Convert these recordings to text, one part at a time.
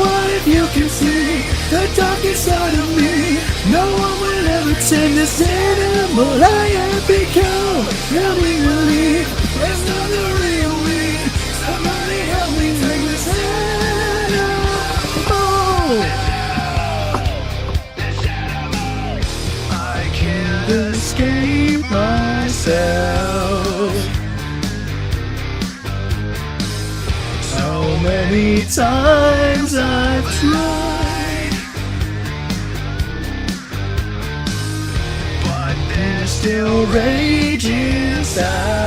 what if you can see the darkest side of me? No one will ever tame this animal I have become. Help me believe there's not the real me. Somebody help me take this animal. I can't escape myself. So many times I've tried, but there's still rage inside.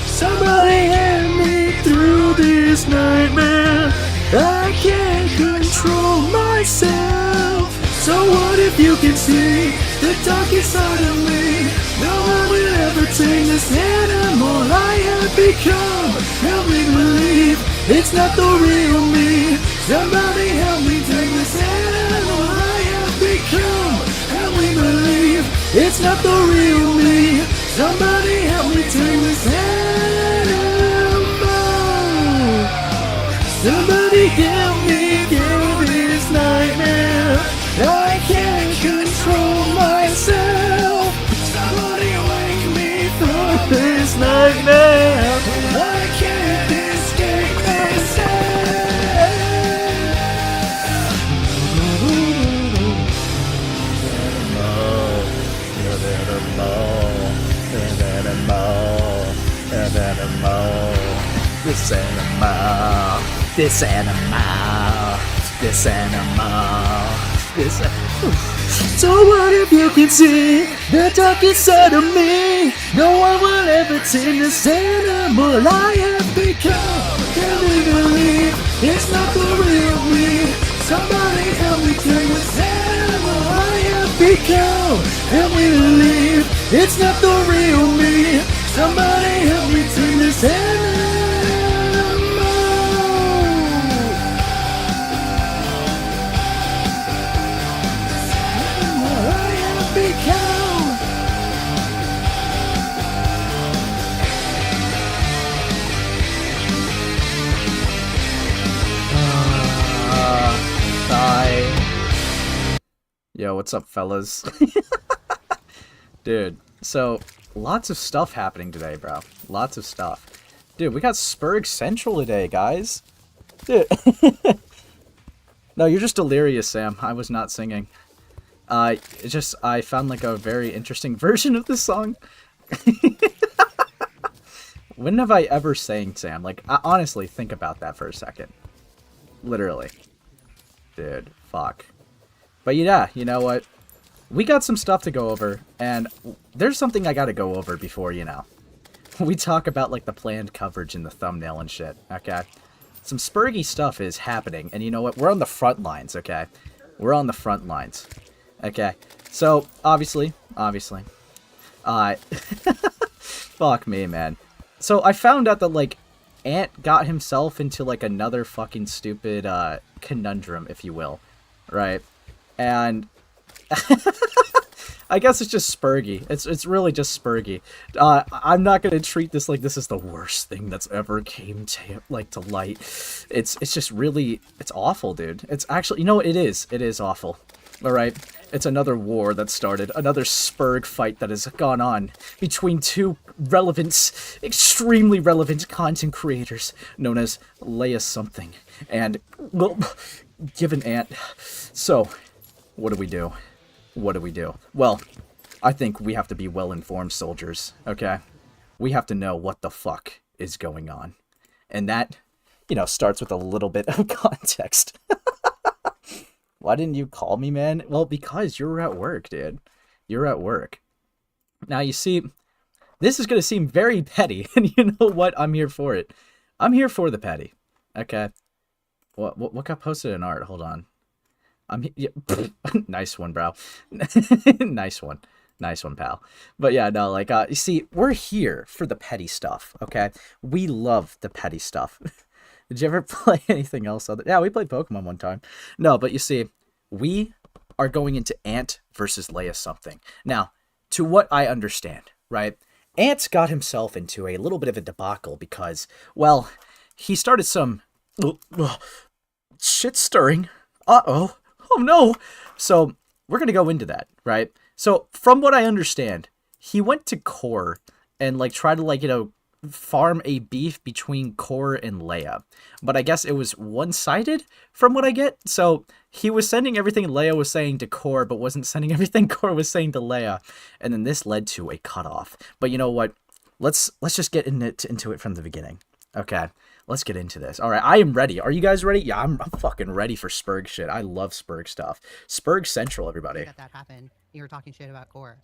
Somebody help me through this nightmare. I can't control myself. So what if you can see the darkest side of me? No one will ever tame this animal I have become. Help me believe it's not the real me. Somebody help me take this animal I have become. Help me believe it's not the real me. Somebody help me take this animal. Somebody help me through this nightmare. I can't control myself. Somebody wake me from this nightmare. I can't escape myself. This animal. This animal. This animal. This. So what if you can see the darkest side of me? No one will ever tame this animal I have become. Can we believe it's not the real me? Somebody help me take this animal I have become. Can we believe it's not the real me? Somebody help me take this animal. Yo, what's up, fellas? Dude, so lots of stuff happening today, bro. Lots of stuff. Dude, we got Sperg Central today, guys. Dude. No, you're just delirious, Sam. I was not singing. I found like a very interesting version of this song. When have I ever sang, Sam? Like, honestly, think about that for a second. Literally. Dude, fuck. But yeah, you know what? We got some stuff to go over, and there's something I gotta go over before, you know. We talk about, like, the planned coverage in the thumbnail and shit, okay? Some Spergy stuff is happening, and you know what? We're on the front lines, okay? We're on the front lines. Okay, so, obviously, fuck me, man. So, I found out that, like, Ant got himself into, like, another fucking stupid, conundrum, if you will, right? And I guess it's just Spergy. It's really just Spergy. I'm not gonna treat this like this is the worst thing that's ever came to light. It's just really, it's awful, dude. It's actually, you know what, it is awful. All right, it's another war that started, another Sperg fight that has gone on between two extremely relevant content creators known as Leigha something and, well, GivenAnt. So, what do we do? What do we do? Well, I think we have to be well-informed soldiers, okay? We have to know what the fuck is going on. And that, you know, starts with a little bit of context. Why didn't you call me, man? Well, because you were at work, dude. You're at work. Now, you see, this is going to seem very petty, and you know what? I'm here for it. I'm here for the petty, okay? What got posted in art? Hold on. Yeah, nice one, bro. Nice one, pal. But yeah, no, like, you see, we're here for the petty stuff, okay? We love the petty stuff. Did you ever play anything else? Yeah, we played Pokemon one time. No, but you see, we are going into Ant versus Leigha something. Now, to what I understand, right? Ant's got himself into a little bit of a debacle because, well, he started some shit stirring. Uh-oh. Oh no. So we're gonna go into that, right? So from what I understand, he went to Core and like tried to like, farm a beef between Core and Leigha. But I guess it was one-sided from what I get. So he was sending everything Leigha was saying to Core, but wasn't sending everything Core was saying to Leigha. And then this led to a cutoff. But you know what? Let's just get into it from the beginning. Okay, let's get into this. All right, I am ready. Are you guys ready? Yeah, I'm fucking ready for Sperg shit. I love Sperg stuff. Sperg Central, everybody. That happened. You were talking shit about Core.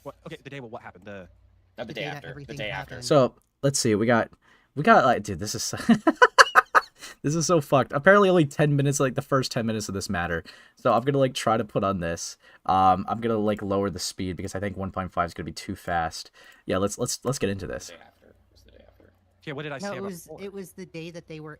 What? Okay, the day. Well, what happened? The day after. The day after. So let's see. We got like, dude. This is this is so fucked. Apparently, only 10 minutes. Like the first 10 minutes of this matter. So I'm gonna like try to put on this. I'm gonna like lower the speed because I think 1.5 is gonna be too fast. Yeah, let's get into this. The day after. It was the day after. Yeah, what did I say about Core? It was the day that they were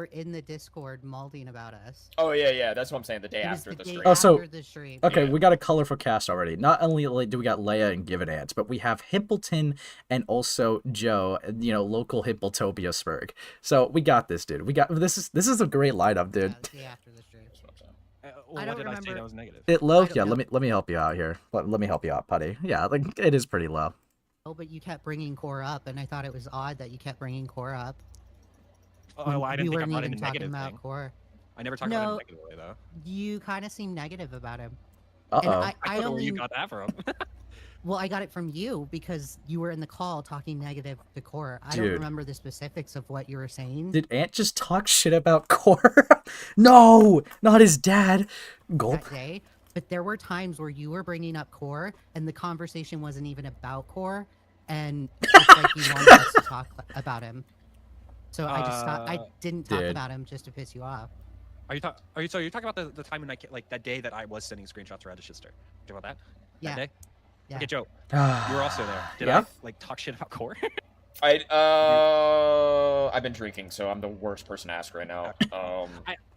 in the Discord malding about us. Oh yeah. That's what I'm saying. The day It was after the the day stream. Oh, so- after the stream. Okay, Yeah. we got a colorful cast already. Not only like, do we got Leigha and GivenAnt, but we have Himpleton and also Joe, local Himpletopia Sperg. So we got this, dude. We got this is a great lineup, dude. Yeah, the day after the stream. That's what I'm saying. Well, I what don't did I say remember. that was negative? It low? I don't Yeah, know. let me help you out here. Let me help you out, Putty. Yeah, like it is pretty low. Oh, but you kept bringing Core up, and I thought it was odd that you kept bringing Core up. Oh, well, I didn't we think I weren't brought even in a talking negative about thing. Core. I never talked about it in No. a negative way, though. You kind of seemed negative about him. Uh-oh. And I I don't know where you only, got that from. well, I got it from you because you were in the call talking negative to Core. I don't Dude. remember the specifics of what you were saying. Did Ant just talk shit about Core? No, not his dad. Gulp. That day, but there were times where you were bringing up Core and the conversation wasn't even about Core, and it's like you wanted us to talk about him. So I just thought I didn't talk Dude. about him just to piss you off. You're talking about the time when like that day that I was sending screenshots around to Shister? Talking about that? Yeah. That day? Yeah. Okay, Joe, you were also there. Did Yeah? I like talk shit about Core? I've been drinking, so I'm the worst person to ask right now.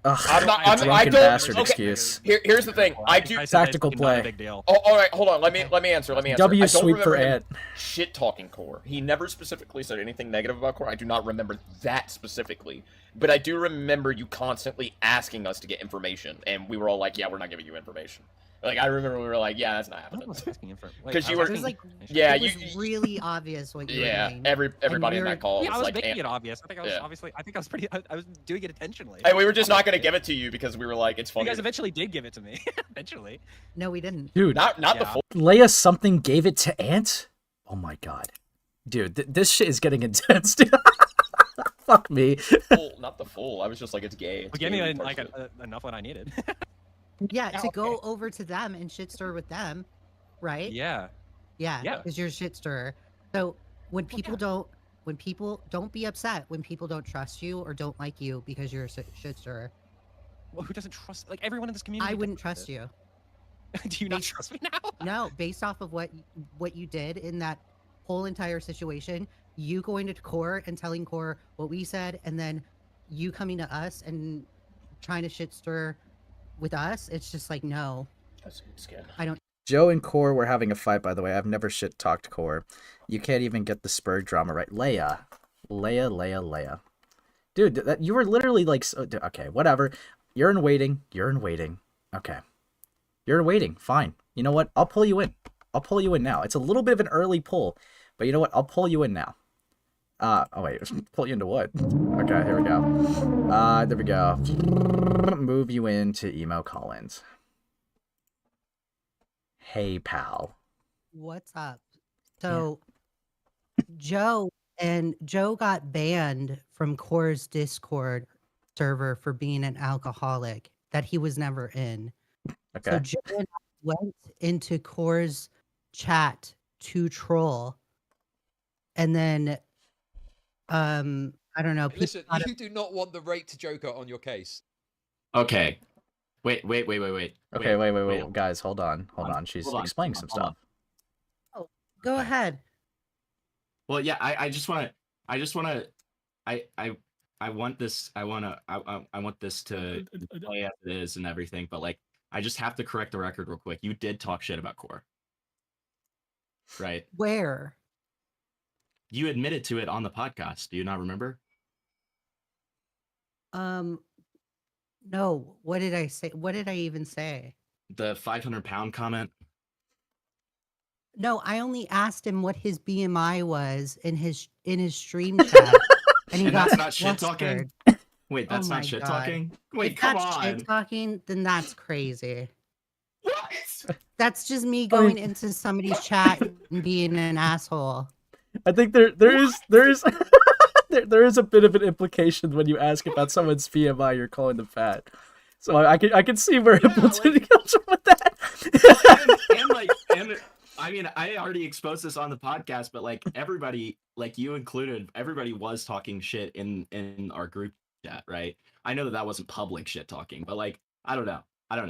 Ugh, I'm not- drunken I don't- bastard okay. excuse. Here's the thing. I do. Tactical Not play. a big deal. Oh, all right. Hold on. Let me answer. W I don't sweep for remember him Ant. shit talking Core. He never specifically said anything negative about Core. I do not remember that specifically, but I do remember you constantly asking us to get information, and we were all like, "Yeah, we're not giving you information." Like I remember we were like, "Yeah, that's not I happening." was asking him for. 'Cause you I was were- It was asking like information. Yeah, it was you- really obvious what you Yeah, were doing. everybody in we that were- call Yeah, I was was like, making "Ant." it obvious. I think I was Yeah. obviously. I think I was pretty. I was doing it intentionally. Hey, we were just not gonna give it to you because we were like, "It's You funny." guys eventually did give it to me. Eventually. No, we didn't. Dude, Not the Yeah. full. Leia something gave it to Ant? Oh my god. Dude, this shit is getting intense, dude. Fuck me. Not the full. I was just like, "It's gay." It's Well, give me gay, like partially. enough what I needed. Yeah, Yeah, to go okay. over to them and shit stir with them, right? Yeah. Yeah, Yeah. because you're a shit stirrer. So when people don't be upset when people don't trust you or don't like you because you're a shit stirrer. Well, who doesn't trust? Like everyone in this community. I wouldn't does trust it. you. Do you not trust me now? No, based off of what you did in that whole entire situation, you going to Core and telling Core what we said, and then you coming to us and trying to shit stir with us, it's just like no. That's a good skin. Joe and Core were having a fight, by the way. I've never shit talked Core. You can't even get the Sperg drama right. Leigha. Dude, you were literally like, okay, whatever. You're in waiting. Okay. You're in waiting. Fine. You know what? I'll pull you in. Now. It's a little bit of an early pull, but you know what? I'll pull you in now. Oh wait, pull you into what? Okay, here we go. There we go. Move you into Emo Collins. Hey, pal. What's up? So Joe got banned from Core's Discord server for being an alcoholic that he was never in. Okay. So Joe and I went into Core's chat to troll, and then I don't know. people Listen, thought you do not want the rate to Joker on your case. Okay. Wait. Okay, wait, guys, hold on. She's Hold on, explaining hold some on, stuff. Go ahead. Well, yeah, I want this to play as it is and everything, but like I just have to correct the record real quick. You did talk shit about Core. Right? Where? You admitted to it on the podcast. Do you not remember? Um, no. What did I say? What did I even say? The 500-pound comment. No, I only asked him what his BMI was in his stream chat, and he And got that's not shit talking? flustered. Wait, Oh that's my not shit God. talking? Wait, If come that's shit on. talking, then that's crazy. What? That's just me I going mean- into somebody's chat and being an asshole. I think there is there is a bit of an implication when you ask about someone's BMI, you're calling them fat. So I can see where Yeah, Hamilton like- comes from with that. and I mean, I already exposed this on the podcast, but like everybody, like you included, everybody was talking shit in our group chat, right? I know that wasn't public shit talking, but like I don't know.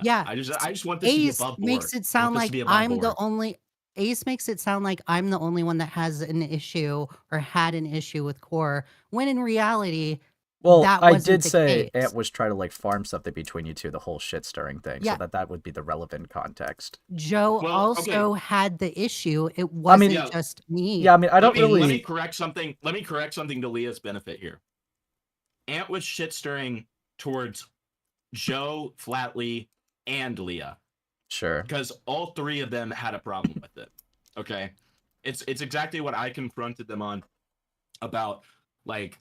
Yeah. I just want this to be Ace above board. makes I it sound want this like to be above I'm the board. only. Ace makes it sound like I'm the only one that has an issue or had an issue with Core, when in reality, Well, that I wasn't did the say case. Ant was trying to like farm something between you two, the whole shit stirring thing, Yeah. so that would be the relevant context. Joe Well, also okay. had the issue. It wasn't yeah. just me. Yeah, I mean, I don't Let me really. correct something. Let me correct something to Leah's benefit here. Ant was shit stirring towards Joe, Flatley, and Leah, Sure. because all three of them had a problem with it. Okay, it's exactly what I confronted them on about like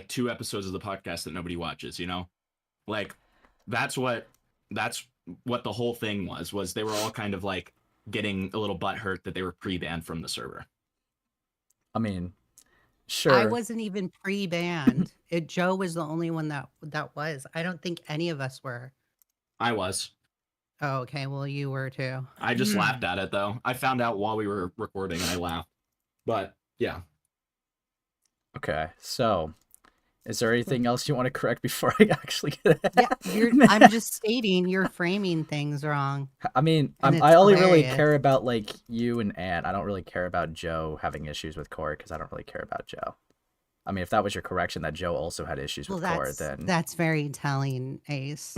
2 episodes of the podcast that nobody watches. You know, like that's what the whole thing was they were all kind of like getting a little butthurt that they were pre-banned from the server. I mean, sure. I wasn't even pre-banned. Joe was the only one that was. I don't think any of us were. I was. Oh, okay. Well, you were too. I just laughed at it though. I found out while we were recording and I laughed. But yeah. Okay, so is there anything else you want to correct before I actually get it? Yeah, I'm just stating you're framing things wrong. I mean, And I it's only really hilarious. care about like you and Ant. I don't really care about Joe having issues with Corey because I don't really care about Joe. I mean, if that was your correction that Joe also had issues Well, with Corey, then that's very telling, Ace.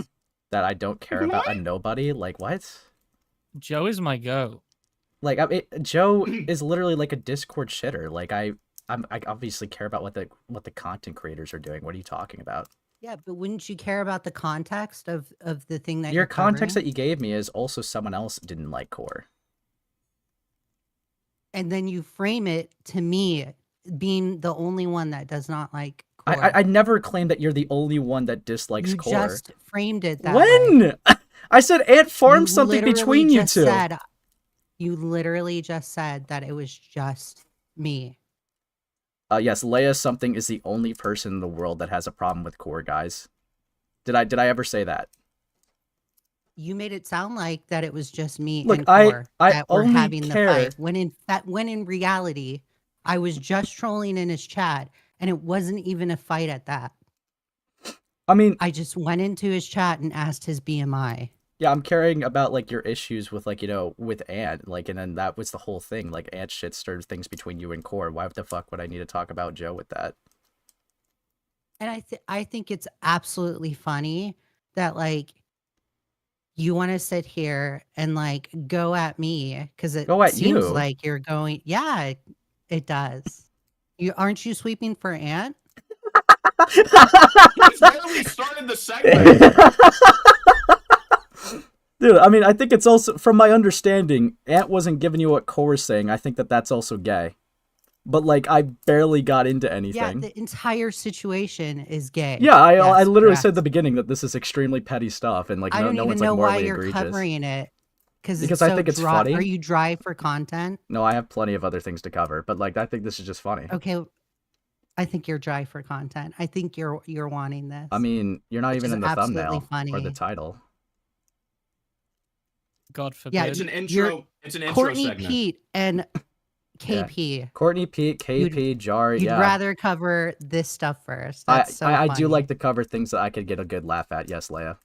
that I don't care about a nobody. Like what? Joe is my goat. Like Joe is literally like a Discord shitter. Like I obviously care about what the content creators are doing. What are you talking about? Yeah, but wouldn't you care about the context of the thing that Your you're context that covering? you gave me is also someone else didn't like Core. And then you frame it to me being the only one that does not like Core. I never claimed that you're the only one that dislikes you Core. just framed it that way. When? I said Ant farmed You something literally between you just two. You literally just said that it was just me. Yes, Leigha something is the only person in the world that has a problem with Core, guys. Did I ever say that? You made it sound like that it was just me Look, and I Core that were only having care- the fight. When in reality, I was just trolling in his chat, and it wasn't even a fight at that. I mean, I just went into his chat and asked his BMI. yeah, I'm caring about like your issues with like, you know, with Ant, like, and then that was the whole thing. Like Ant shit stirs things between you and Core. Why the fuck would I need to talk about Joe with that? And I think it's absolutely funny that like you want to sit here and like go at me because it Go at seems you? like you're going. Yeah, it does. Aren't you sweeping for Ant? It's barely started the segment. Dude, I mean, I think it's also, from my understanding, Ant wasn't giving you what Core's saying. I think that that's also gay. But, like, I barely got into Yeah, anything. the entire situation is gay. Yeah, I Yes, literally said correct. at the beginning that this is extremely petty stuff, and, like, I no don't even one's, know like, why morally you're egregious. covering it because Because I think it's dry. funny. Are you dry for content? No, I have plenty of other things to cover, but, like, I think this is just funny. Okay, I think you're dry for content. I think you're wanting this. I mean, you're not Which even is in the absolutely thumbnail or funny. the title. God forbid. Yeah, It's an You're intro. It's an intro Courtney segment. Peet and Yeah. KP. Courtney Peet, KP, Jar, You'd yeah. rather cover this stuff first. That's so I funny. do like to cover things that I could get a good laugh at. Yes, Leia.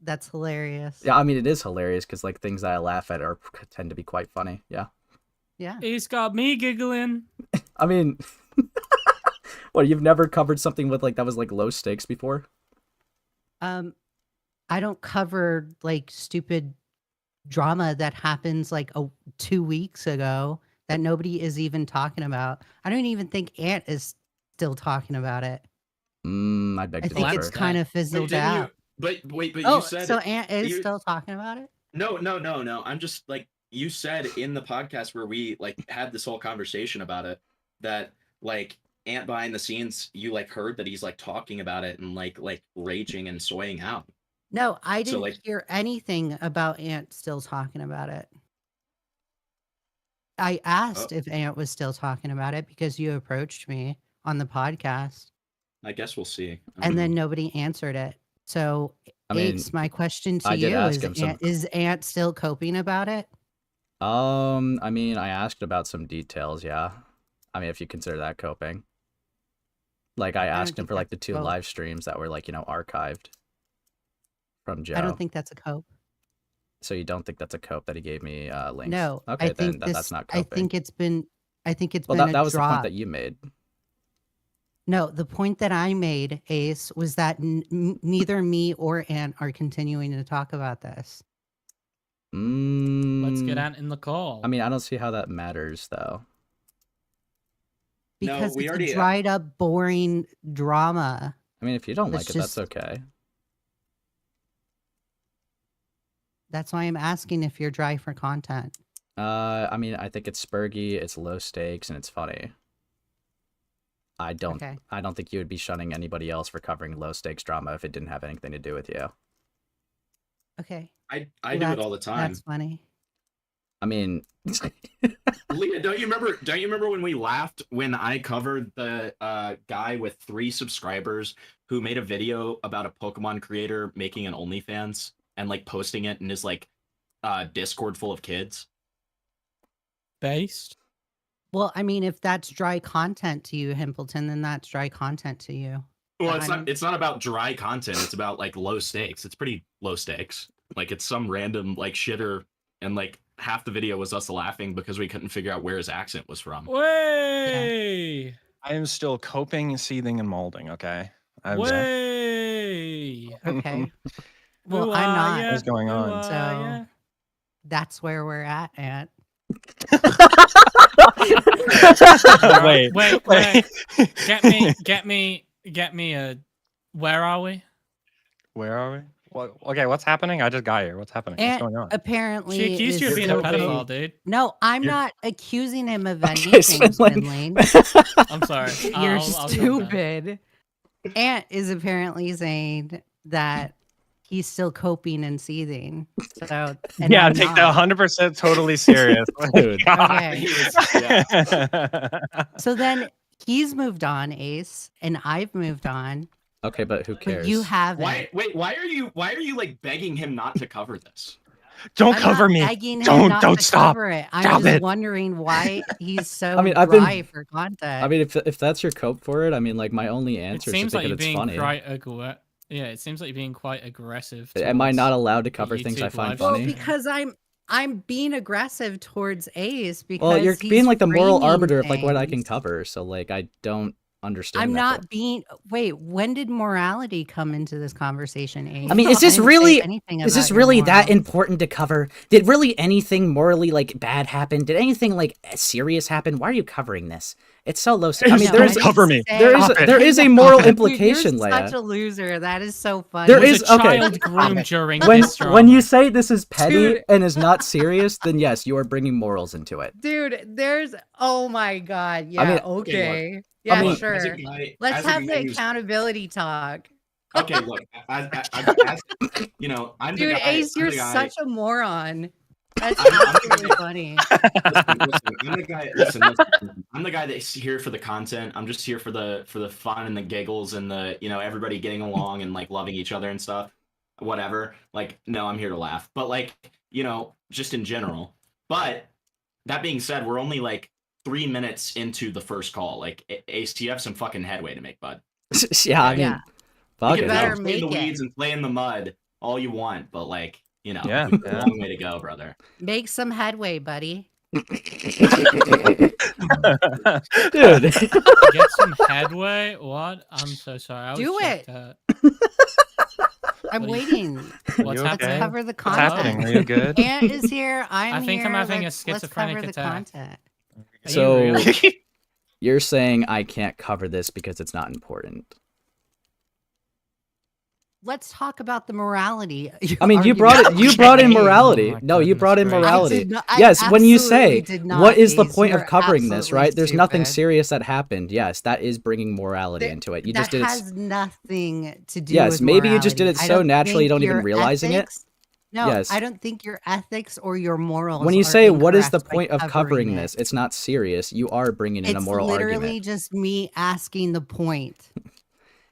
That's hilarious. Yeah, I mean, it is hilarious because, like, things that I laugh at tend to be quite funny. Yeah. Yeah. He's got me giggling. I mean, what, you've never covered something with, like, that was, like, low stakes before? I don't cover like stupid drama that happens like 2 weeks ago that nobody is even talking about. I don't even think Ant is still talking about it. I beg I to think differ. it's kind of fizzled didn't you- out. But wait, but Oh, you said so Ant is you- still talking about it? No. I'm just like, you said in the podcast where we like had this whole conversation about it, that like Ant behind the scenes, you like heard that he's like talking about it and like raging and soying out. No, I So, didn't like- hear anything about Ant still talking about it. I asked if Ant was still talking about it because you approached me on the podcast, I guess we'll see. and then nobody answered it. So, I mean, Ace, my question to I did you ask is: him some- Is Ant still coping about it? I mean, I asked about some details, yeah. I mean, if you consider that coping. Like, I don't asked him think for, like, that's the 2 cope. live streams that were, like, archived from Joe. I don't think that's a cope. So you don't think that's a cope that he gave me links? No, Okay, I think then that's not I coping. think it's been. I think it's Well, been that a was the point drop. that you made. No, the point that I made, Ace, was that neither me or Ant are continuing to talk about this. Let's get Mm, Ant in the call. I mean, I don't see how that matters, though. No, Because we it's already- a dried up, boring drama. I mean, if you don't It's like it, that's just- okay. That's why I'm asking if you're dry for content. I mean, I think it's spurgy, it's low stakes, and it's funny. I don't Okay. think you would be shunning anybody else for covering low stakes drama if it didn't have anything to do with you. Okay. I Well, do it all the time. That's funny. I mean, Leigha, don't you remember when we laughed when I covered the guy with 3 subscribers who made a video about a Pokemon creator making an OnlyFans and like posting it in his like Discord full of kids? Based. Well, I mean, if that's dry content to you, Himpleton, then that's dry content to you. Well, I'm- it's not about dry content, it's about like low stakes. It's pretty low stakes. Like it's some random like shitter, and like half the video was us laughing because we couldn't figure out where his accent was from. Way. I am still coping, seething, and molding. Okay. Way. Okay. Well, Who I'm are not. ya? What's going Who on? are So- ya? That's where we're at, Ant. Wait, wait. Get me a. Where are we? Where are we? What? Okay, what's happening? I just got here. What's happening? What's Ant going on? apparently She accused you is of being a coping- pedophile, dude. No, I'm You're- not accusing him of Okay, anything, Swinlane. Swinlane. I'm sorry. You're I'll calm down. stupid. Ant is apparently saying that he's still coping and seething. So and Yeah, I'm take not. that 100% totally serious. Dude. Okay. He was- yeah. So then he's moved on, Ace, and I've moved on. Okay, but who But cares? you haven't. Why are you like begging him not to cover this? Don't I'm cover not me. begging him Don't- not don't to stop. cover it. I'm Stop just it. wondering why he's so I mean, I've been- dry for content. I mean, if that's your cope for it, I mean, like, my only It answer is to seems think like that you're it's being funny. quite Yeah, it seems like you're being quite aggressive. Am I towards- not allowed to cover things I YouTube find live well, funny? because I'm being aggressive towards Ace because Well, you're he's being like the moral framing arbiter of like what I can things. cover, so like I don't understand. I'm that, not being. Wait, when did morality come into this conversation, Ace? I mean, is I this didn't say really- anything Is this about your really that morals. important to cover? Did really anything morally like bad happen? Did anything like serious happen? Why are you covering this? It's so low. I mean, No, there's I cover me. there is a moral implication, You're Leia. such a loser. That is so funny. There Was is- a okay. child groomed during When this drama. when you say this is petty Dude. and is not serious, then yes, you are bringing morals into it. Dude, there's. Oh my god. Yeah. mean- okay. Yeah, mean- sure. As a guy- Let's as a have guy the who's- accountability talk. Okay, look, I'm the Dude, guy. Ace, I'm you're the guy- such a moron. That's I'm the absolutely guy- funny. Listen, I'm the guy. Listen, I'm the guy that's here for the content. I'm just here for the fun and the giggles and the everybody getting along and like loving each other and stuff. Whatever. Like, no, I'm here to laugh. But like, just in general. But that being said, we're only like 3 minutes into the first call. Like, Ace, you have some fucking headway to make, bud. Yeah, I mean, Yeah. fuck You it. can better play in the make it. weeds and play in the mud all you want, but like, Yeah, we got yeah. a long way to go, brother. Make some headway, buddy. Dude. Get some headway. What? I'm so sorry. I was Do checked it. out. I'm What do you- waiting. What's You Let's happening? cover the What's content. happening? Are you good? Ant is here. I'm I think here. I'm having a let's schizophrenic cover the attack. content. Are you So- real? You're saying I can't cover this because it's not important. let's talk about the morality. I mean, you brought it. You brought in morality. my No, you goodness brought in gracious. morality. I Yes, when you absolutely say did not, what is the Ace. point of You're covering this, absolutely right? There's nothing stupid. serious that happened. Yes, that is bringing morality into it. You just That did it. has nothing to do Yes, with maybe you just did morality. it I so don't naturally you think don't even your realizing it. ethics. No, Yes. I don't think your ethics or your morals. When you are say what is the incorrect by point of covering it. this, it's not serious. You are bringing in a It's moral literally argument. just me asking the point.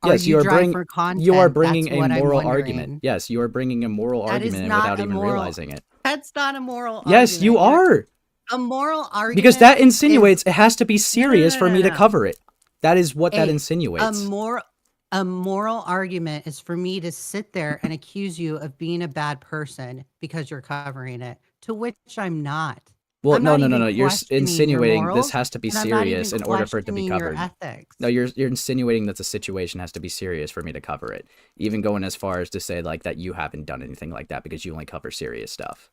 Yes, you you are dry bring. for content? You are That's bringing a what I'm moral wondering. argument. Yes, you are bringing a moral That is argument not without a even moral. realizing it. That's not a moral Yes, you argument. are. A moral argument. Because that is- insinuates it has to be serious no, for me to no. cover it. That is what that Hey, insinuates. A moral argument is for me to sit there and accuse you of being a bad person because you're covering it, to which I'm not. Well, I'm no, not no, no, even no. You're questioning your insinuating this morals, has to be and I'm not serious even in order for it to be questioning your covered. ethics. No, you're insinuating that the situation has to be serious for me to cover it. Even going as far as to say like that you haven't done anything like that because you only cover serious stuff.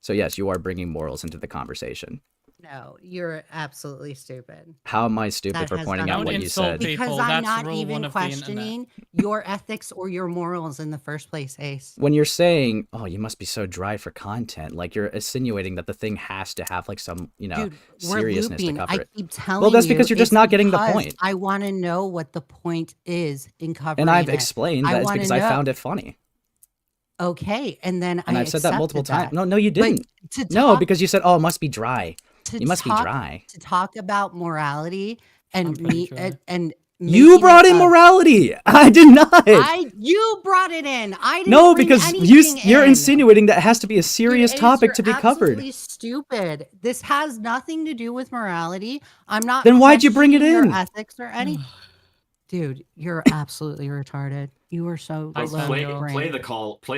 So yes, you are bringing morals into the conversation. No, you're absolutely stupid. How am I stupid That for has pointing nothing out Don't what you insult said? people. Because I'm That's not rule one even of the internet. questioning your ethics or your morals in the first place, Ace. When you're saying, "Oh, you must be so dry for content," like you're insinuating that the thing has to have like some, Dude, we're seriousness to looping. cover I it. keep telling you. Well, that's because you're just it's not getting the because point. I want to know what the point is in covering And I've it. explained I that it's wanna because I know. found it funny. Okay, and then And I I've said that multiple accepted times. that. No, you But didn't. to No, talk, because you said, "Oh, it must be dry." to You must be talk, dry. to talk about morality I'm and pretty me dry. and You making brought it in a- morality. I did not. you brought it in. I didn't No, bring because anything you're in. insinuating that it has to be a Dude, serious Ace, topic you're to be covered. absolutely stupid. This has nothing to do with morality. I'm not. Then why'd you bring it questioning in? Your ethics or anything. Dude, you're absolutely retarded. You are so I low found brain. your- Play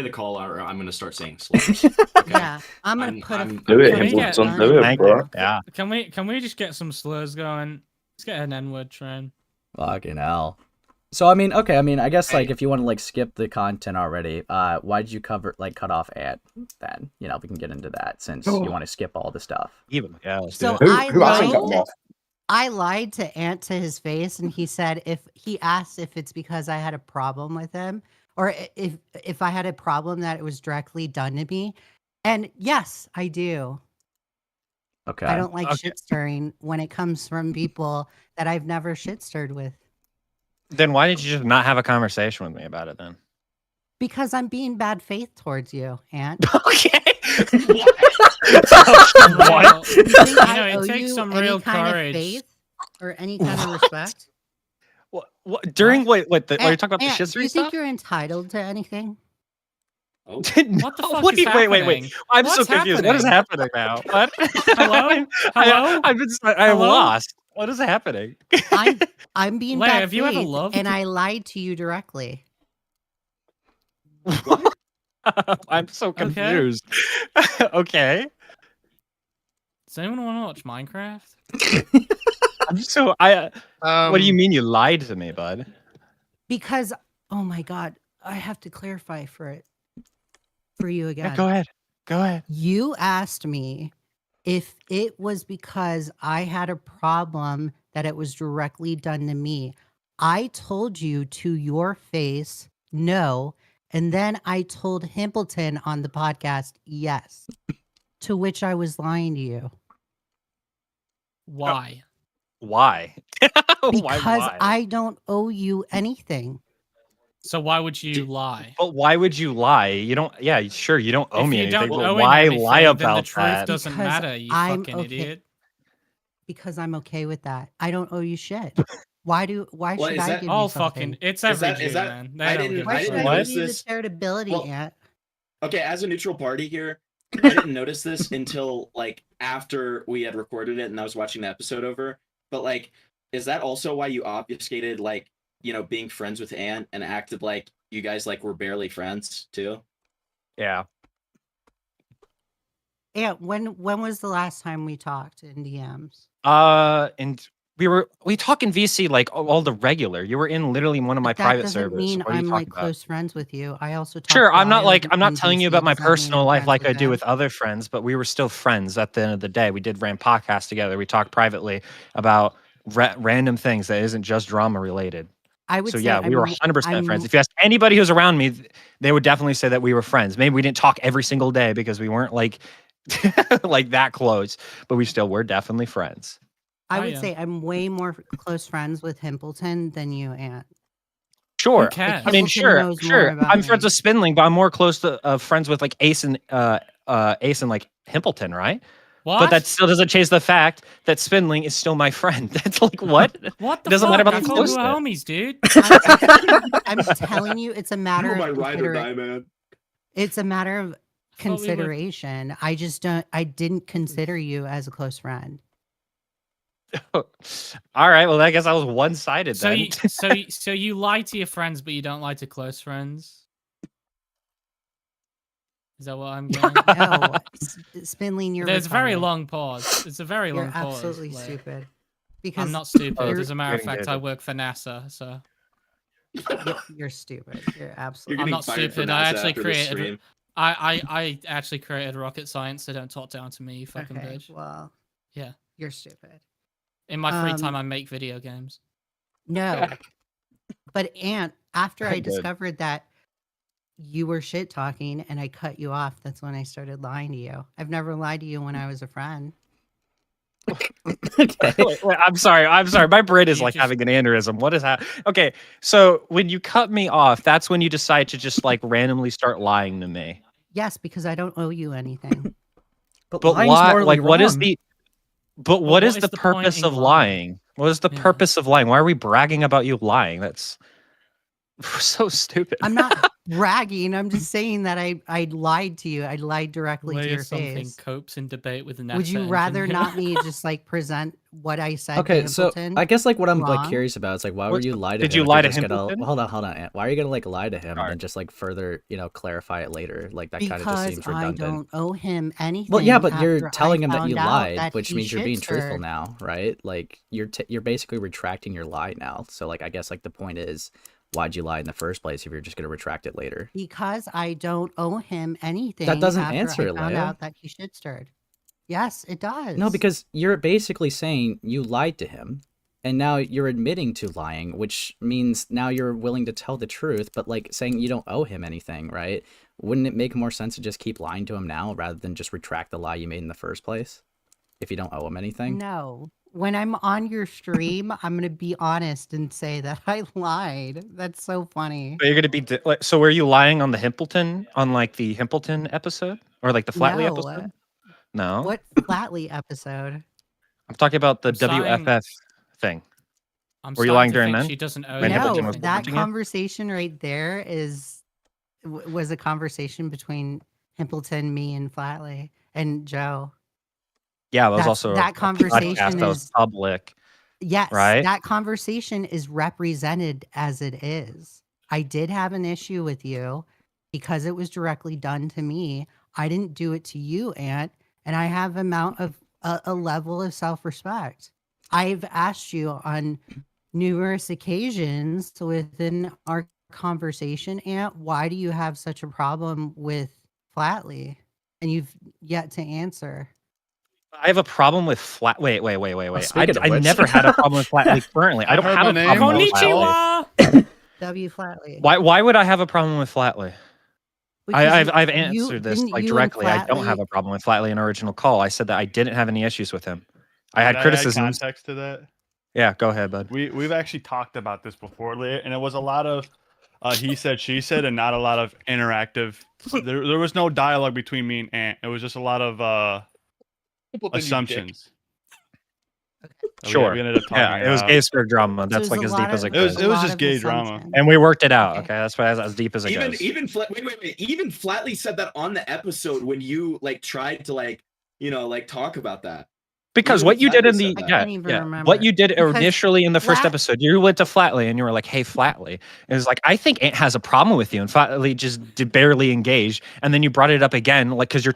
the call, or I'm gonna start saying slurs. Okay. Yeah, I'm gonna put a. Do it, Can we get- Himbleton, do it, Thank bro. you. Yeah. Can we just get some slurs going? Let's get an N-word train. Fucking hell. So I mean, okay, I guess like Hey. if you want to like skip the content already, why'd you cut off Ant then? We can get into that since you want to skip all the stuff. Even. Yeah. Let's do So it. Who I hasn't cut him lied. off? I lied to Ant to his face, and he said if he asked if it's because I had a problem with him, or if I had a problem that it was directly done to me, and yes, I do. Okay. I don't like Okay. shit stirring when it comes from people that I've never shit stirred with. Then why did you just not have a conversation with me about it then? Because I'm being bad faith towards you, Ant. Okay. Well, You think I it owe takes you some any real kind courage. of faith or any kind of respect? What during what are you talking about the Ant, shit do you stuff? think you're entitled to anything? Oh, What the fuck wait, is wait. happening? I'm so What's confused. What is happening now? What? Hello? Hello? I'm Hello? lost. What is happening? I'm being Leigha, bad have you ever faith, loved? and I lied to you directly. I'm so Okay. confused. Okay. Does anyone want to watch Minecraft? I'm so what do you mean you lied to me, bud? Because, oh my God, I have to clarify for you again. Yeah, go ahead. Go ahead. You asked me if it was because I had a problem that it was directly done to me. I told you to your face, no. And then I told Himbleton on the podcast, yes. To which I was lying to you. Why? Why? Because why? I don't owe you anything. So why would you lie? But why would you lie? You don't. Yeah, sure. You don't owe If me you anything. don't But owe him why anything, lie then the about truth that? doesn't Because matter, you I'm fucking okay. idiot. Because I'm okay with that. I don't owe you shit. Why Well, should is I that- give Oh you something? fucking! It's Is every that- is Jew, that- man. I They don't didn't- give Why a should fuck. I What? give you the This- charitability, well, Ant? Okay, as a neutral party here, I didn't notice this until like after we had recorded it and I was watching the episode over. But like, is that also why you obfuscated like, being friends with Ant and acted like you guys like were barely friends too? Yeah. Ant, when was the last time we talked in DMs? And we talk in VC like all the regular. You were in literally one of my But that private doesn't servers. mean What are you I'm talking like about? close friends with you. I also talk Sure, to I'm not Lyle I'm not in telling you VC. about my Does that mean I'm personal life friends like I with do him? with other friends, but we were still friends at the end of the day. We did ran podcasts together. We talked privately about random things that isn't just drama related. I would So say yeah, we were 100% friends. I'm If you asked anybody who's around me, they would definitely say that we were friends. Maybe we didn't talk every single day because we weren't like like that close, but we still were definitely friends. I Oh, would yeah. say I'm way more close friends with Himpleton than you, Ant. Sure. cares? I mean, Himpleton sure, knows more sure. about I'm friends me. with Spindling, but I'm more close to friends with like Ace and like Himpleton, right? What? But that still doesn't change the fact that Spindling is still my friend. That's like what? What the It doesn't fuck? matter about I the thought we were closeness. homies, dude. I'm telling you, it's a matter You know my of ride or die, man. it's a matter of Thought we were- consideration. I didn't consider you as a close friend. All right. Well, I guess I was one-sided So then. so you lie to your friends, but you don't lie to close friends. Is that what I'm getting? No, Spinling, you're There's a very retarded. long pause. It's a very You're long pause. absolutely like, stupid. Because I'm not stupid. Oh, As a matter of getting fact, good. I work for NASA, so you're stupid. You're You're absolutely. I'm getting not fired from stupid. I NASA actually after this created. stream. I actually created rocket science, so don't talk down to me, you fucking Okay, bitch. well, Yeah. you're stupid. In my free Um, time, I make video games. No, but Ant, after I Good. discovered that you were shit talking and I cut you off, that's when I started lying to you. I've never lied to you when I was a friend. Okay. Wait, I'm sorry. My brain is You like just- having an aneurysm. What is happening? Okay, so when you cut me off, that's when you decide to just like randomly start lying to me. Yes, because I don't owe you anything. But lying's why? morally Like, what is wrong. the? But what is the point purpose in of lying? What is the Yeah. purpose of lying? Why are we bragging about you lying? That's so stupid. I'm not bragging. I'm just saying that I lied to you. I lied directly to Way your of something face. copes in debate with an Would you rather engineer. not me just like present what I said Okay, to so Himpleton? I guess like what I'm like wrong? curious about is like why would What's you the- lie to did him? you if lie you're to just gonna Himpleton? hold on, Aunt. Why are you gonna like lie to him and Alright. then just like further, clarify it later? Like that kind of just Because seems I redundant. don't owe him anything. Well, yeah, but you're after telling I him that you found out lied, that which he means you're being truthful shit-stirred. now, right? Like you're basically retracting your lie now. So like I guess like the point is, why'd you lie in the first place if you're just gonna retract it later? Because I don't owe him anything. doesn't after answer I it, found Leigha. out that he shit stirred. Yes, it does. No, because you're basically saying you lied to him, and now you're admitting to lying, which means now you're willing to tell the truth, but like saying you don't owe him anything, right? Wouldn't it make more sense to just keep lying to him now rather than just retract the lie you made in the first place? If you don't owe him anything? No. When I'm on your stream, I'm gonna be honest and say that I lied. That's so funny. But you're gonna be so. Were you lying on the Himpleton on like the Himpleton episode or like the Flatley No. episode? No, What Flatley episode? I'm talking about the I'm starting- WFF thing. I'm Were you starting lying to during think then? She doesn't owe When you Himpleton No, was anything. that confronting you? conversation right there was a conversation between Himpleton, me, and Flatley and Joe. Yeah, that was That's- also that a conversation podcast that was is- public. Yes, Right? that conversation is represented as it is. I did have an issue with you because it was directly done to me. I didn't do it to you, Aunt, and I have a level of self-respect. I've asked you on numerous occasions within our conversation, Aunt, why do you have such a problem with Flatley? And you've yet to answer. I have a problem with flat. Wait. speaking of I which. never had a problem with Flatley currently. I I don't heard have my a name. problem with Flatley. Konnichiwa! W. Flatley. Why would I have a problem with Flatley? Because I've you- answered this didn't like you and directly. I don't have Flatley- a problem with Flatley in original call. I said that I didn't have any issues with him. I had Can criticisms. context to that. Yeah, go ahead, bud. We've actually talked about this before, Leigha, and it was a lot of he said, she said, and not a lot of interactive. There was no dialogue between me and Ant. It was just a lot of assumptions. Sure. We ended up talking Yeah, it was about. gay Sperg drama. So That's it like was as a deep lot as it of- It was goes. a lot just of gay drama. assumptions. And we worked it out. Okay. Okay, that's why as deep as it goes. Even wait. Even Flatley said that on the episode when you like tried to like talk about that. Because Even what you did in Flatley the said that. I can't even remember. what you did Because initially in the first Flat- episode, you went to Flatley and you were like, "Hey, Flatley," and it was like, "I think Ant has a problem with you," and Flatley just barely engaged, and then you brought it up again, like because you're.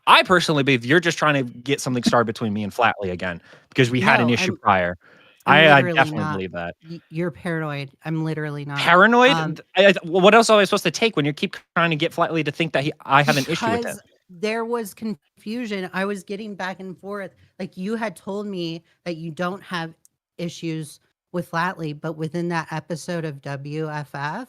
I personally believe you're just trying to get something started between me and Flatley again because we had an No, issue prior. I'm I literally definitely not. believe that. You're paranoid. I'm literally not. Paranoid? What else am I supposed to take when you keep trying to get Flatley to think that I have an issue with him? Because there was confusion. I was getting back and forth. Like you had told me that you don't have issues with Flatley, but within that episode of WFF,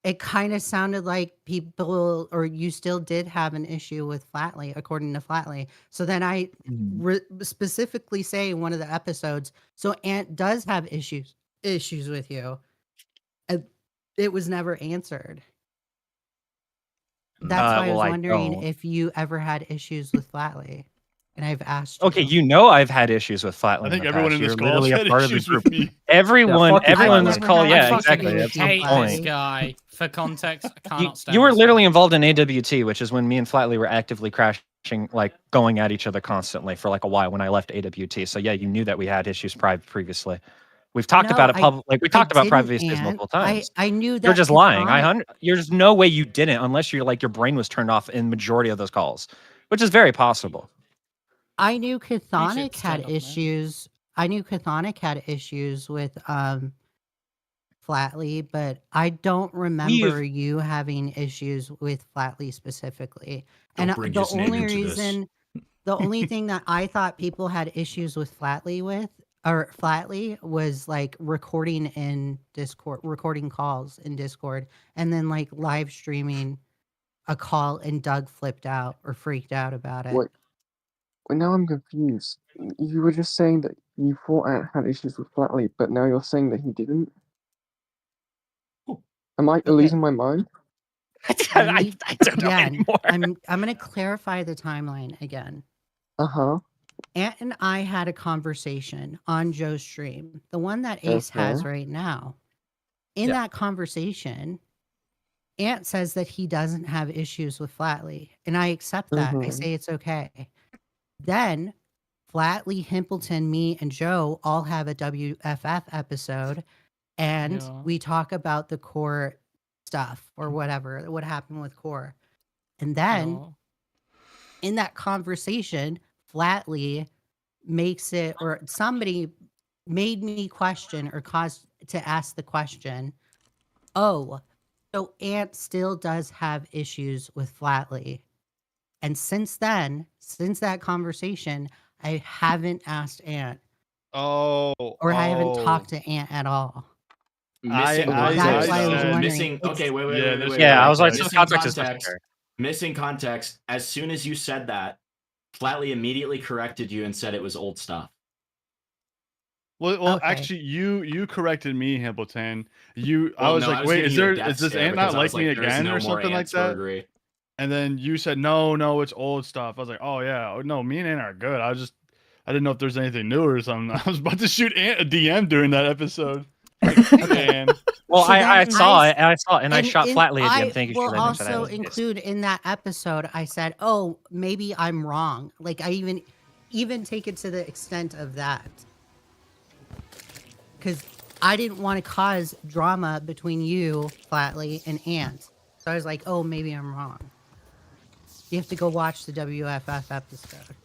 it kind of sounded like people or you still did have an issue with Flatley, according to Flatley. So then I specifically say in one of the episodes, so Ant does have issues with you. And it was never answered. That's why I was wondering if you ever had issues with Flatley. And I've asked you. Okay, you know I've had issues with Flatley. I think in the everyone past. in this You're call literally a had part of the issues group. with me. Everyone fuck you, in this Flatley. call, I've yeah, never had exactly. an That's issue the with Hate Flatley. this point. guy. For context, I cannot stand You were this literally guy. involved in AWT, which is when me and Flatley were actively crashing, like going at each other constantly for like a while when I left AWT. So yeah, you knew that we had issues previously. We've talked No, about it I public, like we talked about didn't, private issues Ant. multiple times. I knew that You're just lying. Chthonic- There's no way you didn't, unless you're like your brain was turned off in majority of those calls, which is very possible. I knew Chthonic stand had up, man. issues. I knew Chthonic had issues with Flatley, but I don't remember you having issues with Flatley specifically. Don't And bring the his name only into this. reason, the only thing that I thought people had issues with Flatley was like recording in Discord, recording calls in Discord, and then like live streaming a call, and Doug flipped out or freaked out about it. Wait, now I'm confused. You were just saying that you thought Ant had issues with Flatley, but now you're saying that he didn't? Am I losing my mind? I don't know anymore. I'm gonna clarify the timeline again. Uh-huh. Ant and I had a conversation on Joe's stream, the one that Ace has right now. In that conversation, Ant says that he doesn't have issues with Flatley, and I accept that. I say it's okay. Then Flatley, Himpleton, me, and Joe all have a WFF episode, and we talk about the core stuff or whatever, what happened with core. And then in that conversation, Flatley makes it, or somebody made me question or caused to ask the question, oh, so Ant still does have issues with Flatley. And since then, since that conversation, I haven't asked Ant. I haven't talked to Ant at all. Missing That's context. why I was wondering. Missing. Okay, wait. I was like, missing context is context. fair. Missing context. As soon as you said that, Flatley immediately corrected you and said it was old stuff. Well, actually, you corrected me, Himpleton. I was like, wait, giving you a is death this stare Ant not because I was like me like, there's again no or more something like Ants that? Spergery. And then you said, no, it's old stuff. I was like, oh yeah, no, me and Ant are good. I didn't know if there's anything new or something. I was about to shoot Ant a DM during that episode. Man. Well, So I then saw it, and I shot and Flatley I again. Thank you will for letting me also know that. include in that episode, I said, oh, maybe I'm wrong. Like I even take it to the extent of that. Because I didn't want to cause drama between you, Flatley, and Ant. So I was like, oh, maybe I'm wrong. You have to go watch the WFF episode.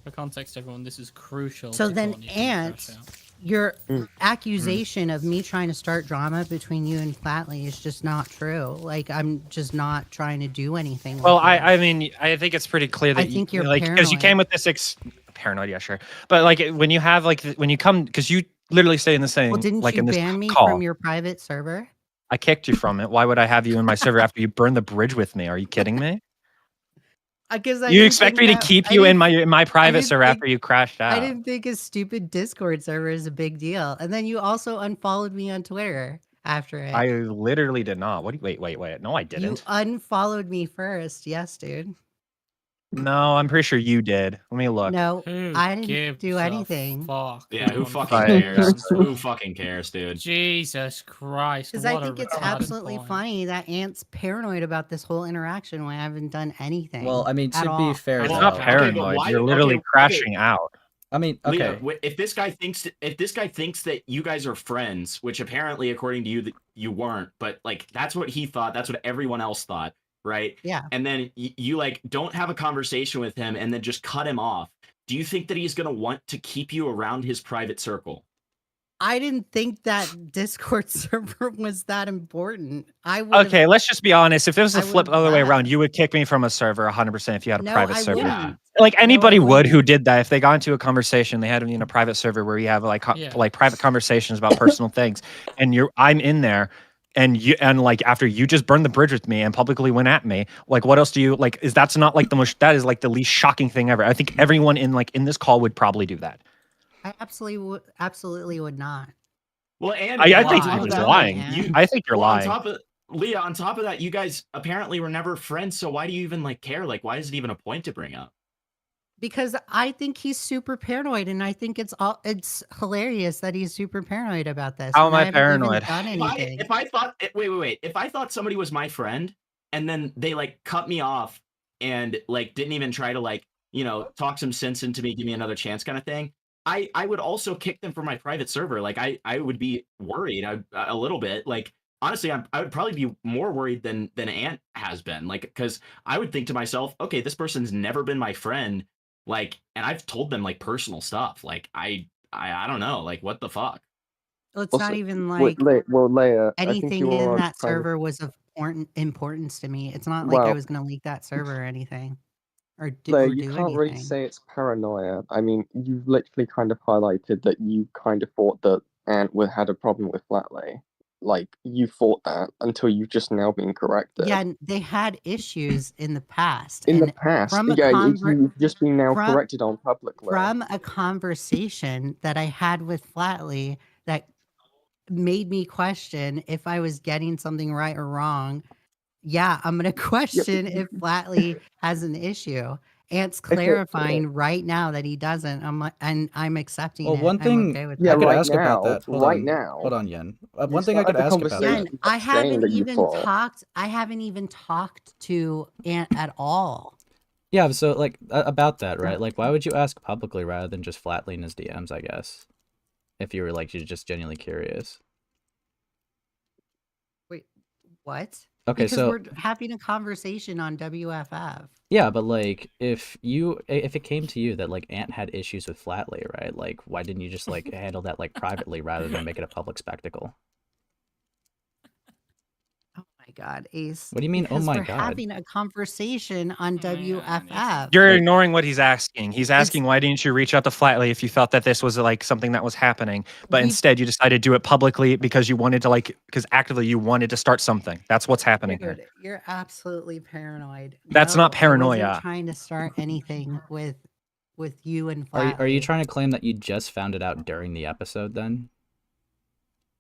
For context, everyone, this is crucial. So to then, Courtney to Ant, crash out. your accusation of me trying to start drama between you and Flatley is just not true. Like, I'm just not trying to do anything. Well, with you. I mean, I think it's pretty clear that I think you're like because you came paranoid. with this paranoid, yeah, sure. But like when you have like when you come because you literally stay in the same Well, didn't like you in this ban me call. from your private server? I kicked you from it. Why would I have you in my server after you burned the bridge with me? Are you kidding me? Because You expect me to keep you in my private server after you crashed out? I didn't think a stupid Discord server is a big deal. And then you also unfollowed me on Twitter after it. I literally did not. What? Wait. No, I didn't. You unfollowed me first. Yes, dude. No, I'm pretty sure you did. Let me look. No, Who I didn't gives do a anything. Fuck Yeah, who on fucking Right. cares? Who fucking cares, dude? Jesus Christ! Because I what a think it's retarded absolutely point. funny that Ant's paranoid about this whole interaction when I haven't done anything. Well, I mean, at to all. be fair, It's though, not Okay, but paranoid. why- You're literally okay, crashing out. I mean, okay. Leigha, if this guy thinks that you guys are friends, which apparently according to you that you weren't, but like that's what he thought, that's what everyone else thought, right? Yeah. And then you like don't have a conversation with him and then just cut him off. Do you think that he's going to want to keep you around his private circle? I didn't think that Discord server was that important. I would. Okay, let's just be honest. If it was the I flip the would've other way around, left. you would kick me from a server 100% if you had a No, private I server. wouldn't. Like No, I anybody would who wouldn't. did that if they got into a conversation, they had to be in a private server where you have like Yeah. like private conversations about personal things, and I'm in there, and like after you just burned the bridge with me and publicly went at me, like what else do you like? That's not like that is like the least shocking thing ever. I think everyone in this call would probably do that. I absolutely would not. Well, and I on think top you're of just that, lying. man. I think you're well, lying. Leigha, on top of that, you guys apparently were never friends. So why do you even like care? Like, why is it even a point to bring up? Because I think he's super paranoid, and I think it's hilarious that he's super paranoid about this. How and am I haven't even paranoid? done anything. If I thought, wait, if I thought somebody was my friend and then they like cut me off and like didn't even try to like, you know, talk some sense into me, give me another chance kind of thing, I would also kick them from my private server. Like I would be worried a little bit. Like honestly, I would probably be more worried than Ant has been. Like because I would think to myself, okay, this person's never been my friend. Like, and I've told them like personal stuff. Like I don't know. Like what the fuck. Well, it's Also, not even wait, like Leigha, I think anything you in are that kind of server was of importance to me. It's not like I well, was going to leak that server or anything, or Leigha, you do can't really anything. say it's paranoia. I mean, you've literally kind of highlighted that you kind of thought that Ant had a problem with Flatley. Like you thought that until you've just now been corrected. Yeah, and they had issues in the past, In the and past, from a yeah, you've just been now from corrected on publicly. from a conversation that I had with Flatley that made me question if I was getting something right or wrong. Yeah, I'm gonna question if Flatley has an issue. Ant's Okay, clarifying right now that he doesn't. I'm accepting Well, it. one I'm thing okay with yeah, I that. could right ask about now, that. right now, Hold on, Yen. you One thing I could started the ask about that. conversation Jen, by I saying haven't that you even thought. talked. I haven't even talked to Ant at all. Yeah, so like about that, right? Like, why would you ask publicly rather than just flatly in his DMs? I guess, if you were like you're just genuinely curious. Wait, what? Okay, Because so we're having a conversation on WFF. yeah, but like if it came to you that like Ant had issues with Flatley, right? Like, why didn't you just like handle that like privately rather than make it a public spectacle? Oh my God, Ace. What do you mean, oh Because my we're God? having a conversation on WFF. You're Like- ignoring what he's asking. He's asking, why didn't you reach out to Flatley if you thought that this was like something that was happening, but instead you decided to do it publicly because you wanted to because actively you wanted to start something. That's what's happening here. Dude, you're absolutely paranoid. That's not I paranoia. wasn't trying to start anything with you and Are Flatley. you trying to claim that you just found it out during the episode then?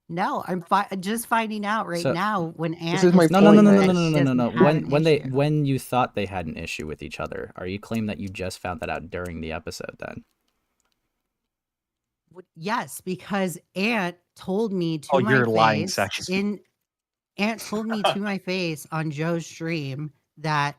No, I'm just finding out right So- now when Ant This is my No. point, When you thought they had an issue with each other, are you claiming that you just found that out during the episode then? Yes, because Ant told me to Oh, my you're face lying, section. Ant told me to my face on Joe's stream that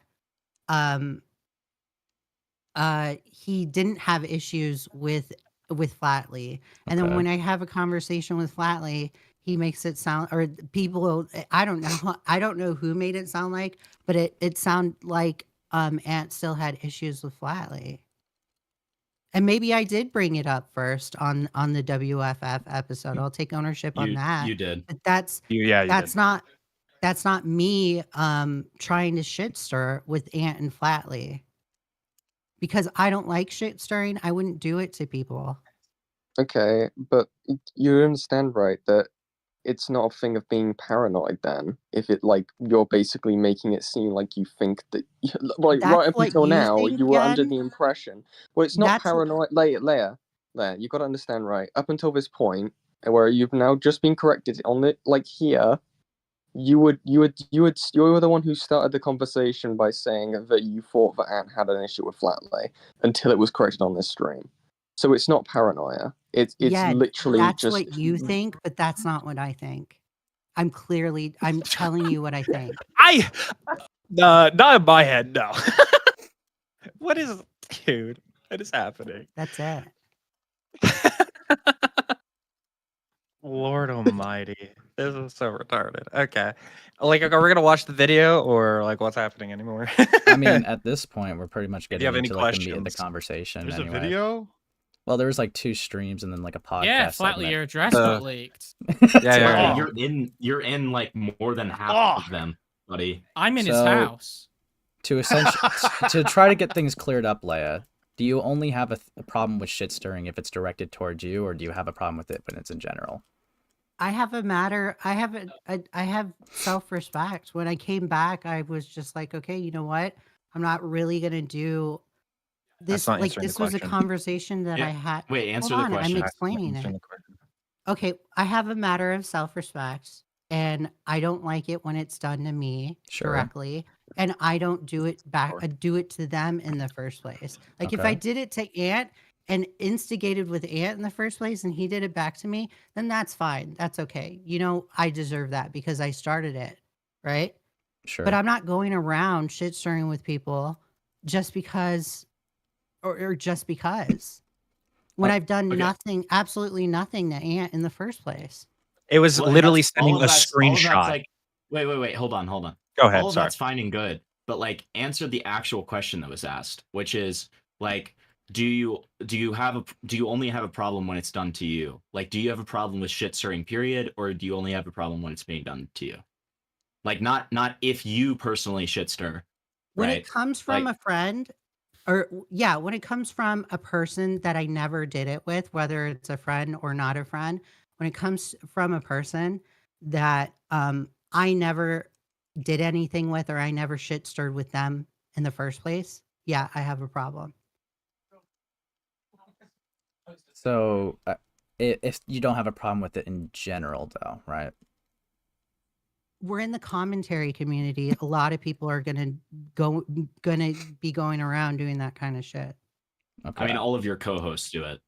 he didn't have issues with Flatley. And then Okay. when I have a conversation with Flatley, he makes it sound, or people, I don't know who made it sound like, but it sounded like Ant still had issues with Flatley. And maybe I did bring it up first on the WFF episode. I'll take ownership on that. You did. But that's not me trying to shit stir with Ant and Flatley. Because I don't like shit stirring, I wouldn't do it to people. Okay, but you understand, right, that it's not a thing of being paranoid then, if it, like, you're basically making it seem like you think that, like, That's right up what until you now, think, you were under Jen? the impression, well, it's not That's what- paranoid, Leia, you gotta understand, right, up until this point, where you've now just been corrected on it, like, here, you were the one who started the conversation by saying that you thought that Ant had an issue with Flatley until it was corrected on this stream. So it's not paranoia. It's Yeah, literally that's just what you think, but that's not what I think. I'm telling you what I think. Not in my head, no. Dude, what is happening? That's it. Lord almighty. This is so retarded. Okay. Like, are we gonna watch the video or like what's happening anymore? I mean, at this point, we're pretty much Do you getting have any into like the meat of the questions? conversation. There's anyway. a video. Well, there was like 2 streams and then like a podcast. Yeah, Flatly, segment. your address got leaked. Yeah. You're in like more than half of them, buddy. I'm in his So- house. To to try to get things cleared up, Leia, do you only have a problem with shit stirring if it's directed towards you, or do you have a problem with it when it's in general? I have I have self-respect. When I came back, I was just like, okay, you know what? I'm not really gonna do this. not Like answering the this was a question. conversation that Yeah, I had. Wait, answer Hold the on, question. I'm explaining it. Okay, I have a matter of self-respect, and I don't like it when it's done to me Sure. directly, and I don't do it back. I do it to them in the first place. Like if I Okay. did it to Ant and instigated with Ant in the first place, and he did it back to me, then that's fine. That's okay. You know, I deserve that because I started it, right? Sure. But I'm not going around shit stirring with people just because, or just because. When I've done okay. nothing, absolutely nothing to Ant in the first place. It was Well, and literally that's- all sending of a that's- all of that's screenshot. like, wait, hold on. Go ahead. All of Sorry. that's fine and good, but like answer the actual question that was asked, which is like, do you only have a problem when it's done to you? Like, do you have a problem with shit stirring period, or do you only have a problem when it's being done to you? Like, not if you personally shit stir. When Right? it comes from Like- a friend, or yeah, when it comes from a person that I never did it with, whether it's a friend or not a friend, when it comes from a person that I never did anything with, or I never shit stirred with them in the first place, yeah, I have a problem. So, if you don't have a problem with it in general, though, right? We're in the commentary community. A lot of people are gonna be going around doing that kind of shit. Okay. I mean, all of your co-hosts do it.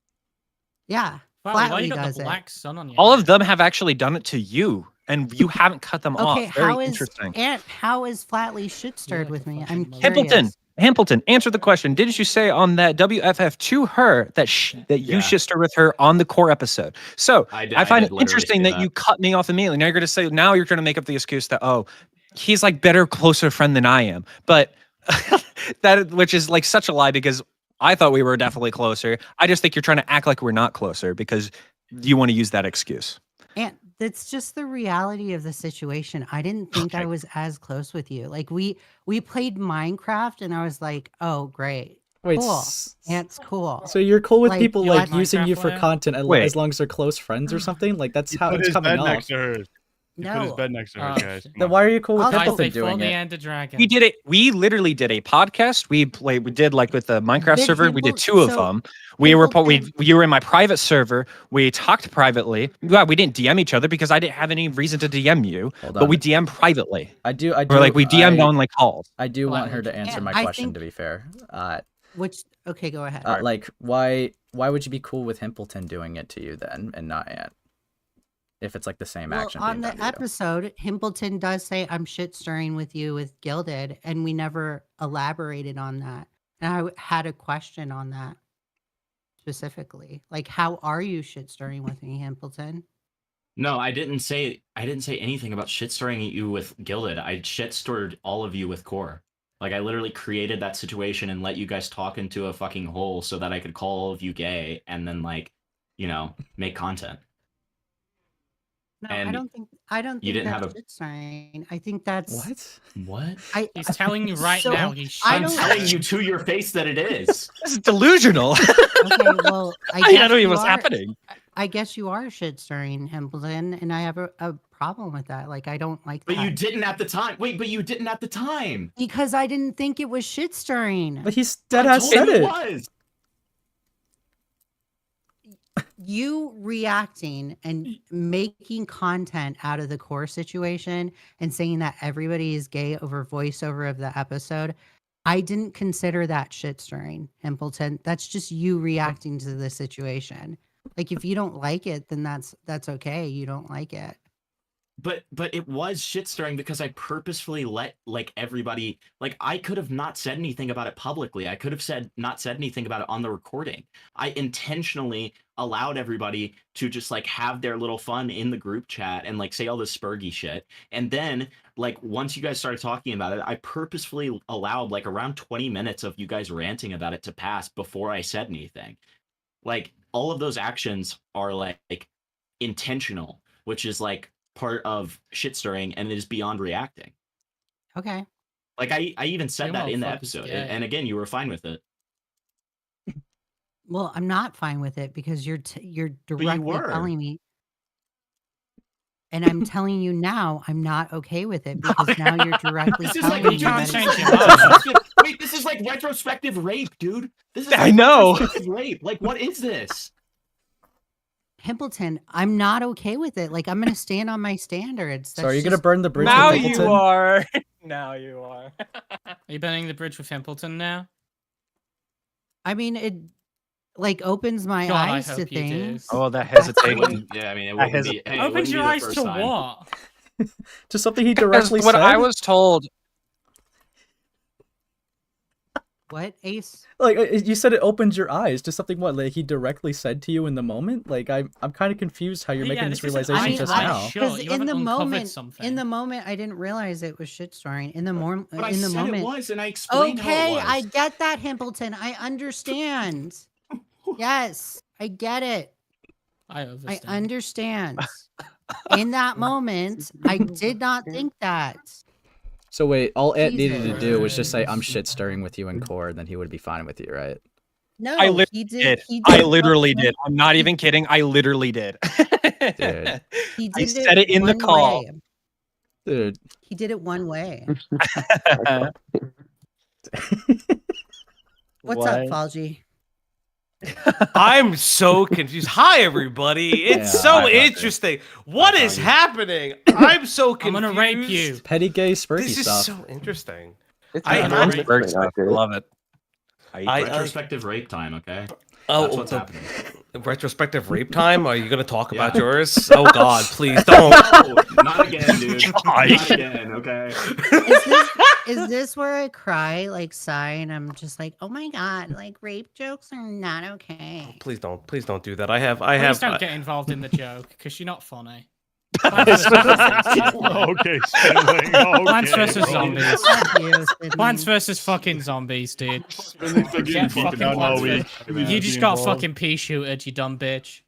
Yeah, Flatly, why Flatly you got does the it. black sun on you? All of them have actually done it to you, and you haven't cut them Okay, off. Very how is interesting. how is Flatly shit stirred like with a me? fucking I'm mother- curious. Hamilton, answer the question. Didn't you say on that WFF to her that that you Yeah. shit stirred with her on the core episode? So I I find it did literally interesting say that you cut me off immediately. Now you're going to say, now you're going to make up the excuse that, oh, he's like better, closer friend than I am. But which is like such a lie, because I thought we were definitely closer. I just think you're trying to act like we're not closer because you want to use that excuse. And that's just the reality of the situation. I didn't think I Okay. was as close with you. Like we played Minecraft and I was like, oh great. Wait, Cool. It's cool. so you're cool with Like, people you like like using you Minecraft, for Leia? content Wait. as long as they're close friends or something? Like that's He how put it's his coming bed off. next to hers. He put his No. bed next to hers, Oh, guys. shit. Come Then on. why are you cool with I'll- Guys, Hamilton they doing the it? Ender Dragon. We did it. We literally did a podcast. We did like with the Minecraft Did server. We did Himble- 2 of so them. We were Himmelton- you were in my private server. We talked privately. Yeah, we didn't DM each other because I didn't have any reason to DM you. Hold But on. we DM privately. I do. Or like we DM'd on like calls. I do want Flatly. her to answer And my I question. think- To be fair, Which okay, go ahead. like why would you be cool with Himpleton doing it to you then and not Ant? If it's like the same Well, action on being the done to you. episode, Himpleton does say I'm shit stirring with you with Gilded, and we never elaborated on that. And I had a question on that specifically. Like, how are you shit stirring with me, Himpleton? No, I didn't say anything about shit stirring you with Gilded. I shit stirred all of you with Core. Like I literally created that situation and let you guys talk into a fucking hole so that I could call all of you gay and then like, make content. No, And I don't think you didn't that's have a- shit stirring. I think that's What? He's telling you right So, now. He's I I'm shit don't- telling you to your face that it is. This is delusional. okay. Well, I I guess don't even you what's are- happening. I guess you are shit stirring, Himpleton, and I have a problem with that. Like, I don't like But that. you didn't at the time. Wait, but you didn't at the time. Because I didn't think it was shit stirring. But he's dead I ass told said you it. was. You reacting and making content out of the Core situation and saying that everybody is gay over voiceover of the episode, I didn't consider that shit stirring, Himpleton. That's just you reacting to the situation. Like if you don't like it, then that's okay. You don't like it. But it was shit stirring because I purposefully let like everybody like I could have not said anything about it publicly. I could have not said anything about it on the recording. I intentionally allowed everybody to just like have their little fun in the group chat and like say all this Spergy shit. And then like once you guys started talking about it, I purposefully allowed like around 20 minutes of you guys ranting about it to pass before I said anything. like all of those actions are like intentional, which is like part of shit stirring, and it is beyond reacting. Okay. Like I even said You that in the motherfuckers episode, gay. and again, you were fine with it. Well, I'm not fine with it because you're you directly were. telling me, and I'm telling you now, I'm not okay with it because now you're directly This is telling like me you can't that change it's your mind. Wait, this is like retrospective rape, dude. This is I like know. retrospective rape. Like, what is this? Pimpleton. I'm not okay with it. Like, I'm gonna stand on my standards. So are you That's gonna just- burn the bridge Now with you Pimpleton? are. Now you are. Are you burning the bridge with Pimpleton now? I mean, it like opens my God, I eyes to hope you do. things. Oh, that That's hesitation. Yeah, I mean, it I wouldn't be. Hey, it Opens wouldn't be your the eyes first to time. what? Just something he Because directly what said? I was told. What, Ace? Like you said, it opened your eyes to something what like he directly said to you in the moment. Like I'm kind of confused how you're Yeah, making this this isn't realization I mean, just I- now. Sure, Because you in haven't the uncovered moment, something. in the moment, I didn't realize it was shit stirring. In the But I in the said moment. it was, and I explained how Okay, it was. I get that, Himpleton. I understand. Yes, I get it. I I understand. understand. In that moment, I did not think that. So wait, all Ant needed to Jesus. do was just say I'm shit stirring with you in core, and then he would be fine with you, right? No, I literally he did. did. He I did literally one- did. I'm not even kidding. I literally did. Dude. He I did said it in the one call. way. Dude. He did it one way. What's up, Falji? I'm so confused. Hi, everybody. It's Yeah, so hi, Doctor. interesting. What Hi, is Foggy. happening? I'm so I'm confused. gonna rape you. Petty gay spurky This is stuff. so interesting. It's I- not I- really Sperg interesting, stuff. I dude. love it. Retrospective rape time, okay? Oh, That's what's happening. retrospective rape time? Are you going to talk about yours? Oh, God, please don't. No, not again, dude. Gosh. Not again, okay? Is this where I cry, like sigh, and I'm just like, oh my god, like rape jokes are not okay. Please don't do that. I have. Please don't get involved in the joke because you're not funny. Okay, Spindling. Plants Okay. vs Zombies. Fuck you, Sydney. Plants vs fucking zombies, dude. Spindling's been getting fucking fucking no, we- You just got fucking pea shooted, you dumb bitch.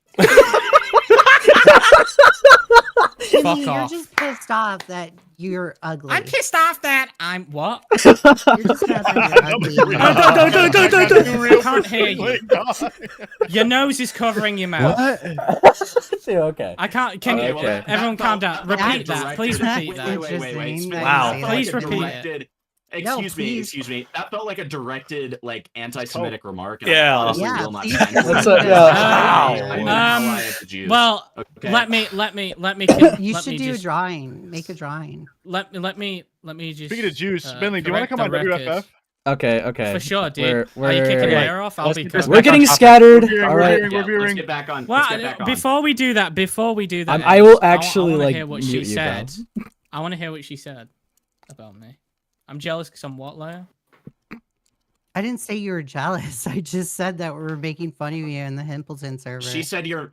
Sydney, Fuck you're off. just pissed off that you're ugly. I'm pissed off that I'm what? You're just mad that you're ugly. I can't hear you. Your nose is covering your mouth. Dude, okay. I can't. Can Okay, you? well, that Everyone, calm down. felt Repeat like a that. Please directed- repeat that. Wait. Interesting that Wow. you say Please that. repeat it. Directed, excuse me, please. excuse me. That felt like a directed, like, anti-Semitic remark. and Yeah. I honestly Yeah, will not please stand do for That's it. a- yeah. I meant Um, ally of the Jews. Well, Okay. let me. You let should me do a just, drawing. Make a drawing. let me just. Speaking of Jews, Spindling, do you want to come on correct the WFF? record. Okay. For sure, dude. We're, Are you kicking we're- Leigha off? I'll Let's be get this cool. We're back on getting topic. scattered. We're All right. Yeah, let's viewing. get back on. Well, let's get back on. before we do that, I will Ace, actually, wanna like, hear what mute she you said. guys. I want to hear what she said about me. I'm jealous because I'm what, Leigha? I didn't say you were jealous. I just said that we were making fun of you in the Himpleton server. She said you're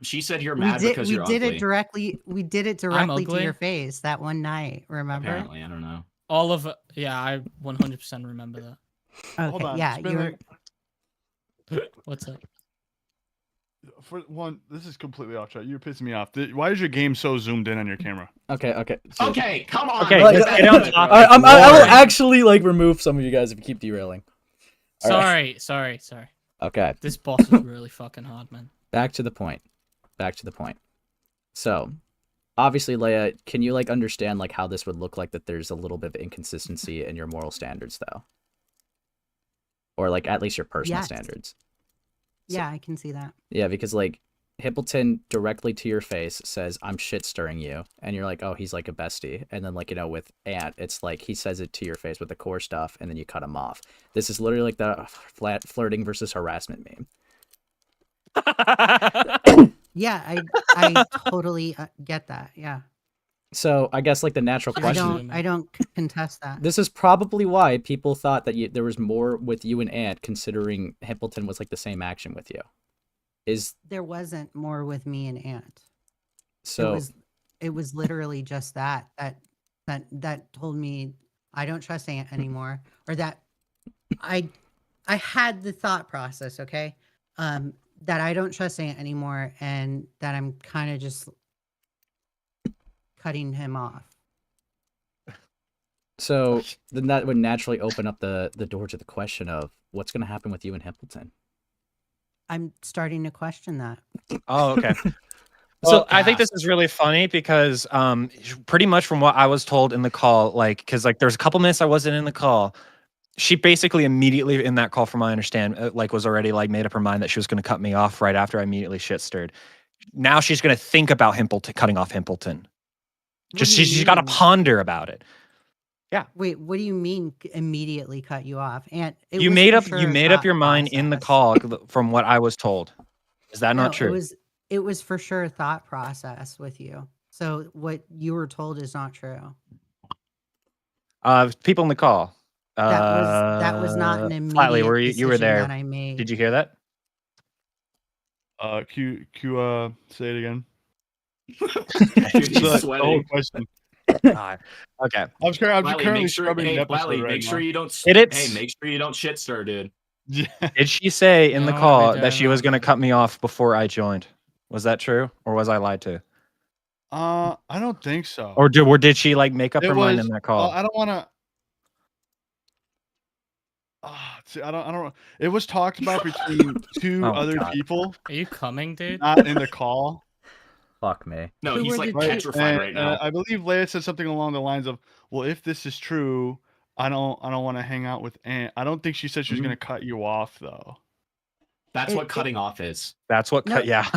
we mad did, because we you're did ugly. it directly. We did it directly to ugly? your face that one night. Remember? Apparently, I don't know. All of it. Yeah, I 100% remember that. Okay. Hold on. Yeah, you were. Spindling, What's up? for one, this is completely off track. You're pissing me off. Why is your game so zoomed in on your camera? Okay. So, Okay, come on. Okay, let's get on topic. I will Boring. actually like remove some of you guys if you keep derailing. All right. Sorry. Okay. This boss is really fucking hard, man. Back to the point. So, obviously, Leigha, can you like understand like how this would look like that there's a little bit of inconsistency in your moral standards though? Or like at least your personal Yes. standards. Yeah, I can see that. Yeah, because like Hippleton directly to your face says, I'm shit stirring you. And you're like, oh, he's like a bestie. And then like, with Ant, it's like he says it to your face with the core stuff and then you cut him off. This is literally like the flat flirting versus harassment meme. Yeah, I totally get that. Yeah, So I guess like the natural question. I don't contest that. This is probably why people thought that there was more with you and Ant, considering Hippleton was like the same action with you. There wasn't more with me and Ant. So It was literally just that told me I don't trust Ant anymore, or that I had the thought process. Okay, that I don't trust Ant anymore, and that I'm kind of just cutting him off. So then that would naturally open up the door to the question of what's going to happen with you and Himpleton. I'm starting to question that. Oh, okay. Well, So I think this is really funny because pretty much from what I was told in the call, like, because like there's a couple minutes I wasn't in the call. She basically immediately in that call, from my understand, like was already like made up her mind that she was going to cut me off right after I immediately shit stirred. Now she's going to think about cutting off Himpleton. Just she's got to ponder about it. Yeah. Wait, what do you mean immediately cut you off? And You made up your mind in the call from what I was told. Is that not true? It was for sure thought process with you. So what you were told is not true. People in the call. That was not an immediate Flatly, you were there. that I made. Did you hear that? Say it again. Dude, he's The whole sweating. question. Okay. I'm currently Make sure, scrubbing hey, the episode Flatly, right make sure now. you don't. It's- Hey, make sure you don't shit stir, dude. Did she say in the No, call we that she don't. was going to cut me off before I joined? Was that true, or was I lied to? I don't think so. Or did she like make up her mind in that call? I don't want to. See, I don't. It was talked about between two Oh, other God. people, Are you coming, dude? not in the call. Fuck me. No, Who he's were like the two- petrified right now. I believe Leigha said something along the lines of, "Well, if this is true, I don't want to hang out with Ant." I don't think she said she was going to cut you off though. That's It- what cutting off is. That's what. No. Yeah.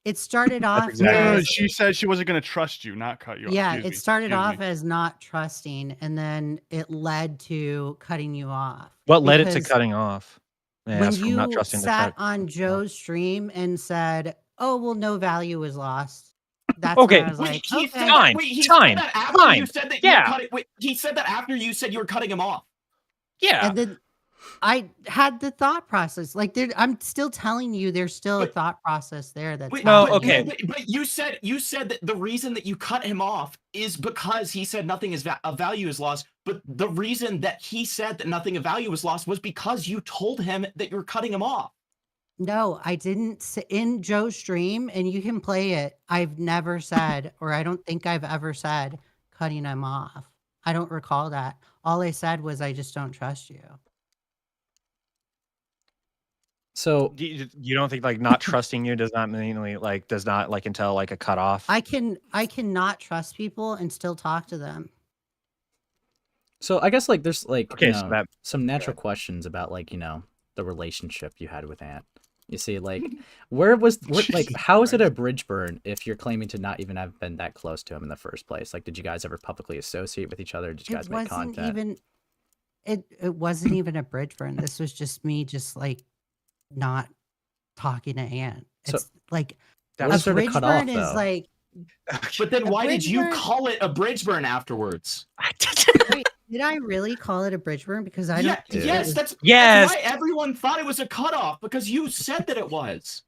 It started off exactly No, as, she said she wasn't going to trust you, not cut you off. yeah, Excuse it me, started excuse off me. as not trusting, and then it led to cutting you off. What led it to Because cutting off? Yeah, when as from not you trusting the sat cut. on Joe's stream and said, "Oh, well, no value was lost," that's Okay, when I was like, he said "Okay." Time, that, wait, he time, said that after you time. said that Yeah. you were cutting. Wait, he said that after you said you were cutting him off. Yeah. And then I had the thought process. Like, I'm still telling you, there's still a But- thought process there. That's Wait, No, but- okay. But you said that the reason that you cut him off is because he said nothing of value is lost. But the reason that he said that nothing of value was lost was because you told him that you were cutting him off. No, I didn't. In Joe's stream, and you can play it. I've never said, or I don't think I've ever said, cutting him off. I don't recall that. All I said was, I just don't trust you. So You don't think like not trusting you does not mean like does not like entail like a cutoff? I cannot trust people and still talk to them. So I guess like there's like Okay, you so know, that- some natural questions about like the relationship you had with Ant. You see, like where like how is it a bridge burn if you're claiming to not even have been that close to him in the first place? Like, did you guys ever publicly associate with each other? Did you guys make contact? It wasn't even a bridge burn. This was just me, just like not talking to Ant. So- It's like What a is there to bridge cut burn off, is though? like. But then A why did bridge you burn- call it a bridge burn afterwards? Wait, did I really call it a bridge burn? Because I Yeah, don't. think it yes, was- that's Yes. why everyone thought it was a cutoff because you said that it was.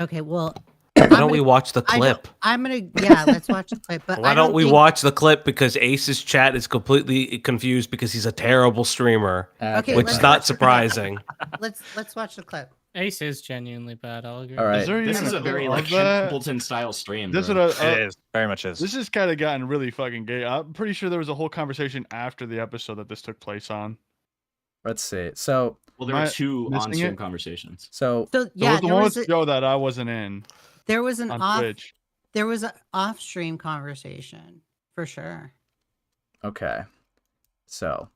Okay, well, Why don't we watch the clip? Yeah, let's watch the clip. But Why I don't we think- watch the clip? Because Ace's chat is completely confused because he's a terrible streamer, Okay, which let's is not watch the clip. surprising. Let's watch the clip. Ace is genuinely bad. I'll agree. All right. Is there This even is a very clip like of that? Templeton style stream. This bro. is It is very much is. This has kind of gotten really fucking gay. I'm pretty sure there was a whole conversation after the episode that this took place on. Let's see. So Well, there Am were I two missing on-stream it? conversations. so So There yeah, was the there one was with a, Joe that I wasn't in there was an on off Twitch. there was an off stream conversation for sure. okay. So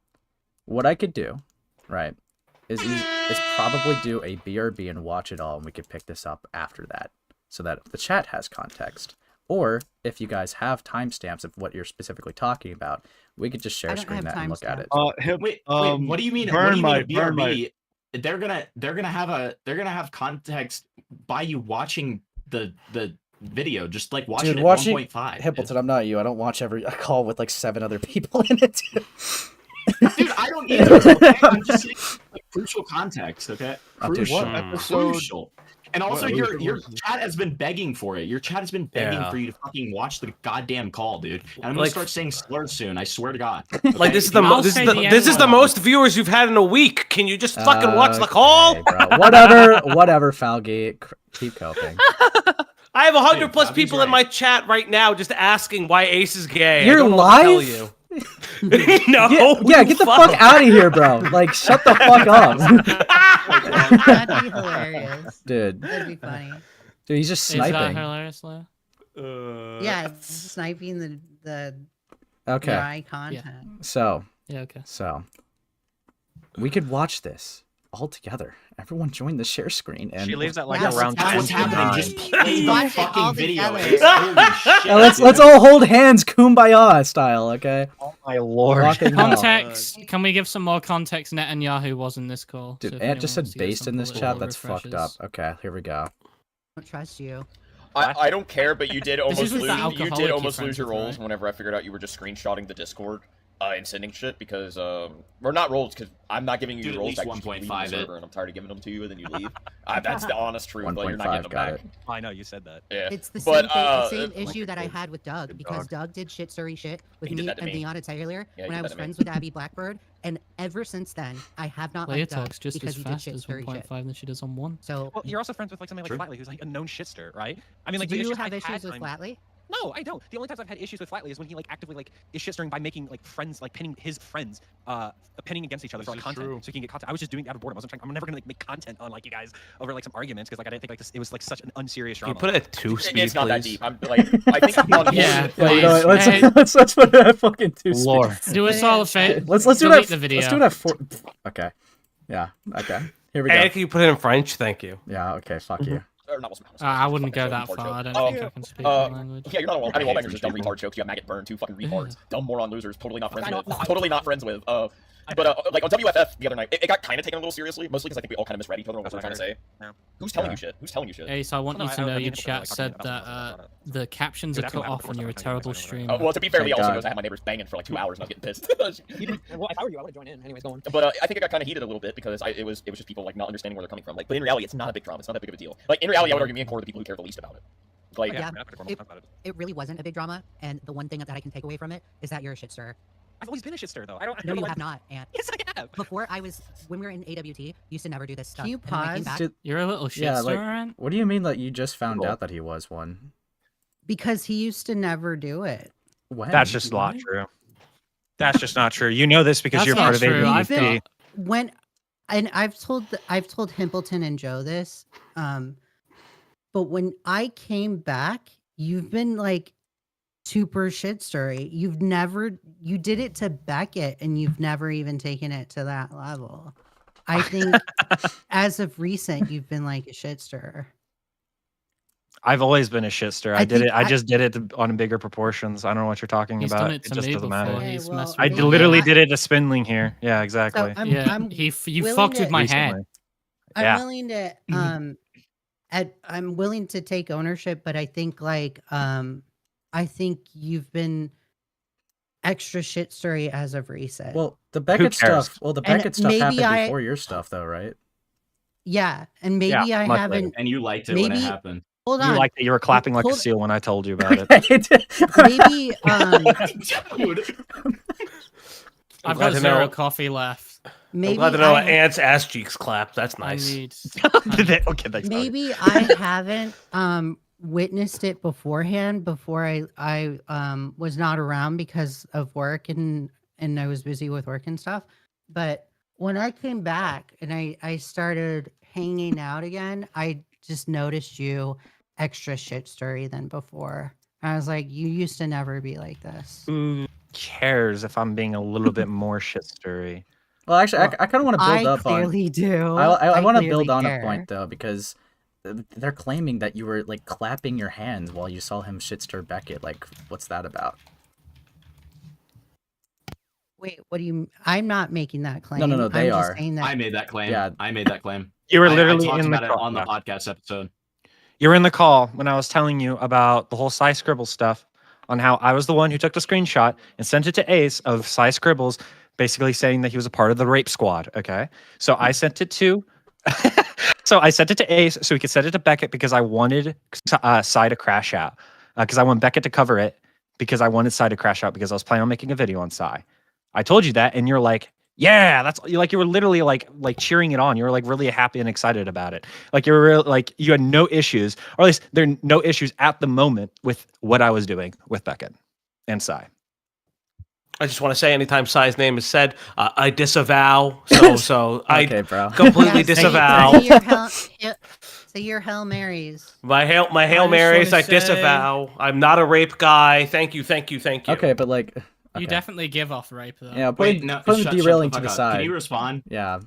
what I could do, right, is probably do a BRB and watch it all, and we could pick this up after that, so that the chat has context. Or if you guys have timestamps of what you're specifically talking about, we could just share I don't screen have that and look at it. Wait, what do you mean? What Burn do you mean might- a Burn BRB? They're gonna have context by you watching the video, just like watching Dude, it watching 1.5. Himpleton, I'm not you. I don't watch every call with like 7 other people in it. Dude, I don't either. Okay? I'm just saying like crucial context. Okay, Oh, dude, crucial. what episode- Crucial. And also, Well, your chat has been begging for it. Your chat has been begging Yeah. for you to fucking watch the goddamn call, dude. And I'm gonna start saying slurs soon. I swear to God. Like this is the I'll this say is the the this is the N-word. most viewers you've had in a week. Can you just fucking watch the call? Okay, bro. Whatever, Falgate. Keep coping. I have 100 Dude, plus Bobby's people in my chat right now just asking why Ace is gay. You're I don't know what to tell live? you. No. Yeah, get the fuck out of here, bro. Like, shut the fuck up. That'd be hilarious. Dude. That'd be funny. Dude, he's just Is that sniping. hilarious, Leigh? Yeah, sniping the Okay. dry content. So, Yeah, okay. we could watch this all together. Everyone join the share screen. And She leaves at like Yes, around That's what's 10 to happening. 9. Just play the Watch it all fucking video. together. It's, holy shit. Yeah, let's all hold hands, kumbaya style, okay? Oh my lord. Fucking hell. Context. Can we give some more context? Netanyahu was in this call. Dude, so if Ant just anyone said wants to get based some in this political chat. That's fucked up. refreshers. Okay, here we go. I don't trust you. I don't care, but you did This almost is with lose. the You alcoholic did you're almost friends lose your with, roles right? whenever I figured out you were just screenshotting the Discord and sending shit because we're not roles because I'm not giving you Dude, your at roles. least I just leave the 1.5 server and I'm tired of giving them to you and then you leave. That's the honest truth. But you're not 1.5, getting them got back. it. I know you said that. Yeah. It's the But, same thing, the same issue that I had with Doug Good because dog. Doug did shit story shit with He did me that to and me. Leona Taylor Yeah, he when did I that was to me. friends with Abby Blackbird, and ever since then I have not Leah liked Doug talks just because as he did fast shit as story 1.5 shit. than she does on 1. So Well, you're also friends with like somebody like True. Flatley, who's like a known shitster, right? I mean, like do the you issues have I've issues had with time- Flatley? No, I don't. The only times I've had issues with Flatley is when he like actively like is shitstirring by making like friends like pinning his friends pinning against each other for like This is content true. so he can get content. I was just doing it out of boredom. I wasn't trying. I'm never gonna like make content on like you guys over like some arguments because like I didn't think like this. It was like such an unserious Can you drama. put it at 2 speed, It's not that please? deep. I'm like I think on Yeah, Yeah, you know what, please. Hey. let's put it at fucking 2 speed. Lord. Do us all a favor. Let's do delete that. the video. Let's do it at 4. Okay. Yeah. Okay. Here we go. Hey, can you put it in French? Thank you. Yeah. Okay. Fuck you. or not Wilson. I wouldn't go Fucking that retard far. joke. I don't Oh, think I can speak that language. Yeah, you're not a wall. I mean, hate wallbangers French just dumb people. retard jokes. You have maggot burn, two fucking retards, dumb moron losers, totally not friends I know, with, no, I- totally not friends with. But like on WFF the other night, it got kind of taken a little seriously, mostly because I think we all kind of misread each other on what we're trying to say. Yeah. Who's telling Yeah. you shit? Who's telling you shit? Ace, I want No, you no, to I know mean, your it's chat like said talking about that it. the captions Dude, are after cut we have off the and you're a first terrible episode, streamer. Well, to be fair, he Thank also God. knows I had my neighbors banging for like 2 hours and I was getting pissed. Well, if I were you, I would join in. Anyways, go on. But I think it got kind of heated a little bit because it was just people like not understanding where they're coming from. Like, but in reality, it's not a big drama. It's not that big of a deal. Like in reality, I would argue me and Core are the people who care the least about it. Like, Yeah, I mean, I pretty it- talk about it. It really wasn't a big drama, and the one thing that I can take away from it is that you're a shit stirrer. I've always been a shitster though. I don't. No, know you why- have not. And Yes, I have. before when we were in AWT, you used to never do this stuff. Can you and then when I came pause? back- Dude, You're a little shit Yeah, like- stirrer, Ant? what do you mean that you just found Cool. out that he was one? Because he used to never do it. When? That's just not true. That's just not true. You know this because That's you're not part of true. I've ABT. got- When, and I've told Himpleton and Joe this, but when I came back, you've been like super shit story. You did it to Beckett, and you've never even taken it to that level. I think as of recent, you've been like a shit stirrer. I've always been a shitster. I I did think it. I just did it on bigger proportions. I don't know what you're talking He's about. done it to just me doesn't before. matter. He's well, messed I with maybe me. literally I- did it to Spindling here. Yeah, So exactly. I'm, Yeah, I'm you willing fucked to- with my head. Recently. I'm Yeah. willing to I'm willing to take ownership, but I think I think you've been extra shit story as of recent. Well, the Beckett cares? stuff. Well, the And Beckett stuff maybe happened I- before your stuff, though, right? yeah, and maybe Yeah, I much haven't. And you liked it when it Maybe- happened. Hold You on. like that you were clapping like a Hold- seal when I told you about it. Maybe Dude. I've glad got to 0 know- coffee left. maybe I'm glad to know I, Ant's ass cheeks clap. That's I nice. need. Okay, thanks. Bobby. maybe I haven't witnessed it beforehand before I was not around because of work and I was busy with work and stuff. But when I came back and I started hanging out again, I just noticed you extra shit story than before. I was like, you used to never be like this. Who cares if I'm being a little bit more shitstirry? Well, actually, I kind of want to build I up on. clearly do. I want to build clearly on a care. point though, because they're claiming that you were like clapping your hands while you saw him shitstir Beckett. Like, what's that about? Wait, what do you? I'm not making that claim. no, they I'm just are. saying that I made that claim. Yeah. I made that claim. You were I literally talked in the about it call. on the podcast episode. You were in the call when I was telling you about the whole Cy Scribble stuff, on how I was the one who took the screenshot and sent it to Ace of Cy Scribbles, basically saying that he was a part of the rape squad. Okay, so I sent it to, So I sent it to Ace so we could send it to Beckett because I wanted Sai to crash out. Because I want Beckett to cover it because I wanted Sai to crash out because I was planning on making a video on Sai. I told you that, and you're like, yeah, that's you were literally like cheering it on. You were like really happy and excited about it. Like you were like you had no issues, or at least there are no issues at the moment with what I was doing with Beckett and Sai. I just want to say, anytime Sai's name is said, I disavow. So Okay, I bro. completely Yeah, disavow. Say your Hail Marys. My Hail just Marys, wanna I disavow. I'm not a rape guy. Thank you. Okay, but like, You okay. definitely give off rape though. Yeah, Wait, no, put shut derailing the to the fuck up. side. Can you respond? Yeah.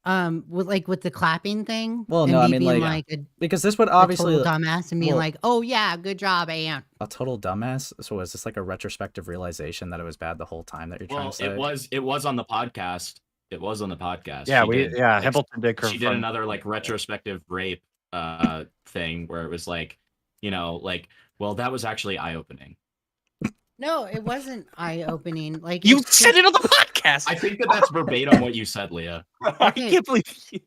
With the clapping thing. Well, and no, I me mean, being like, a, because this would a obviously total dumbass and being well- like, "Oh yeah, good job, Aunt." a total dumbass. So is this like a retrospective realization that it was bad the whole time that you're trying Well, to say? it was on the podcast. It was on the podcast. Yeah, She did, like, Hamilton did. she did another like retrospective rape thing where it was like, like, well, that was actually eye-opening. No, it wasn't eye-opening. Like You it's said just- it on the podcast. I think that's verbatim what you said, Leah. I can't believe you.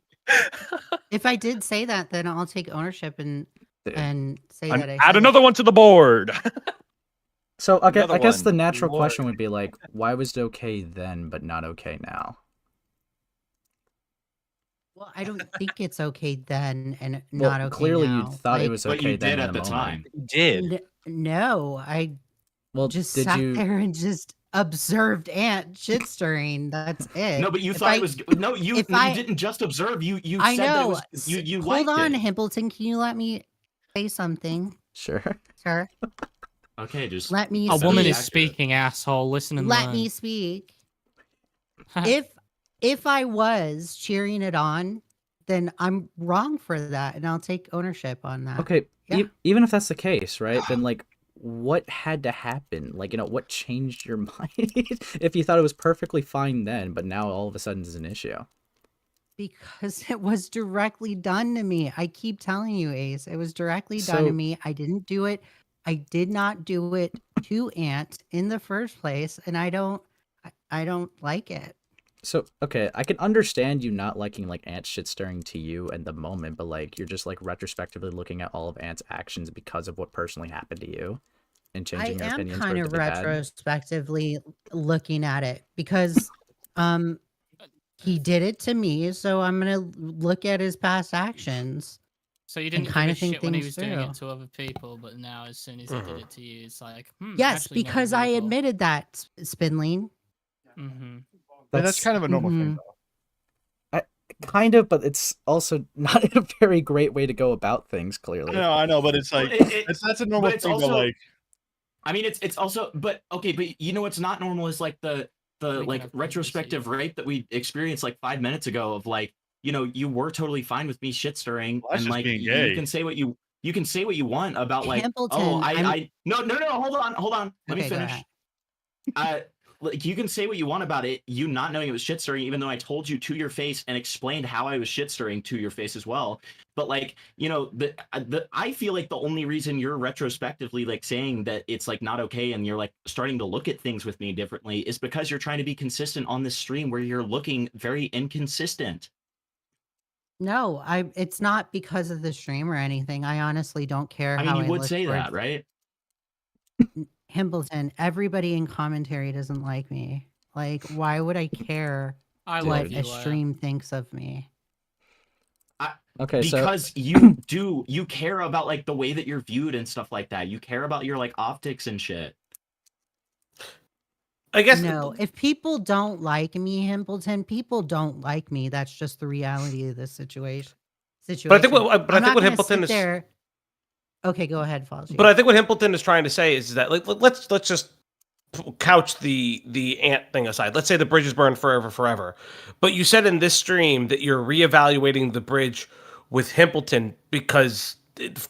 If I did say that, then I'll take ownership and say that I Add said it. another one to the board. So I Another guess one. the natural Lord. question would be like, why was it okay then but not okay now? Well, I don't think it's okay then and Well, not okay clearly now. you thought it Like, was But okay you then did in at the moment. time. Did. No, I Well, just did sat you? there and just observed Aunt shit stirring. That's it. No, but you If thought I- it was no. You if I- didn't just observe. You I said that it know. was you Hold liked on, it. Himpleton. Can you let me say something, Sure. sir? Okay, just Let me A speak. woman is accurate. speaking, asshole. Listen and Let learn. me speak. If I was cheering it on, then I'm wrong for that, and I'll take ownership on that. Okay. Yeah. Even if that's the case, right? Then like, what had to happen? Like, what changed your mind if you thought it was perfectly fine then, but now all of a sudden is an issue? Because it was directly done to me. I keep telling you, Ace, it was directly done to So- me. I didn't do it. I did not do it to Aunt in the first place, and I don't like it. So, okay, I can understand you not liking like Ant's shit stirring to you in the moment, but like you're just like retrospectively looking at all of Ant's actions because of what personally happened to you and I changing your am opinions for kind it of to be bad. retrospectively looking at it because he did it to me, so I'm gonna look at his past actions. So you didn't kinda kind of think shit when he things was doing through. it to other people, but now as soon as he did it to you, it's like, Yes, because I admitted that, Spinling. Mm-hmm. That's kind of a normal thing, Mhm. though. Kind of, but it's also not a very great way to go about things, clearly. I know, but it's like Well, that's a normal but it's thing. also- But like, I mean, it's also, but okay, but you know what's not normal is like the We can like have retrospective privacy. rape that we experienced like 5 minutes ago of like, you were totally fine with me shit stirring, Well, that's and just like being you gay. can say what you want about like, Templeton, oh, I'm- I no, hold on, let me Okay, go finish. ahead. Like you can say what you want about it, you not knowing it was shit stirring, even though I told you to your face and explained how I was shit stirring to your face as well. But like, I feel like the only reason you're retrospectively like saying that it's like not okay and you're like starting to look at things with me differently is because you're trying to be consistent on this stream where you're looking very inconsistent. No, it's not because of the stream or anything. I honestly don't care I how mean, you would look say towards that, right? Himpleton. Everybody in commentary doesn't like me. Like, why would I care I what love a you, stream thinks of me? Okay, so Because you care about like the way that you're viewed and stuff like that. You care about your like optics and shit. I guess No, if people don't like me, Himpleton, people don't like me. That's just the reality of this situation. But I think what I'm not what gonna Himpleton sit is. there. Okay, go ahead, Falsey. But I think what Himpleton is trying to say is that like let's just couch the ant thing aside. Let's say the bridge is burned forever. But you said in this stream that you're reevaluating the bridge with Himpleton because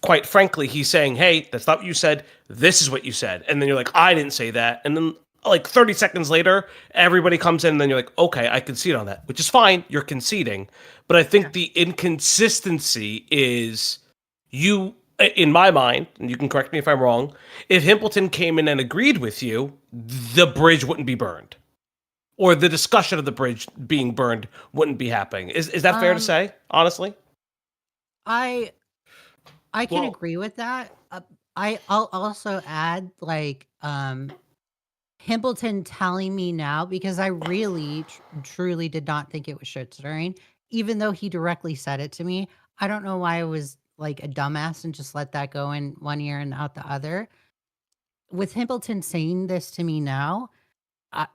quite frankly he's saying, "Hey, that's not what you said. This is what you said." And then you're like, "I didn't say that." And then like 30 seconds later, everybody comes in and then you're like, "Okay, I concede on that." Which is fine. You're conceding. But I think the inconsistency is you, in my mind, and you can correct me if I'm wrong, if Himpleton came in and agreed with you, the bridge wouldn't be burned. Or the discussion of the bridge being burned wouldn't be happening. Is that fair to say, honestly? I can Well- agree with that. I'll also add like Himpleton telling me now, because I really truly did not think it was shit stirring, even though he directly said it to me. I don't know why I was like a dumbass and just let that go in one ear and out the other. With Himpleton saying this to me now,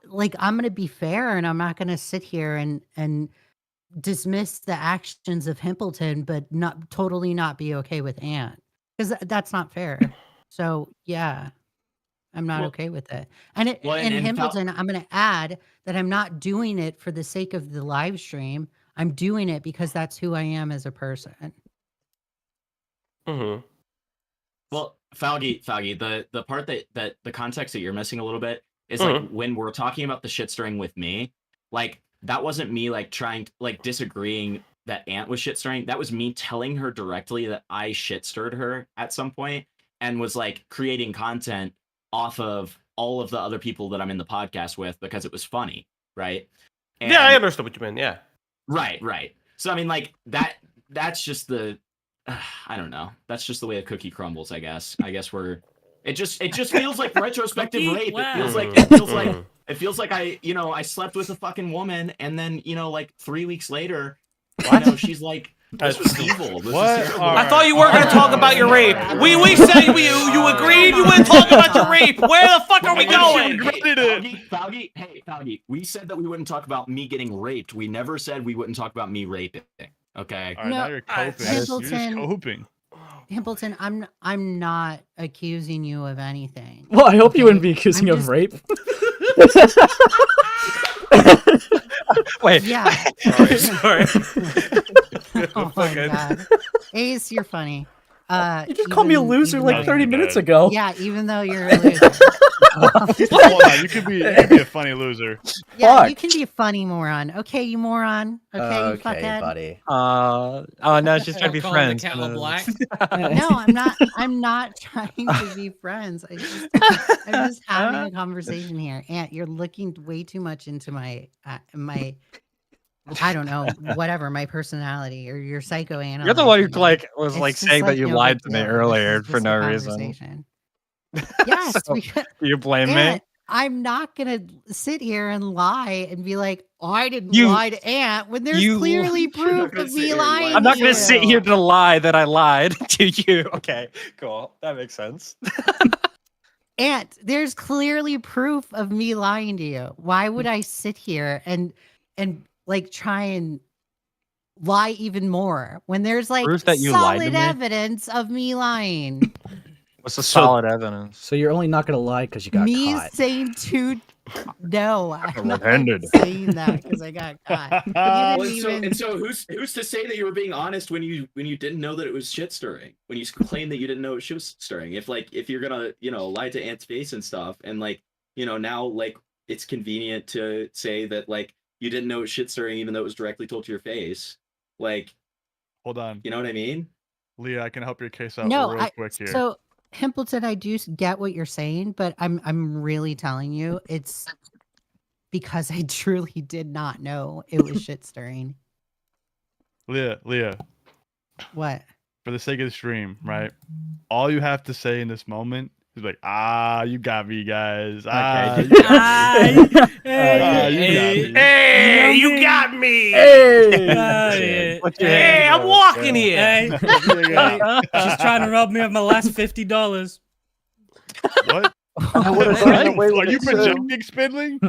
like I'm gonna be fair, and I'm not gonna sit here and dismiss the actions of Himpleton, but not totally not be okay with Ant, because that's not fair. So yeah, I'm not Well- okay with it. And it, Well, and and Val- Himpleton, I'm gonna add that I'm not doing it for the sake of the live stream. I'm doing it because that's who I am as a person. Mm-hmm. Well, Falgi, the part that the context that you're missing a little bit is like when we're talking about the shit stirring with me, like that wasn't me like trying like disagreeing that Ant was shit stirring. That was me telling her directly that I shit stirred her at some point and was like creating content off of all of the other people that I'm in the podcast with because it was funny, right? Yeah, I And- understood what you meant. Yeah. Right. So I mean, like that's just the I don't know. That's just the way a cookie crumbles, I guess. It just feels like retrospective Cookie? rape. Wow. It feels like I slept with a fucking woman and then, like 3 weeks later, she's like, this was evil. This What? is terrible. I thought you weren't going to talk about your rape. We said you agreed you wouldn't talk about your rape. Where the fuck are we going? Falgi, we said that we wouldn't talk about me getting raped. We never said we wouldn't talk about me raping. Okay. All right, now you're coping. You're just coping. Himpleton, I'm not accusing you of anything. Well, I hope you okay? wouldn't be accusing I'm of just- rape. Wait. Yeah. Sorry. Oh my god. Ace, you're funny. You just called me a loser like though- 30 minutes ago. Yeah, even though you're a loser. Hold on, you could be a funny loser. Yeah, Fuck. you can be a funny moron. Okay, you moron. Okay, you fuckhead. buddy. Oh no, she's trying to be Calling friends. The kettle black. No, I'm not trying to be friends. I'm just having a conversation here. Aunt, you're looking way too much into my I don't know, whatever, my personality or your psychoanalysis. You're the one who like was It's like just saying that you no lied big to me deal. This earlier is for just a no reason. conversation. Yes, So, because do you blame me? Aunt, I'm not gonna sit here and lie and be like, oh, I didn't You- lie to Aunt when there's you- clearly You're not proof gonna of sit me here and lie. lying. I'm not to gonna sit you. here to lie that I lied to you. Okay, cool. That makes sense. Aunt, there's clearly proof of me lying to you. Why would I sit here and like try and lie even more when there's like Proof that you lied to solid me? evidence of me lying? What's the So- solid evidence? So you're only not gonna lie because you got Me caught. saying no, I'm not Red-handed. saying that because I got caught. Well, You didn't even. so who's to say that you were being honest when you didn't know that it was shit stirring? When you claim that you didn't know it was shit stirring? If you're gonna lie to Ant's face and stuff, and now like it's convenient to say that like you didn't know it was shit stirring even though it was directly told to your face. Like, Hold on, you know what I mean? Leah, I can help your case out No, real quick here. so Himpleton, I do get what you're saying, but I'm really telling you, it's because I truly did not know it was shit stirring. Leah, What? for the sake of the stream, right? All you have to say in this moment is like, you got me, guys. Okay. You got me. Hey, you got me. Hey! What's your Hey, hand? I'm walking here. Hey, You got- she's trying to rob me of my last $50. What? I would have gotten away with Are you it too. projecting, Spindling?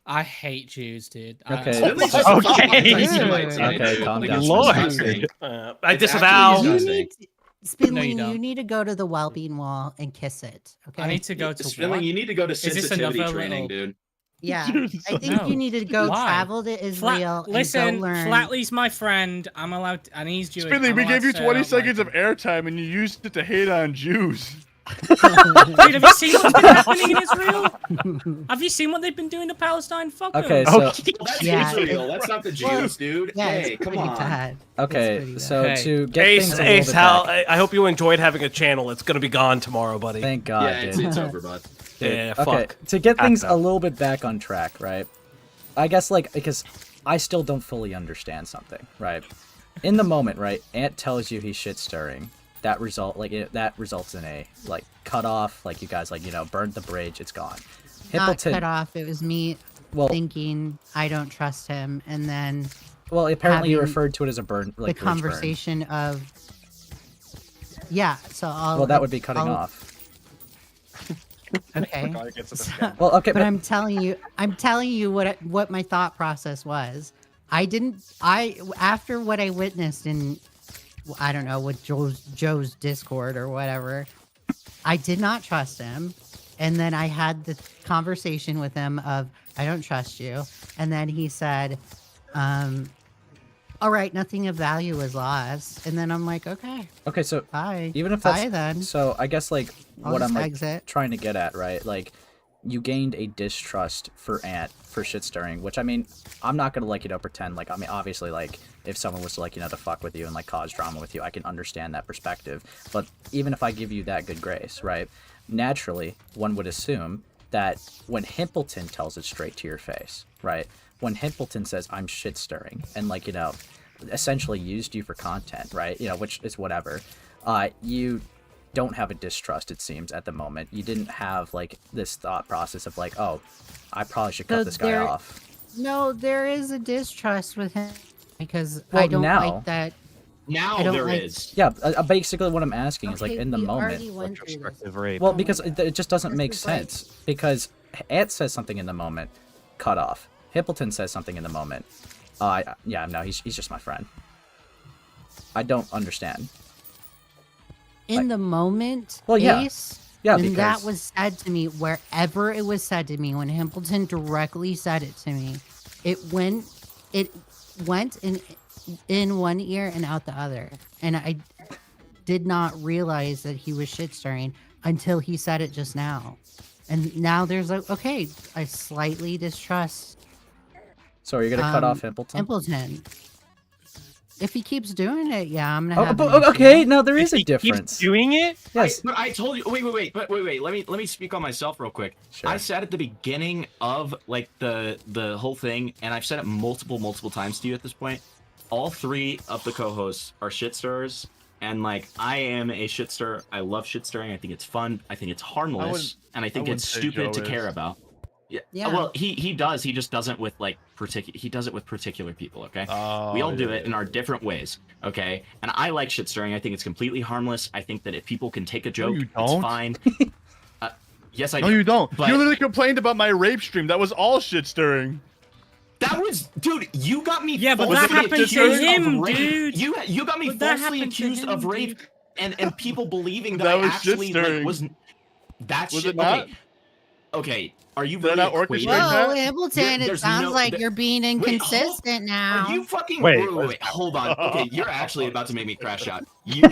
I hate Jews, dude. Okay. Spindling's just a Okay. fucking anti-Semite, dude. Okay, calm Like, down. it's Lord. disgusting. I It's disavow. actually You disgusting. need Spindling, No, you you don't. need to go to the well-being wall and kiss it. Okay. I need to go to Spindling, what? you need to go to this another sensitivity little- training, dude. Yeah. Dude, I think No. you need to go Why? travel to Israel Listen, and go learn. Flatley's my friend. I'm allowed to, and he's Jewish. Spindling, I'm we allowed gave to you say I 20 don't seconds like of airtime and you used it to hate on Jews. Dude, have you seen what's been happening in Israel? Have you seen what they've been doing to Palestine? Fuck Okay, them. so That's Yeah, Israel. That's not the Well, Jews, dude. Yeah, Hey, it's come pretty on. bad. okay, It's pretty so bad. to get Ace, things a little Ace, bit Hal, back, I hope you enjoyed having a channel. It's gonna be gone tomorrow, buddy. thank God, Yeah, dude. it's over, bud. Dude, Yeah, okay, fuck. to get things Act a up. little bit back on track, right? I guess because I still don't fully understand something, right? in the moment, right? Ant tells you he's shit stirring. That results in a like cut off. Like you guys burned the bridge. It's gone. Not cut off. It was me thinking I don't trust him, and then. Well, apparently you having referred to it as a burn. Like the conversation of. Yeah. So I'll. Well, that would be cutting off. Okay. Well, okay, but I'm telling you what my thought process was. After what I witnessed in, I don't know, with Joe's Discord or whatever, I did not trust him. And then I had the conversation with him of, I don't trust you. And then he said, all right, nothing of value is lost. And then I'm like, okay. Okay, so bye. Even if that's, bye then. So I guess like I'll what I'm like exit. trying to get at, right? Like you gained a distrust for Ant for shit stirring, which I mean, I'm not gonna pretend like, I mean, obviously like if someone was to to fuck with you and like cause drama with you, I can understand that perspective. But even if I give you that good grace, right? Naturally, one would assume that when Himpleton tells it straight to your face, right? When Himpleton says I'm shit stirring and essentially used you for content, right? Which is whatever. You don't have a distrust, it seems, at the moment. You didn't have this thought process of oh, I probably should cut this guy off. No, there is a distrust with him because I don't like that. Now there is. Yeah, basically what I'm asking is in the moment. Retrospective rape. Well, because it just doesn't make sense. Because Ant says something in the moment, cut off. Himpleton says something in the moment. Yeah, no, he's just my friend. I don't understand. In the moment, well, yeah. Ace, yeah, when because that was said to me, wherever it was said to me, when Himpleton directly said it to me, it went in one ear and out the other. And I did not realize that he was shit stirring until he said it just now. And now there's okay, I slightly distrust. So are you gonna cut off Himpleton? Himpleton. If he keeps doing it, yeah, I'm gonna have okay, no, there is a difference. Keeps doing it? Yes. But I told you. Wait. Let me speak on myself real quick. Sure. I said at the beginning of the whole thing, and I've said it multiple times to you at this point. All three of the co-hosts are shit stirrers, and I am a shit stirrer. I love shit stirring. I think it's fun. I think it's harmless, and I think it's stupid to care about. Yeah. Well, he does. He just doesn't with he does it with particular people. Okay. We all do it in our different ways. Okay. And I like shit stirring. I think it's completely harmless. I think that if people can take a joke, it's fine. Yes, I do. No, you don't. But You literally complained about my rape stream. That was all shit stirring. that was, dude. You got me. Yeah, but falsely that happened to accused of him, rape. dude. You got me But that falsely happened to accused him, of rape, dude. and people believing that, That I was actually shit-stirring. was. That Was shit. it not? Okay. Are you Did I really not orchestrate equating? that? Whoa, Himpleton, it There's sounds no- like there- you're being inconsistent now. Are you fucking Wait. wait, hold on. Okay, you're actually about to make me crash out. There's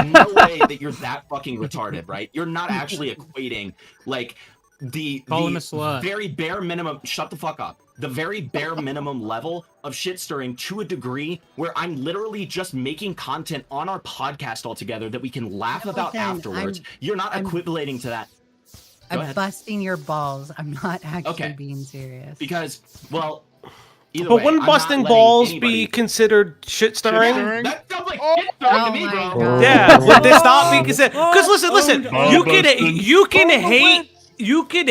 no way that you're that fucking retarded, right? You're not actually equating the Call him a slut. very bare minimum. Shut the fuck up. The very bare minimum level of shit stirring to a degree where I'm literally just making content on our podcast altogether that we can laugh about Himpleton, afterwards. You're not equivalating to that. Go I'm ahead. busting your balls. I'm not actually Okay. being serious. Because, well, either But way, wouldn't I'm not busting letting balls anybody- be considered shit stirring? Stirring? That sounds like shit stirring Oh to me, my bro. God. Yeah, would this not be considered? Because listen, Oh, you can busting.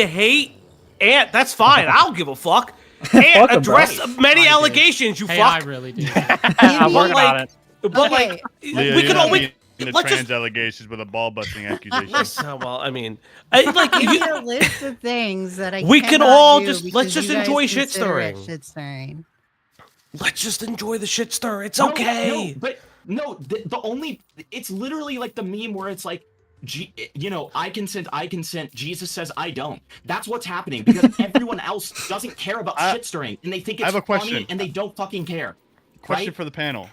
hate Ant. That's fine. I don't give a fuck. Ant, him, bro. address many I do. allegations. You Hey, I fuck. really do. I'm working on it. But Okay. Leah, we you're can not always. being the Let's trans just. allegations with a ball busting accusation. Well, I mean, Give me a list of things that I We can cannot all do just- because let's just you guys enjoy shit consider it stirring. shit stirring. let's just enjoy the shit stir. It's No, okay. No, but no, the only it's literally like the meme where it's like, I consent. Jesus says I don't. That's what's happening because everyone else doesn't care about shit stirring and they think I it's have a funny question. and they don't fucking care. Question Right? for the panel.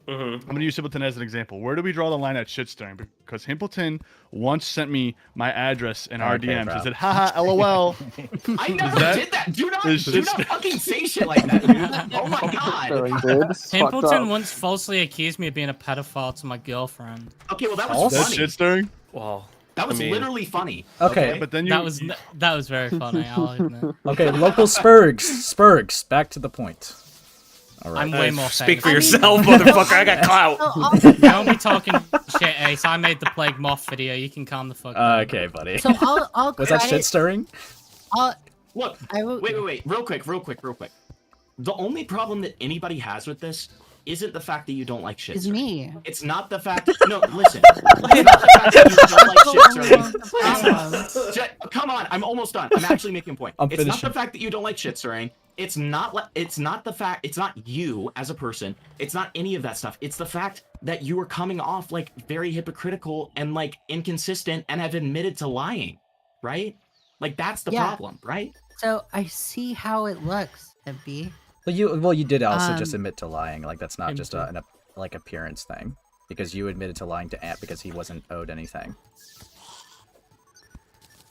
Mhm. I'm going to use Himpleton as an example. Where do we draw the line at shit stirring? Because Himpleton once sent me my address in our Okay, DMs. bro. He said, haha, lol. I never that- did that. Do is not shit fucking say shit like that, dude. Oh my god. Stirring, dude. This is fucked Himpleton up. once falsely accused me of being a pedophile to my girlfriend. Okay, well that was False? That's funny. shit stirring? Well, That was I mean- literally funny. Okay. But then you. That was very funny. I'll admit. Okay, local Spergs. Back to the point. All right. I'm way more Speak famous. for I mean, yourself, no, motherfucker. I got I'm- clout. Don't be talking shit, Ace. I made the Plague Moth video. You can calm the fuck down. Okay, buddy. So I'll Was that shit credit. stirring? Look, I will. wait, real quick. The only problem that anybody has with this isn't the fact that you don't like shit Is stirring. me. It's not the fact. No, listen. It's not the fact that you don't like shit stirring. Come on, I'm almost done. I'm actually making a point. I'm It's not finishing. the fact that you don't like shit stirring. It's not the fact. It's not you as a person. It's not any of that stuff. It's the fact that you are coming off like very hypocritical and like inconsistent and have admitted to lying, right? Like that's the Yeah. problem, right? So I see how it looks, MP. Well, you did also just Um, admit to lying. Like that's not just an like appearance thing, because you admitted to lying to Ant because he wasn't owed anything.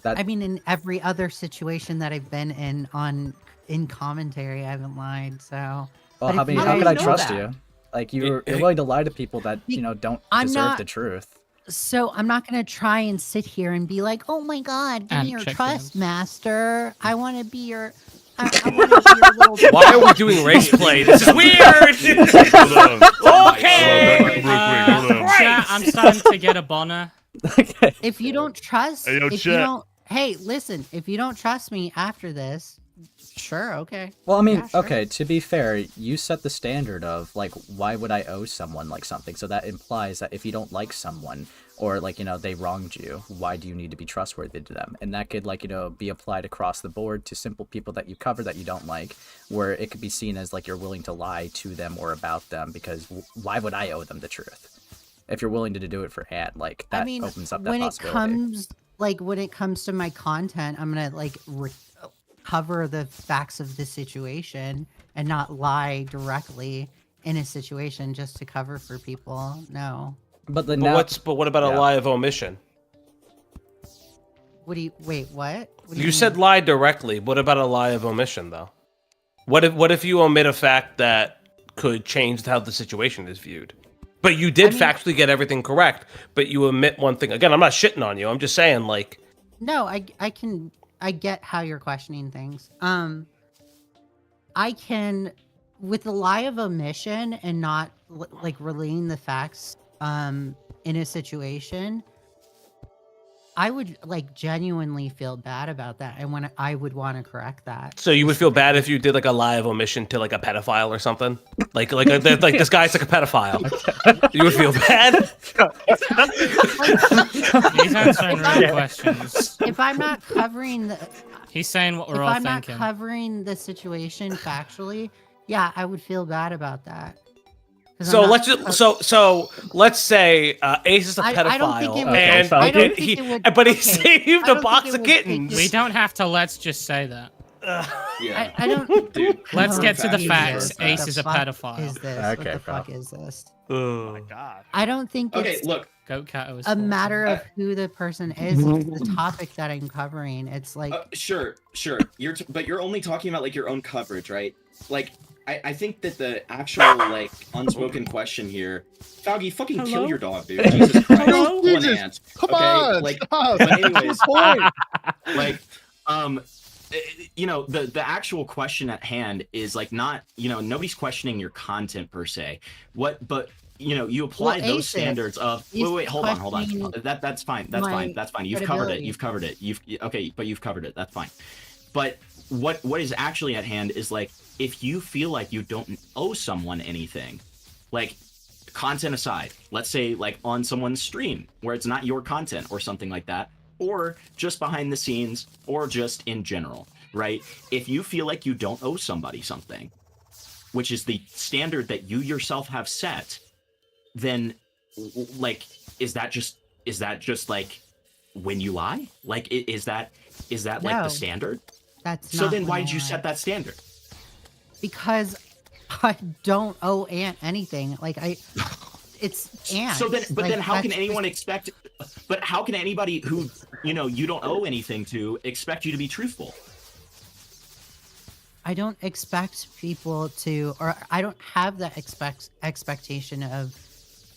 That I mean, in every other situation that I've been in commentary, I haven't lied. So. well, but how if many? you How could guys I know trust that- you? Like you're willing to lie to people that don't I'm deserve not- the truth. So I'm not gonna try and sit here and be like, "Oh my God, give And me your check trust, hands. master. I want to be your, I want to be your little." Why are we doing race play? This is weird. Okay. Chat, I'm starting to get a boner. Okay. If you don't trust, Hey, yo, if you chat. don't, hey, listen, if you don't trust me after this, sure, okay. Well, I mean, Yeah, sure. okay, to be fair, you set the standard of, like, why would I owe someone, like, something? So that implies that if you don't like someone, or, like, they wronged you, why do you need to be trustworthy to them? And that could, like, be applied across the board to simple people that you cover that you don't like, where it could be seen as, like, you're willing to lie to them or about them, because why would I owe them the truth? If you're willing to do it for Ant, like, that I mean, opens up that when it possibility. comes to my content, I'm gonna like cover the facts of the situation and not lie directly in a situation just to cover for people. No. But then But what about a Yeah. lie of omission? What do you wait? What? What do You mean? said lie directly. What about a lie of omission, though? What if you omit a fact that could change how the situation is viewed? But you did factually get everything correct, but you omit one thing. Again, I'm not shitting on you. I'm just saying, like, No, I get how you're questioning things. I can, with the lie of omission and not like relaying the facts in a situation, I would like genuinely feel bad about that, and when I would want to correct that. so you would feel bad if you did like a lie of omission to like a pedophile or something, like this guy's like a pedophile. You would feel bad. He's answering real questions. If I'm not covering the, He's saying what if we're all I'm not thinking. covering the situation factually, yeah, I would feel bad about that. 'Cause I'm So not let's just so let's say Ace is a pedophile, I don't think it would. and I don't he, think it would. but he okay, saved I a don't box think of it would take kittens. We don't have to. Let's just say that. Yeah. I don't. Dude, Let's get to the Jesus facts. Christ. Ace What is the a fuck pedophile. Is this? Okay, what the pal. fuck is this? Oh my God. I don't think Okay, it's look. Goat Cat was a matter of who the person is. It's the topic that I'm covering. It's like Sure. But you're only talking about like your own coverage, right? Like, I think that the actual like unspoken question here, Faugi, fucking kill Hello? your dog, dude. Jesus Christ. Hello? One Jesus. ant. Come Okay, on. like, stop. but anyways, Point. like, the actual question at hand is like not, nobody's questioning your content per se. But you apply Well, those Ace standards of is wait, hold on. questioning That's fine. That's my fine. That's fine. You've covered it. credibility. But you've covered it. That's fine. But what is actually at hand is like, if you feel like you don't owe someone anything, like content aside, let's say like on someone's stream where it's not your content or something like that, or just behind the scenes, or just in general, right? If you feel like you don't owe somebody something, which is the standard that you yourself have set, then like, is that just like when you lie? Like, is that like No. the standard? that's So not then when why I did you lie. set that standard? Because I don't owe Ant anything. Like it's Ant. So then, but Like, then how can that's anyone just- expect? But how can anybody who you don't owe anything to expect you to be truthful? I don't expect people to, or I don't have that expectation of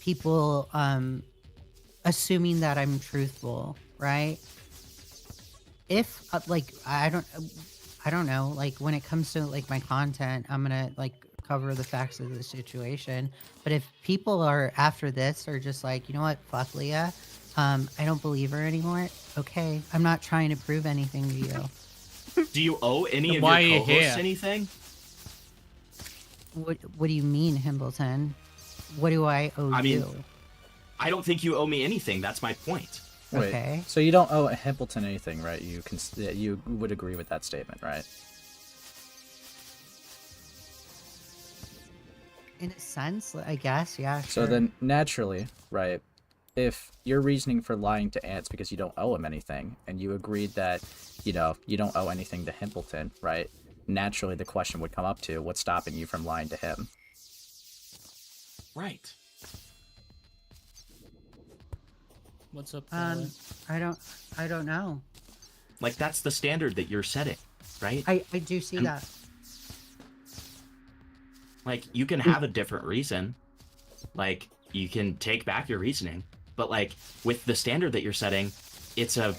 people assuming that I'm truthful, right? If like I don't know, like when it comes to like my content, I'm gonna like cover the facts of the situation. But if people are after this are just like, you know what, fuck Leah, I don't believe her anymore. Okay, I'm not trying to prove anything to you. Do you owe any Then of why are your you co-hosts here? anything? What do you mean, Himbleton? What do I owe I mean, you? I don't think you owe me anything. That's my point. Wait, Okay. so you don't owe Himpleton anything, right? You would agree with that statement, right? In a sense, I guess, yeah. So Sure. then, naturally, right, if your reasoning for lying to Ants because you don't owe him anything, and you agreed that, you don't owe anything to Himpleton, right? Naturally, the question would come up to, what's stopping you from lying to him? Right. What's up? I don't know. Like, that's the standard that you're setting, right? I do see And- that. Like, you can have a different reason. Like, you can take back your reasoning. But, like, with the standard that you're setting, it's a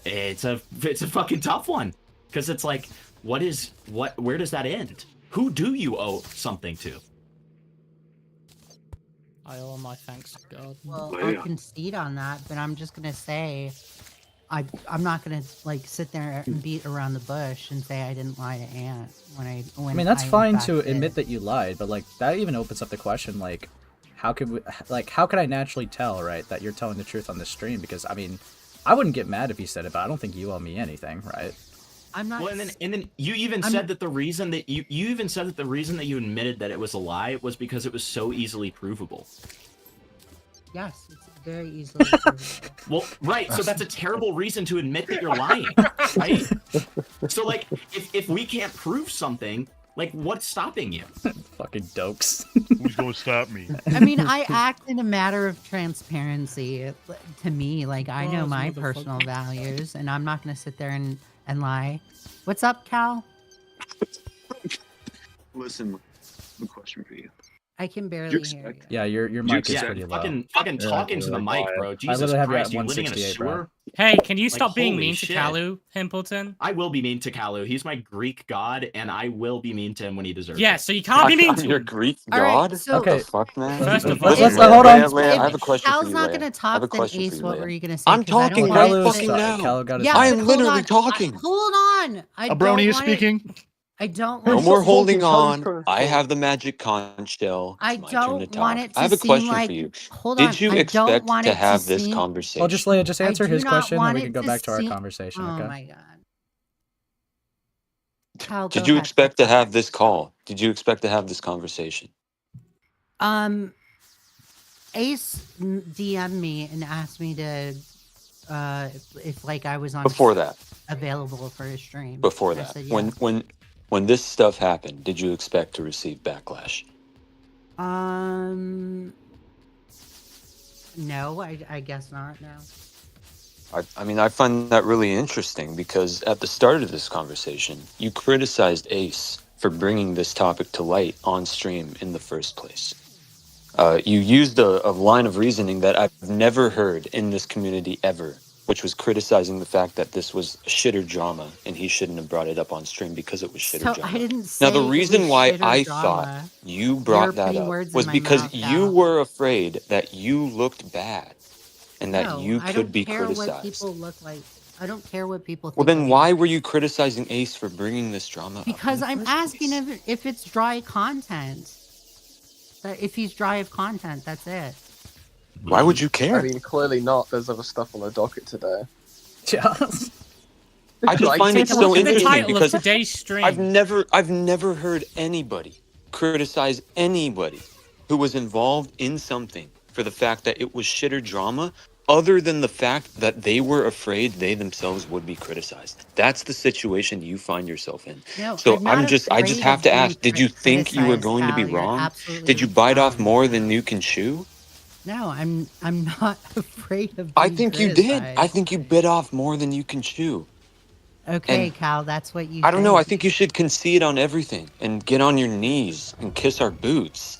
fucking tough one. Because it's like, where does that end? Who do you owe something to? I owe my thanks to God. Well, I'll concede on that, but I'm just gonna say, I'm not gonna like sit there and beat around the bush and say I didn't lie to Ant when I. I mean, that's in fine fact to did. admit that you lied, but like that even opens up the question, like, how could I naturally tell, right, that you're telling the truth on the stream? Because I mean, I wouldn't get mad if you said it, but I don't think you owe me anything, right? I'm not. Well, and then you even said that the reason that you even said that the reason that you admitted that it was a lie was because it was so easily provable. Yes, it's very easily. provable. Well, right. So that's a terrible reason to admit that you're lying, right? So like, if we can't prove something, like, what's stopping you? Fucking dokes. Who's gonna stop me? I mean, I act in a matter of transparency. To me, like I know Well, my motherfucker. personal values, and I'm not gonna sit there and lie. What's up, Cal? Listen, the question for you. I can barely hear you. expect- Yeah, your mic is Yeah, pretty low. fucking Yeah, talking to the mic, bro. Jesus literally have you Christ, at you living in a 168, bro. sewer? Hey, can you Like, stop being holy mean shit. to Kalu, Himpleton? I will be mean to Kalu. He's my Greek god, and I will be mean to him when he deserves Yeah, it. so you can't be mean to Your him. Greek All right, god? so- Okay. The fuck, man? First of Let's- all- let's- hold on. Leigha, I have a If question Cal's for you, not Leigha. gonna I have talk, a then question Ace, for you, what Leigha. were you gonna say? I'm 'Cause I don't talking want right it to- fucking now. Cal got his Yeah, mic. I but am hold literally on. talking. Hold on. I A brony don't is want it- speaking. I don't No want more it- holding How do you on. turn I full? have the magic conch shell. I It's my turn to don't want talk. it to I have a seem question like. for you. Hold on. Did you I don't expect want to it have this seem- conversation? Well, just Leia, just I answer do his not question, and want we it can go to back to our seem- conversation. Oh Okay. my god. Cal, Did go you ahead. expect to have this call? Did you expect to have this conversation? Ace DM'd me and asked me to, if like I was on Before that, available for a stream. before I that, said, yeah. when this stuff happened, did you expect to receive backlash? No, I guess not. No. I mean, I find that really interesting because at the start of this conversation, you criticized Ace for bringing this topic to light on stream in the first place. You used a line of reasoning that I've never heard in this community ever, which was criticizing the fact that this was shitter drama and he shouldn't have brought it up on stream because it was shitter So drama. I didn't say Now, the it reason was why shitter I drama. thought you You're brought that putting up words in was my because mouth, you Cal. were afraid that you looked bad and that No, you I could don't be care what criticized. people look like. I don't care what people think. Well, then of me. why were you criticizing Ace for bringing this drama up? Because in the I'm first asking place? if it's dry content. That if he's dry of content, that's it. Why would you care? I mean, clearly not. There's other stuff on the docket today. Yeah. I just Like, find it Take a so look at the interesting title of because today's stream. I've never heard anybody criticize anybody who was involved in something for the fact that it was shitter drama, other than the fact that they were afraid they themselves would be criticized. That's the situation you find yourself in. No, So I'm not I just afraid have of to being ask, did you think you were criticized, going to be Cal. You're wrong? absolutely Did you bite off wrong. more than you can chew? No, I'm not afraid of. I being think you did. I criticized. think you bit off more than you can chew. Okay, And Cal, that's what you. I don't know. I think you should concede on everything and get on your knees and kiss our boots.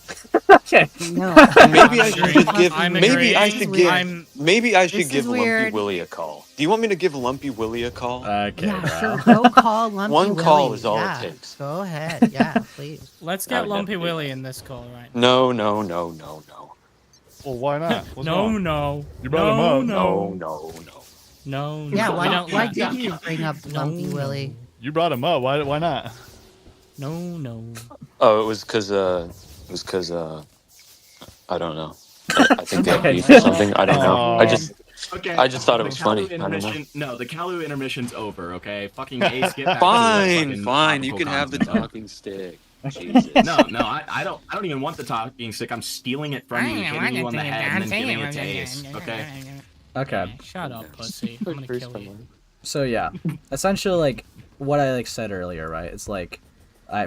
Okay. No. Maybe I should give. I'm Maybe I agreeing. should give. I'm- Maybe I should This give is Lumpy weird. Willie a call. Do you want me to give Lumpy Willie a call? Okay, Yeah, bro. sure. Go call Lumpy One call Willie. is all it Yeah, takes. Go ahead. Yeah, please. Let's I get would Lumpy never do Willie that. in this call right No, no, no, no, no. Well, why not? What's No, wrong? no. You brought him up. No, no, no. No, Yeah, no. why we don't? don't Why do that. did you bring up Lumpy Willie? You brought him up. Why not? No, no. Oh, it was because I don't know. I think they had Okay. beef or something. I don't know. I Oh. just Okay. I just thought it the was Kalu funny. I don't know. intermission- No, the Kalu intermission's over. Okay, fucking Ace, get back to the Fine, fucking fine. You topical can have the content. talking stick. Jesus. No, I don't even want the talking stick. I'm stealing it from you, hitting you on the head, and then giving it to Ace. Okay. Okay. Shut up, pussy. I'm gonna kill you. So yeah, essentially like what I like said earlier, right? It's like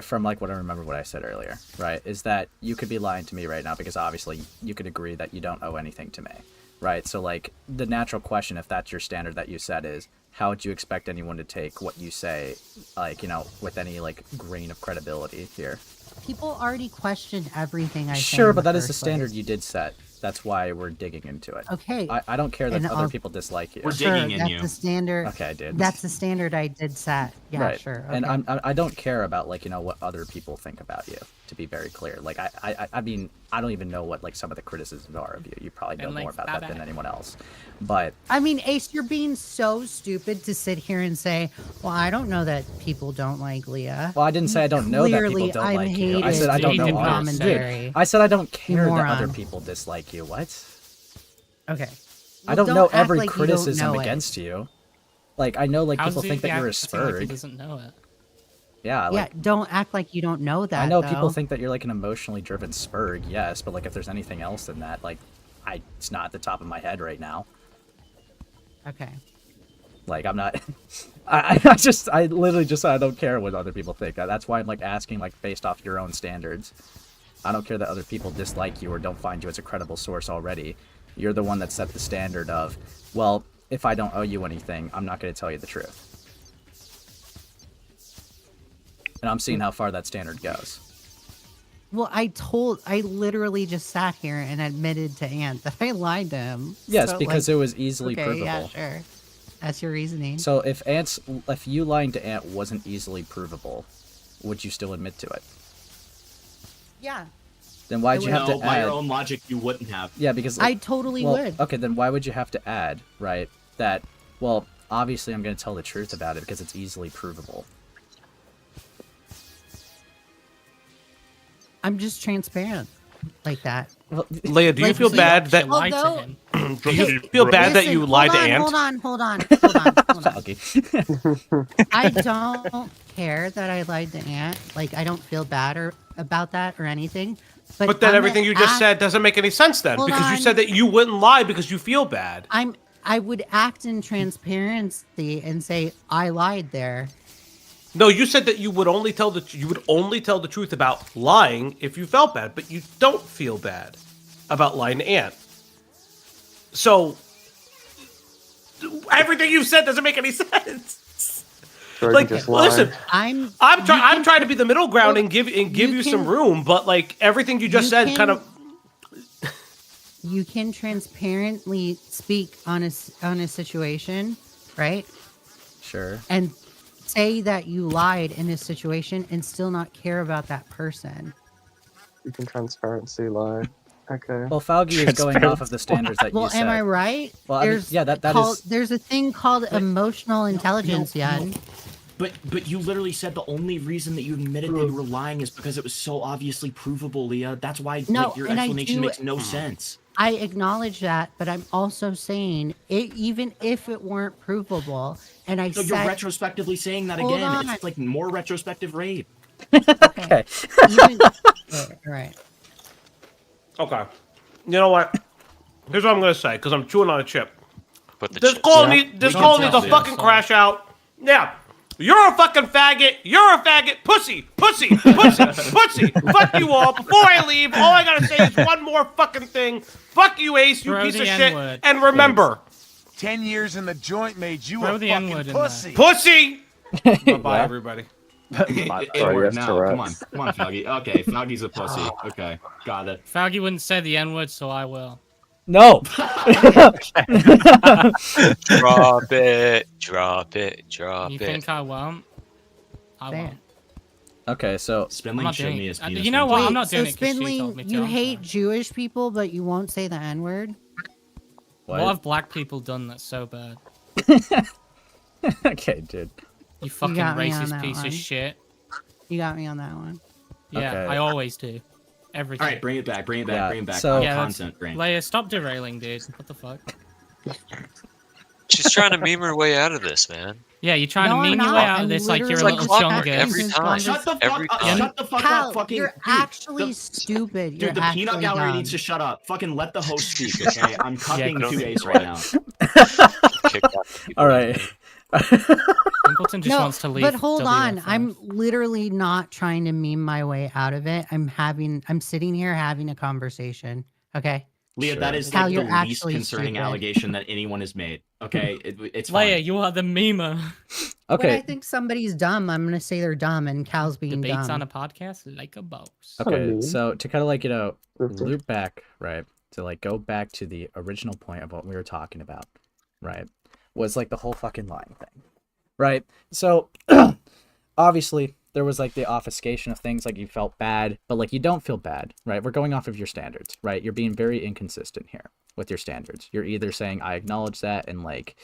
from like what I remember what I said earlier, right? Is that you could be lying to me right now because obviously you could agree that you don't owe anything to me, right? So like the natural question, if that's your standard that you set, is how would you expect anyone to take what you say, like, you know, with any like grain of credibility here? People already question everything I say. Sure, in but that is the first standard place. you did set. That's why we're digging into it. Okay. I don't care that And other I'll- people dislike you. We're Sure, digging in that's you. the standard. Okay, dude. That's the standard I did set. Yeah, Right. sure. And okay. I don't care about like, you know, what other people think about you, to be very clear. Like I mean, I don't even know what like some of the criticisms are of you. You probably know And, like, more about that than bye-bye. anyone else. But I mean, Ace, you're being so stupid to sit here and say, "Well, I don't know that people don't like Leah." well, I didn't say I don't know that people Clearly, don't I'm like you. I hated said I don't know in others. commentary. Dude, I said I don't care that moron. other people dislike you. What? Okay. I Well, don't know act every like you don't criticism know it. against you. Like I know like How's people he think that you're a acting like he Sperg. doesn't know it. Yeah, Yeah, like don't act like you don't know that. I know though. people think that you're like an emotionally driven Sperg, yes, but like if there's anything else than that, like it's not at the top of my head right now. Okay. Like I'm not I literally just I don't care what other people think. That's why I'm like asking like based off your own standards. I don't care that other people dislike you or don't find you as a credible source already. You're the one that set the standard of, well, if I don't owe you anything, I'm not going to tell you the truth. And I'm seeing how far that standard goes. Well, I literally just sat here and admitted to Ant that I lied to him. Yes, So, because like, it was easily okay, provable. yeah, sure. That's your reasoning. So if you lying to Ant wasn't easily provable, would you still admit to it? Yeah. Then why'd you have No, to by add? your own logic, you wouldn't have. Yeah, because I totally well, would. Okay, then why would you have to add, right? That well, obviously I'm going to tell the truth about it because it's easily provable. I'm just transparent like that. Well, Leia, do you Like, feel so bad that Lie to Although- him. do you feel bad that you Listen, lied to hold on, Ant? Hold on. Hold on. Falky. I don't care that I lied to Ant. Like, I don't feel bad about that or anything. But then I'm everything you gonna just act- said doesn't make any sense then, Hold because you on. said that you wouldn't lie because you feel bad. I would act in transparency and say I lied there. No, you said that you would only tell the truth about lying if you felt bad, but you don't feel bad about lying to Ant. So everything you said doesn't make any sense. Sure, Like, just lie. listen, I'm I'm trying to be the middle ground Well, and give you you some can- room, but like everything you just you said can- kind of You can transparently speak on a situation, right? Sure. And say that you lied in a situation and still not care about that person. You can transparency lie. Okay. Well, Falgi is going off of the standards that Well, you set. am I right? Well, I mean, yeah, that is. There's a thing called emotional intelligence, Yan. But you literally said the only reason that you admitted that you were lying is because it was so obviously provable, Leah. That's why No, like, your and I explanation do- makes no sense. I acknowledge that, but I'm also saying even if it weren't provable, and I So said you're retrospectively saying that Hold again. on. It's like more retrospective rape. Okay. even, right. okay. You know what? Here's what I'm gonna say because I'm chewing on a chip. But the This chips- call Yeah. needs this We call can needs to tell. fucking crash out. Yeah. You're a fucking faggot. You're a faggot. Pussy. Pussy. Pussy. Pussy. Fuck you all. Before I leave, all I gotta say is one more fucking thing. Fuck you, Ace, you Throw piece the of shit. N-word. And remember, 10 years in the joint made you Throw a the fucking N-word in there. pussy. pussy. Bye-bye, Yeah. everybody. It Sorry, worked. yes, No, come on. Tourette's. Come on, Foggy. Okay, Foggy's a pussy. Okay, got it. Fauci wouldn't say the N-word, so I will. No. Drop it, drop it, drop You it. think I won't? I There. won't. Okay, so I'm Spindling not showed doing me it. his penis. You know one what? time. I'm not doing so it 'cause she told Spindling, me to. you I'm hate sorry. Jewish people, but you won't say the N-word? what? What have black people done that's so bad? Okay, dude. You fucking got me on racist that piece one. of shit. You got me on that one. Yeah, Okay. I always do. Everything. All right, bring it back. Bring it back. Yeah, Bring it back. so- Yeah, that's- content. Bring. Leia, stop derailing, dude. What the fuck? She's trying to meme her way out of this, man. Yeah, you're trying No, to I'm meme your way not. out of I'm this like you're a literally little just clockwork chungus. every His time. Shut the fuck Every up! time. Shut the fuck Cal, up! Fucking you're dude, actually the- stupid. You're Dude, the actually peanut gallery dumb. needs to shut up. Fucking let the host speak, okay? I'm cucking don't to need Ace to right now. Kick out the people All in right. here. Simpleton just wants to leave. but hold on. WFF. I'm literally not trying to meme my way out of it. I'm sitting here having a conversation. Okay. Leah, Sure. that is Cal, like the you're least actually concerning stupid. allegation that anyone has made. Okay, it's Leia, fine. you are the memer. When I Okay. think somebody's dumb, I'm gonna say they're dumb, and Cal's being Debates dumb. on a podcast like a boss. Okay. mean. So to kind of like Mhm. loop back, right? To like go back to the original point of what we were talking about, right? Was like the whole fucking lying thing, right? So obviously there was like the obfuscation of things, like you felt bad, but like you don't feel bad, right? We're going off of your standards, right? You're being very inconsistent here with your standards. You're either saying I acknowledge that and like,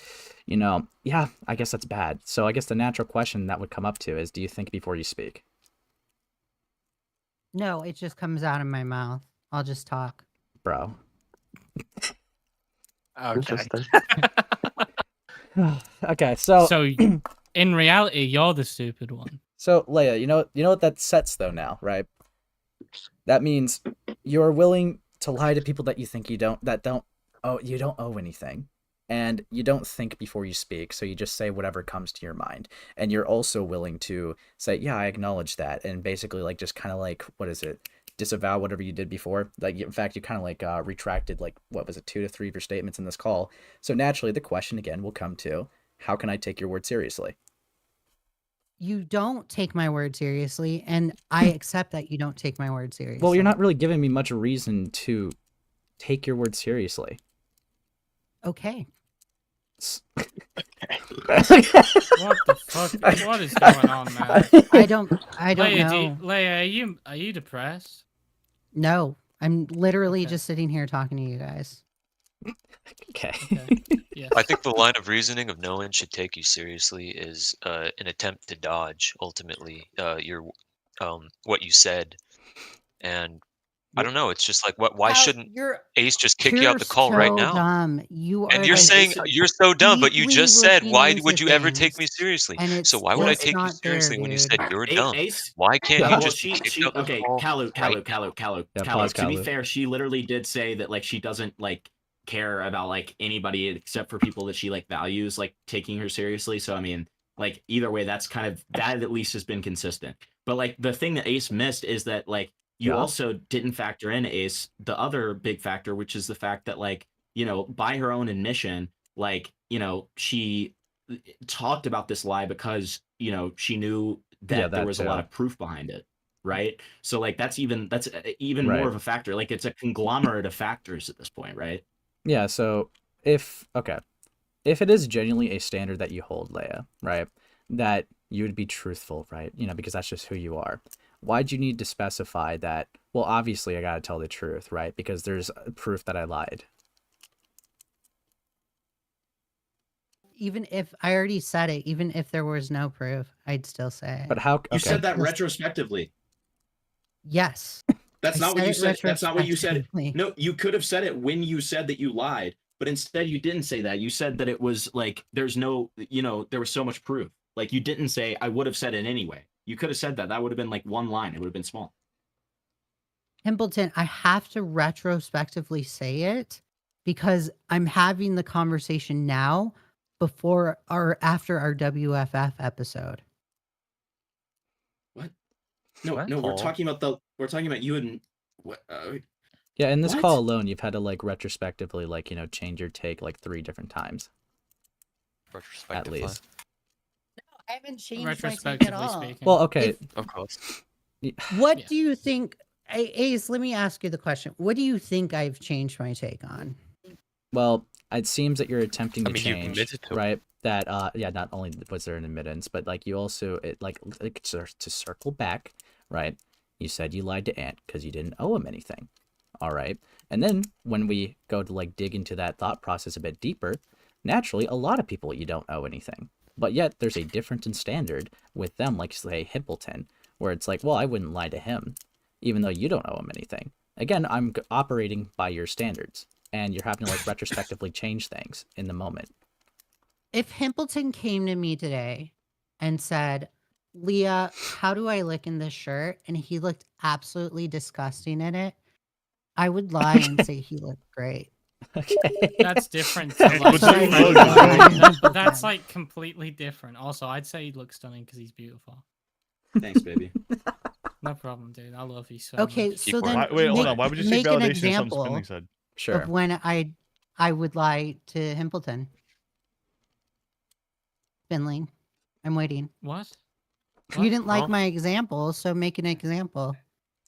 you know, yeah, I guess that's bad. So I guess the natural question that would come up to is, do you think before you speak? No, it just comes out of my mouth. I'll just talk. Bro. Okay. Interesting. Okay, so So, in reality, you're the stupid one. So Leia, you know what that sets though now, right? That means you're willing to lie to people that you think you don't owe anything. And you don't think before you speak, so you just say whatever comes to your mind. And you're also willing to say, yeah, I acknowledge that, and basically like just kind of like, what is it? Disavow whatever you did before. Like in fact, you kind of like retracted like what was it, 2 to 3 of your statements in this call. So naturally the question again will come to, how can I take your word seriously? You don't take my word seriously, and I accept that you don't take my word seriously. Well, you're not really giving me much reason to take your word seriously. Okay. What the fuck? What is going on, man? I don't Leia, know. Leia, are you depressed? No, I'm literally Okay. just sitting here talking to you guys. Okay. Okay. Yeah. I think the line of reasoning of no one should take you seriously is an attempt to dodge ultimately your what you said, and I don't know. It's just like why Cal, shouldn't you're Ace just kick you out the call right so now? Dumb. You are And you're like saying you're so dumb, but you deeply just said, looking why into would you ever take things, me seriously? and So it's why would I just take you not there, seriously when you said dude. you're dumb? Ace, Why can't Yeah, you well, just she kick you out the okay, call Kalu, right Yeah, Kalu. pause, To be Kalu. fair, she literally did say that like she doesn't like care about like anybody except for people that she like values like taking her seriously. So I mean, like either way, that's kind of that at least has been consistent. But like the thing that Ace missed is that like you Yeah. also didn't factor in, Ace, the other big factor, which is the fact that like, you know, by her own admission, like, you know, she talked about this lie because, you know, she knew that Yeah, there that was a too. lot of proof behind it. Right. So like that's even Right. more of a factor. Like it's a conglomerate of factors at this point, right? Yeah, so if it is genuinely a standard that you hold, Leia, right, that you would be truthful, right, you know, because that's just who you are, why'd you need to specify that, well, obviously I gotta tell the truth, right, because there's proof that I lied? Even if I already said it, even if there was no proof, I'd still say it. But how, You okay, said that Just- retrospectively. Yes. That's I not what said you it said. That's not what you said. retrospectively. No, you could have said it when you said that you lied, but instead you didn't say that. You said that it was like there's no, you know, there was so much proof. Like you didn't say I would have said it anyway. You could have said that. That would have been like one line. It would have been small. Templeton, I have to retrospectively say it because I'm having the conversation now before or after our WFF episode. What? No, What? no, Paul? we're talking about you and what? yeah, in this What? call alone, you've had to like retrospectively, like, you know, change your take like 3 different times, at Retrospectively. least. I haven't changed my take at Retrospectively all. speaking. Well, okay. Of course. What Yeah. do you think, Ace? Let me ask you the question. What do you think I've changed my take on? Well, it seems that you're attempting to you change, admitted to it. right? That yeah, not only was there an admittance, but like you also to circle back, right? You said you lied to Ant because you didn't owe him anything. All right. And then when we go to like dig into that thought process a bit deeper, naturally a lot of people you don't owe anything. But yet there's a difference in standard with them, like say Himpleton, where it's like, well, I wouldn't lie to him, even though you don't owe him anything. Again, I'm operating by your standards, and you're having to like retrospectively change things in the moment. If Himpleton came to me today and said, Leah, how do I look in this shirt? And he looked absolutely disgusting in it, I would lie and say he looked great. Okay. That's different. To, like, but that's like completely different. Also, I'd say he looks stunning because he's beautiful. Thanks, baby. No problem, dude. I love you so Okay, much. so then Wait, hold on. Why would you seek make an validation of something example Spinning said? Sure. of when I would lie to Himpleton. Finley, I'm waiting. What? You didn't like Huh? my example, so make an example.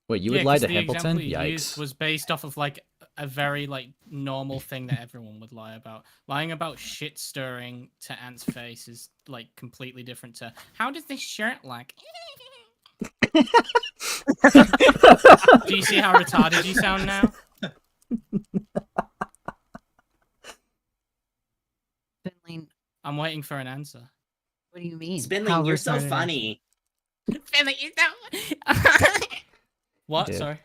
Wait, you Yeah, would lie 'cause to the example Himpleton? you used Yikes. was based off of like a very like normal thing that everyone would lie about. Lying about shit stirring to Ant's face is like completely different to how does this shirt look? Do you see how retarded you sound now? Finley, I'm waiting for an answer. what do you mean? Spindling, How you're so retarded is funny. Finley, you know. What? Dude. Sorry.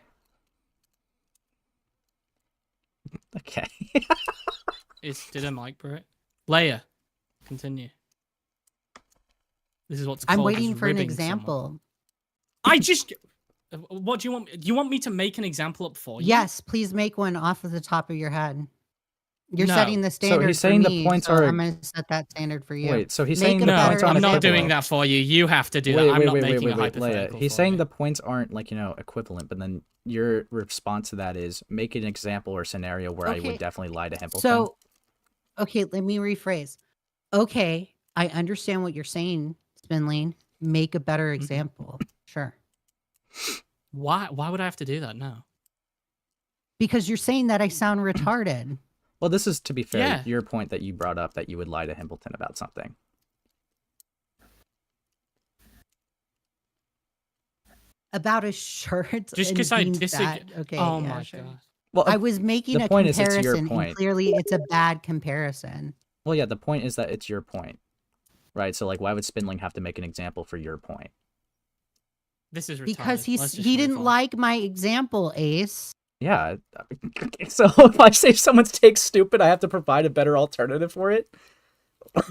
Okay. Did a mic break? Leia, continue. This is what's I'm called waiting as for an ribbing someone. example. I just. What do you want? Do you want me to make an example up for you? Yes, please make one off of the top of your head. You're No. setting the standard he's saying for the me, points so are- I'm going to set that standard for you. Wait, so he's Make saying a the No, points better aren't I'm not equivalent. doing that for you. You have to do Wait, that. I'm wait, not wait, making wait, a wait, Leia. hypothetical. He's for saying you. the points aren't like, equivalent, but then your response to that is make an example or scenario where I Okay. would definitely lie to Himpleton. So, okay, let me rephrase. Okay, I understand what you're saying, Spinling. Make a better example. Sure. Why would I have to do that now? Because you're saying that I sound retarded. Well, this is, to be fair, Yeah. your point that you brought up that you would lie to Himpleton about something. About a shirt. Just and 'cause I being disagree- fat. Okay. Oh yeah, my sure. god. Well, I was making the a point is it's your comparison, point. and clearly it's a bad comparison. Well, yeah, the point is that it's your point, right? So, like, why would Spindling have to make an example for your point? This is retarded. Because Let's just he move didn't on. like my example, Ace. Yeah. So if I say someone's take's stupid, I have to provide a better alternative for it?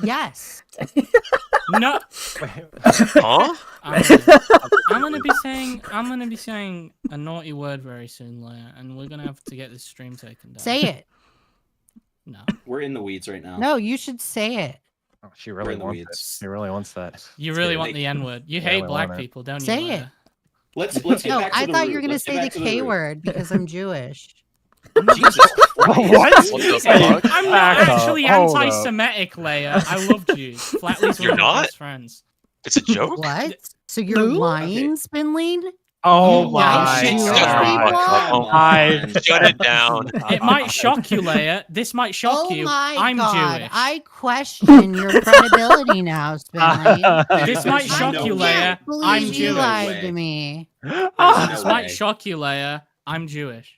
Yes. No. Huh? I'm gonna be saying a naughty word very soon, Leia, and we're gonna have to get this stream taken down. Say it. No. We're in the weeds right now. No, you should say it. Oh, she We're really in the wants it. weeds. She really wants that. You really good. want the N word. You Yeah, hate we black want it. people, don't you? Say Leia? it. Let's get No, back to I the thought root. you were going to Let's get say the back to K root. word because I'm Jewish. Jesus Christ. What? What the fuck? I'm not Back up. actually Hold up. anti-Semitic, Leia. I love Jews. Flatley's one You're of my not? best friends. It's a joke? What? So you're lying, Spinling? Oh You my like Jewish god. people? Come I on. Shut it down. It might shock you, Leia. This might shock Oh you. my I'm God. Jewish. I question your credibility now, Spinling. This might There's shock no you, way. Leia. I believe I'm you Jewish. lied to me. This No might way. shock you, Leia. I'm Jewish.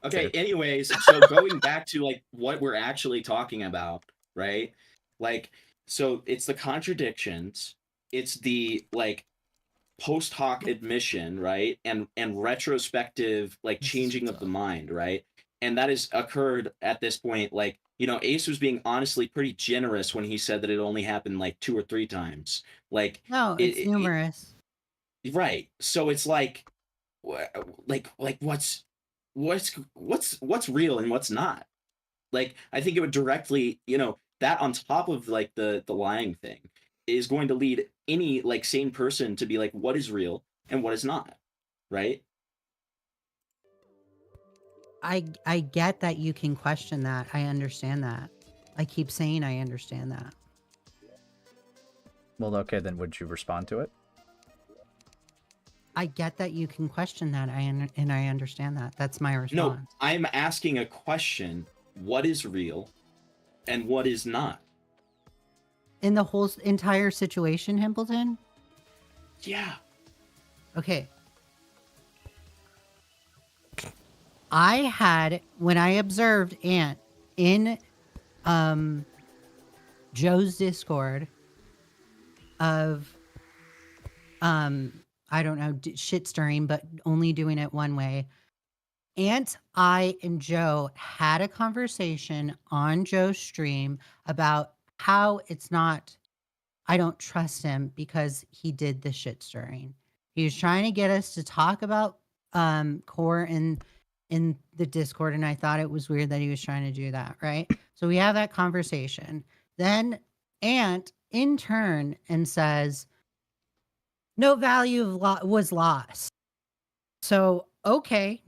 Okay, anyways, so going back to like what we're actually talking about, right? Like, so it's the contradictions, it's the like post hoc admission, right? And retrospective like changing of the mind, right? And that has occurred at this point. Like, Ace was being honestly pretty generous when he said that it only happened like 2 or 3 times. Like, No, it's numerous. right. So it's like what's real and what's not. Like, I think it would directly, that on top of like the lying thing is going to lead any like sane person to be like, what is real and what is not, right? I get that you can question that. I understand that. I keep saying I understand that. Well, okay, then would you respond to it? I get that you can question that, and I understand that. That's my No, response. I'm asking a question. What is real and what is not? In the whole entire situation, Himpleton? Yeah. Okay. I had, when I observed Ant in Joe's Discord of I don't know, shit stirring, but only doing it one way. Ant, I, and Joe had a conversation on Joe's stream about how it's not, I don't trust him because he did the shit stirring. He was trying to get us to talk about core in the Discord, and I thought it was weird that he was trying to do that, right? So we have that conversation. Then Ant in turn and says, no value was lost. So, okay.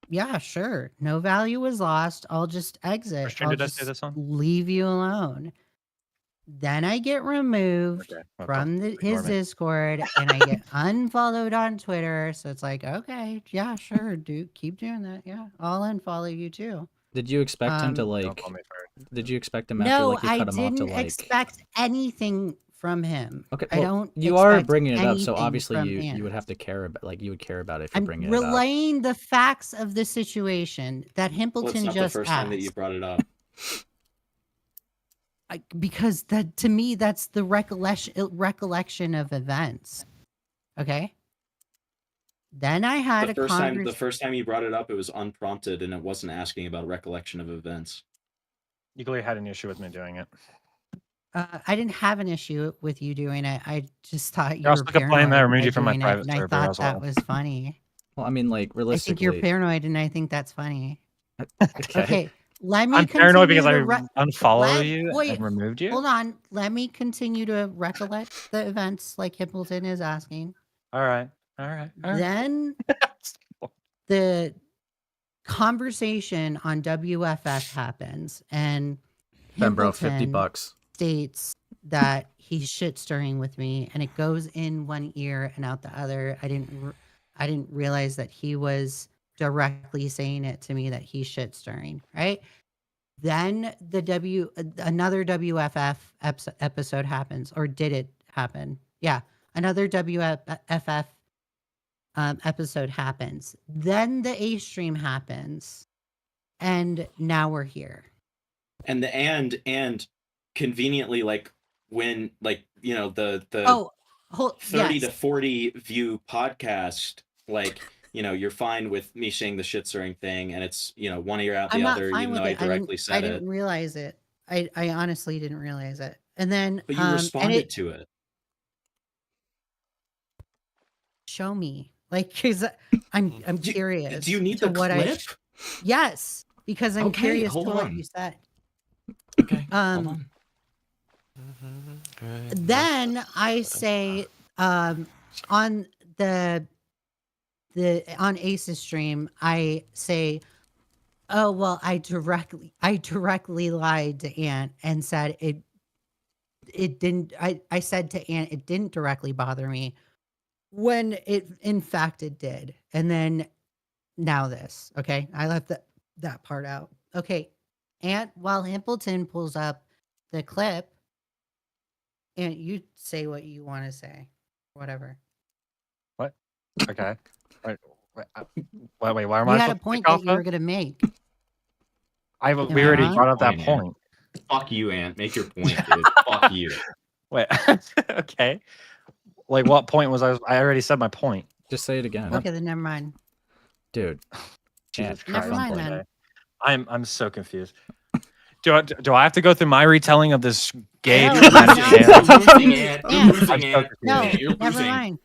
Yeah, sure. No value was lost. I'll just exit. Which stream I'll did I just say this on? leave you alone. Then I get removed Okay, well, from don't his ignore me. Discord and I get unfollowed on Twitter. So it's like, okay, yeah, sure, keep doing that. Yeah, I'll unfollow you too. Did you expect him to Don't like? call me first. Did you expect him after No, like you I cut him off to didn't like? expect anything from him. Okay, I well, don't. you are expect bringing it up, so anything obviously from you Ant. would have to care about, like, you would care about it if you're I'm bringing it up. relaying the facts of the situation that Well, it's Himpleton not the just first asked. time that you brought it up. Because that, to me, that's the recollection of events. Okay. Then I had The a first conversation. the first time you brought it up, it was unprompted and it wasn't asking about recollection of events. You clearly had an issue with me doing it. I didn't have an issue with you doing it. I just thought you You're also were complaining paranoid that I removed by you from my doing it, private and I server thought as that well. was funny. Well, I mean, like, I think you're realistically. paranoid, and I think that's funny. Okay. Okay, let me I'm paranoid continue because to I unfollow let- you wait, and removed you. Hold on. Let me continue to recollect the events like Hippleton is asking. All right. Then the conversation on WFF happens, and Ben, bro, $50. Himpleton states that he's shit stirring with me, and it goes in one ear and out the other. I didn't realize that he was directly saying it to me that he's shit stirring, right? Then another WFF episode happens, or did it happen? Yeah, another WFF episode happens. Then the A stream happens, and now we're here. And the and conveniently, like when, like, you know, the 30 yes. to 40 view podcast, like, you know, you're fine with me saying the shit stirring thing, and it's, you know, one ear out the I'm not other, fine even with though I it. directly I said didn't it. realize it. I honestly didn't realize it. And then But you responded to it. Show me, like, because I'm curious. Do you need to the what clip? Yes, because I'm Okay, curious hold to what on. you said. Okay, hold on. Then I say on the on Ace's stream, I say, oh well, I directly lied to Ant and said it didn't. I said to Ant it didn't directly bother me, when it in fact it did. And then now this. Okay, I left that part out. Okay, Ant, while Himpleton pulls up the clip, and you say what you want to say, whatever. What? Okay. Wait, why am You I had a supposed to point kick that off you were of? gonna make. We Am I already wrong? brought up that Fine, Ant. point. Fuck you, Ant. Make your point, dude. Fuck you. Wait. Okay. Like, what point was I? I already said my point. Just say it again. Okay, then never mind. Dude. Jesus Ant, Never Christ. mind Funplay. then. I'm so confused. Do I have to go through my retelling of this gay No, dramatic you're dance? not. Ant. Ant. You're losing, I'm so Ant. No, confused. You're never losing. mind.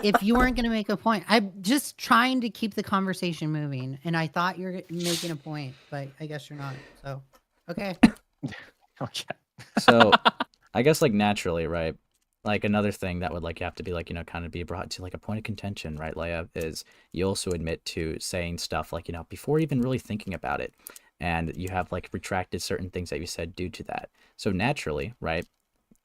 If you weren't going to make a point, I'm just trying to keep the conversation moving, and I thought you were making a point, but I guess you're not. So, okay. Okay. So, I guess, like, naturally, right? Like, another thing that would, like, you have to be, like, you know, kind of be brought to, like, a point of contention, right, Leia, is you also admit to saying stuff, like, you know, before even really thinking about it. And you have, like, retracted certain things that you said due to that. So, naturally, right,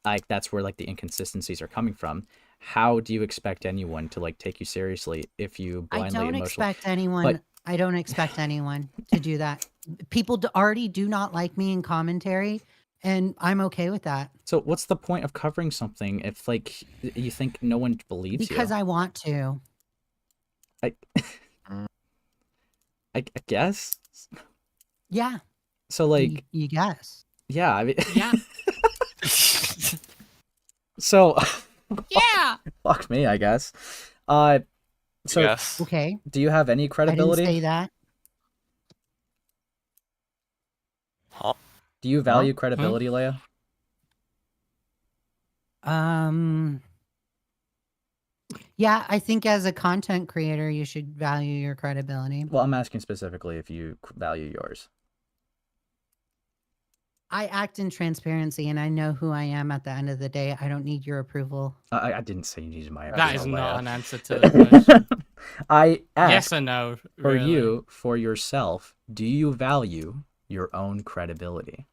like that's where like the inconsistencies are coming from. How do you expect anyone to like take you seriously if you I blindly don't emotionally? expect anyone. But I don't expect anyone to do that. People already do not like me in commentary, and I'm okay with that so what's the point of covering something if like you think no one believes because you? I want to. I, I guess. Yeah. So like, you guess. yeah, I mean, Yeah. so Yeah. fuck me, I guess. So Yes. Okay. do you have any I didn't credibility? say that. Huh? Do you value credibility, Leia? Yeah, I think as a content creator, you should value your credibility. Well, I'm asking specifically if you value yours. I act in transparency, and I know who I am at the end of the day. I don't need your approval. I didn't say you needed my That is approval, not Leia. an answer to the question. I asked Yes or no, for really? you, for yourself, do you value your own credibility?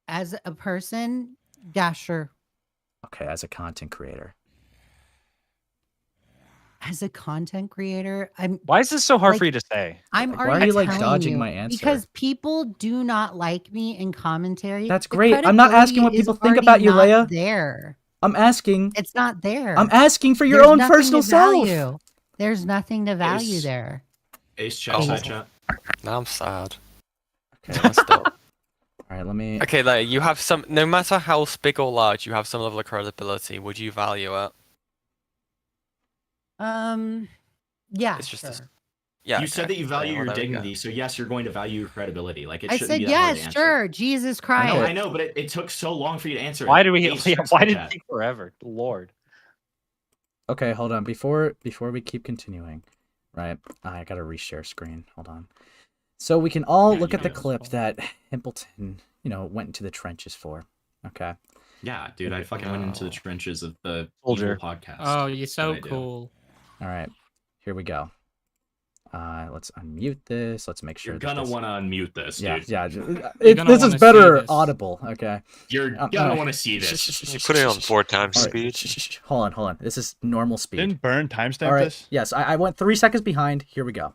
As a person, yeah, sure. Okay, as a content creator. As a content creator, I'm. Why is this so hard like, for you to say? I'm Like, why already are you like telling dodging you, my answer? because people do not like me in commentary. That's The great. I'm not asking what credibility is people think already about you, not Leia. There, I'm asking. it's not there. I'm asking for your There's own nothing personal to self. value. There's nothing to value Ace. there. Ace, check Oh. side chat. Now I'm sad. Okay. Messed up. All right, let me. Okay, like you have some. No matter how big or large, you have some level of credibility. Would you value it? Yeah, It's just a- sure. Yeah. You said okay. that you value Well, your there we go. dignity, so yes, you're going to value your credibility. Like it I shouldn't said be that hard to yes, answer. sure. Jesus I Christ. know, I know, but it took so long for you to answer it. Why do we? Ace, Yeah, check why side did it chat. take forever? Lord. Okay, hold on. Before we keep continuing, right? I gotta reshare screen. Hold on. So we can all Yeah, look you at the do. clip that Himpleton, went into the trenches for. Okay. Yeah, dude, I fucking went into the No. trenches of the Soldier. evil podcast. Oh, you're so I do. cool. All right. Here we go. Let's unmute this. Let's make sure. You're that gonna this- want to unmute this, Yeah, dude. yeah. gonna This is wanna see better this. audible. Okay. You're gonna want to see this. You put it on 4 times All right, speed. Hold on. This is normal speed. Didn't Burn timestamp All right. this? Yes, I went 3 seconds behind. Here we go.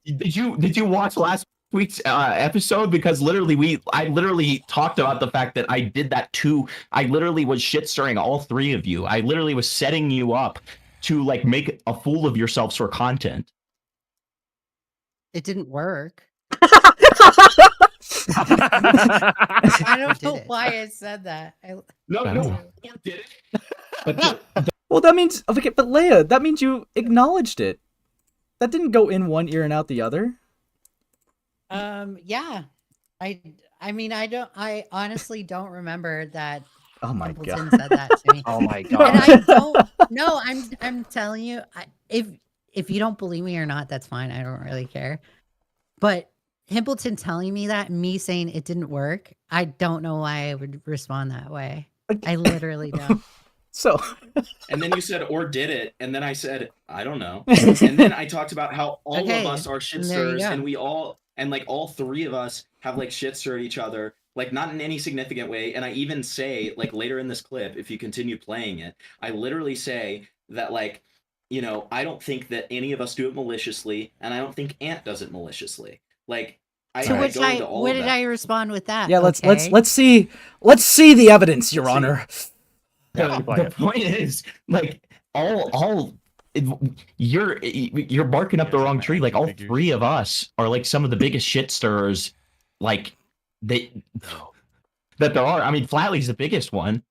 Did you watch last week's episode? Because I literally talked about the fact that I did that too. I literally was shit stirring all three of you. I literally was setting you up to like make a fool of yourselves for content. It didn't work. I I don't did know it. why I said that. No, did it? Well, that means okay, but Leia, that means you acknowledged it. That didn't go in one ear and out the other. Yeah. I mean, I honestly don't remember that Oh my Templeton god. said that to me. Oh my And god. I don't. No, I'm telling you, if you don't believe me or not, that's fine. I don't really care. But Himpleton telling me that, me saying it didn't work, I don't know why I would respond that way. I literally don't. So And then you said, or did it? And then I said, I don't know. And then I talked about how all Okay, of us are shit and there you stirrers, go. and we all, and like all three of us have like shit stirred each other, like not in any significant way. And I even say, like later in this clip, if you continue playing it, I literally say that, like, I don't think that any of us do it maliciously, and I don't think Ant does it maliciously. Like, To which go into all what of did that. I respond with that? yeah, let's Okay. see the evidence, Your Honor. The point is, like, you're barking up the wrong tree. Like, all three of us are like some of the biggest shit stirrers, like that there are. I mean, Flatley's the biggest one.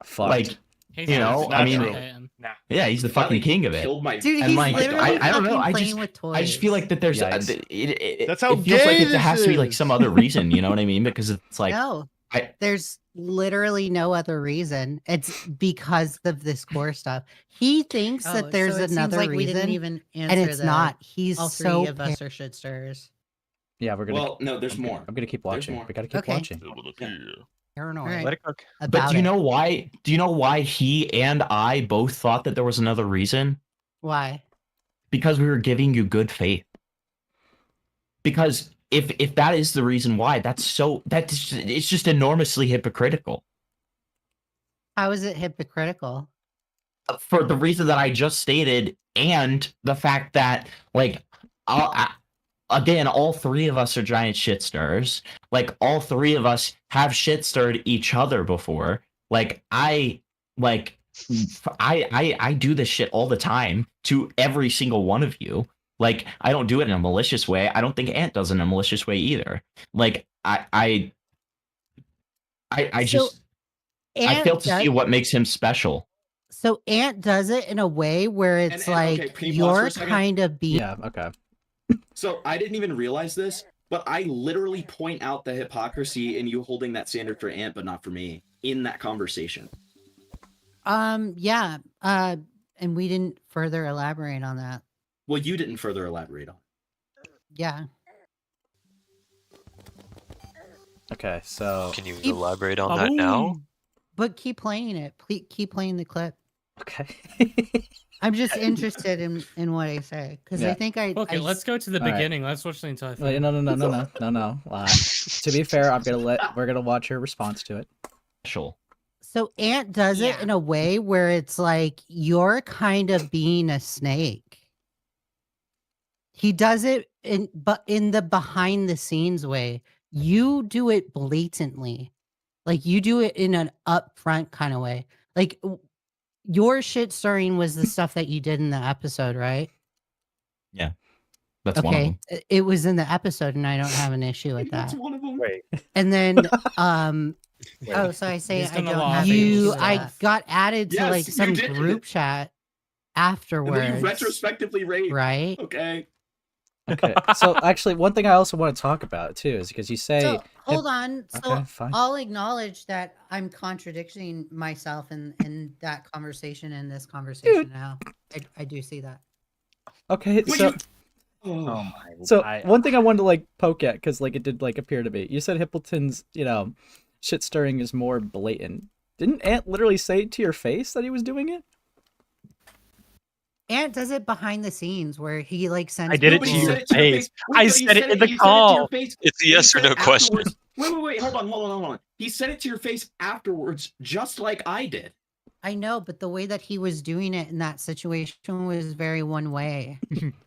Fucked. Like, He's you not- know, I mean, Nah. yeah, he's the fucking king of it. Killed my Dude, And, he's like, literally I don't know. fucking I playing just with toys. I just feel like that there's Yikes. That's how it feels like gay it has to be like this some is. other reason. You know what I mean? Because it's like no, I- there's literally no other reason. It's because of this core stuff. He thinks Oh, that there's so it seems another like we reason, didn't even and answer it's the- not. He's all three so of us are shit stirrers. Yeah, we're gonna. Well, no, there's I'm more. Gonna, I'm gonna keep There's watching. more. We gotta keep Okay. watching. paranoid Alright. Let it cook. about But do you it. know why? Do you know why he and I both thought that there was another reason? Why? Because we were giving you good faith. Because if that is the reason why, it's just enormously hypocritical. How is it hypocritical? For the reason that I just stated, and the fact that like again, all three of us are giant shit stirrers. Like all three of us have shit stirred each other before. Like I do this shit all the time to every single one of you. Like I don't do it in a malicious way. I don't think Ant does it in a malicious way either. Like I just I fail to see what makes him special. So Ant does it in a way where it's like okay, can you pause for you're a second? kind of being. Yeah. Okay. So I didn't even realize this, but I literally point out the hypocrisy in you holding that standard for Ant, but not for me in that conversation. Yeah. And we didn't further elaborate on that. Well, you didn't further elaborate on. Yeah. Okay. So Can you elaborate on that now? But keep playing it. Please keep playing the clip. Okay. I'm just interested in what I say because I think Okay, let's go to the All right. beginning. Let's watch the entire Wait, thing. no. To be fair, we're gonna watch your response to it. Special. So Ant does it in a way where it's like you're kind of being a snake. He does it in the behind the scenes way. You do it blatantly. Like you do it in an upfront kind of way. Like your shit stirring was the stuff that you did in the episode, right? Yeah. That's one of them. It was in the episode and I don't have an issue with that. That's one of them. Wait. And then so I say He's I done a don't lot have of you things. I got added to Yes, like you some did. group chat And afterwards. then you retrospectively rate. Right? Okay. Okay. So actually, one thing I also want to talk about too is because you say. So hold on. So Okay, fine. I'll acknowledge that I'm contradicting myself in that conversation and this conversation now. I do see that. Okay. So. Oh my. So one thing I wanted to like poke at because like it did like appear to be. You said Hippleton's shit stirring is more blatant. Didn't Ant literally say to your face that he was doing it? Ant does it behind the scenes where he like sends. I did it to people- your face. I said it in the call. It's a yes or no question. Wait, hold on. He said it to your face afterwards, just like I did. I know, but the way that he was doing it in that situation was very one way.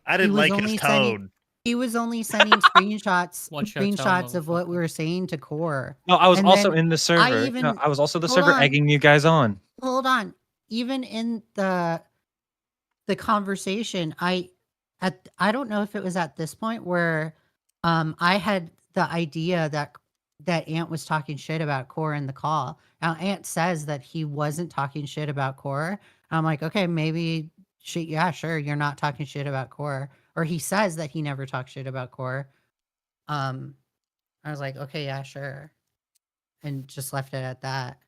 I didn't He was like only his sending- tone. He was only sending screenshots Watch your tone, screenshots of what we were saying to Core. No, I was And also then in the server. even- No, I was also the hold server on. egging you guys on. Hold on. Even in the conversation, I don't know if it was at this point where I had the idea that Ant was talking shit about Core in the call. Now Ant says that he wasn't talking shit about Core. I'm like, okay, maybe yeah, sure, you're not talking shit about Core. Or he says that he never talks shit about Core. I was like, okay, yeah, sure. And just left it at that.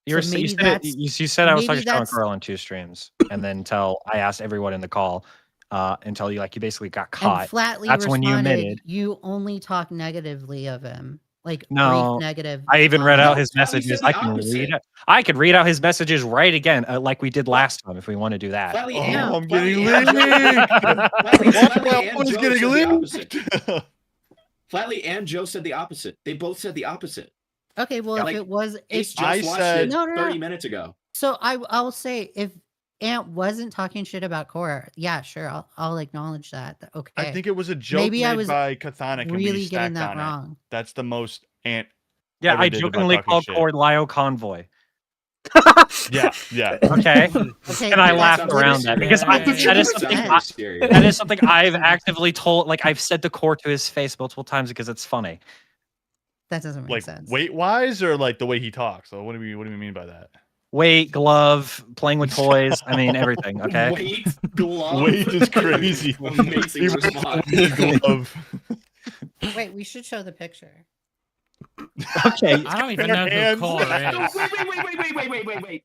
You So said maybe it, that's- you said I was maybe talking shit on that's- Carl on 2 streams, and then until I asked everyone in the call, until you basically got caught. And flatly That's when you responded, admitted. you only talk negatively of him. Like No, brief negative. I even read out his No, Flatly messages. said the I can opposite. read it. I could read out his messages right again, like we did last time, if we want to do that. Flatly, Oh, I'm Flatly getting and leaked. Flatly and What's Joe getting said the leaked? opposite. Flatly and Joe said the opposite. They both said the opposite. Okay, well, Yeah, if like, it was, Ace if just I watched said- it No, no, 30 no. minutes ago. so, I'll say if Ant wasn't talking shit about Core, yeah, sure, I'll acknowledge that. Okay, I think it was a joke Maybe I made was by Chthonic and really we getting stacked that on wrong. it. That's the most Ant. Yeah, ever I did about jokingly talking called shit. Cord Lio Convoy. Yeah, yeah. Okay, Okay, and I but laughed that's around that really because serious. that is That's something. very serious. That is something I've actively told. Like I've said the Core to his face multiple times because it's funny. That doesn't make Like sense. weight wise or like the way he talks. So what do we mean by that? Weight, glove, playing with toys. I mean everything. Okay. Weight, glove. Weight is crazy. Amazing He response. wears glove. Wait, we should show the picture. Okay. I don't even know who Hands. Core No, is. wait.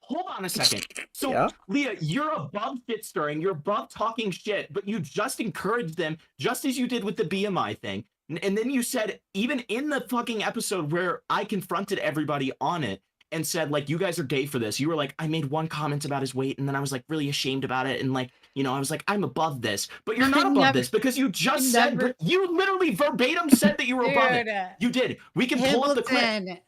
Hold on a second. So, Yeah? Leah, you're above shit stirring. You're above talking shit, but you just encouraged them, just as you did with the BMI thing. And then you said, even in the fucking episode where I confronted everybody on it and said, like, you guys are gay for this. You were like, I made one comment about his weight, and then I was like really ashamed about it, and like I was like, I'm above this, but you're not I above never- this because you just I said, never- you literally verbatim said that you were above it. Dude, You did. We can pull up the clip.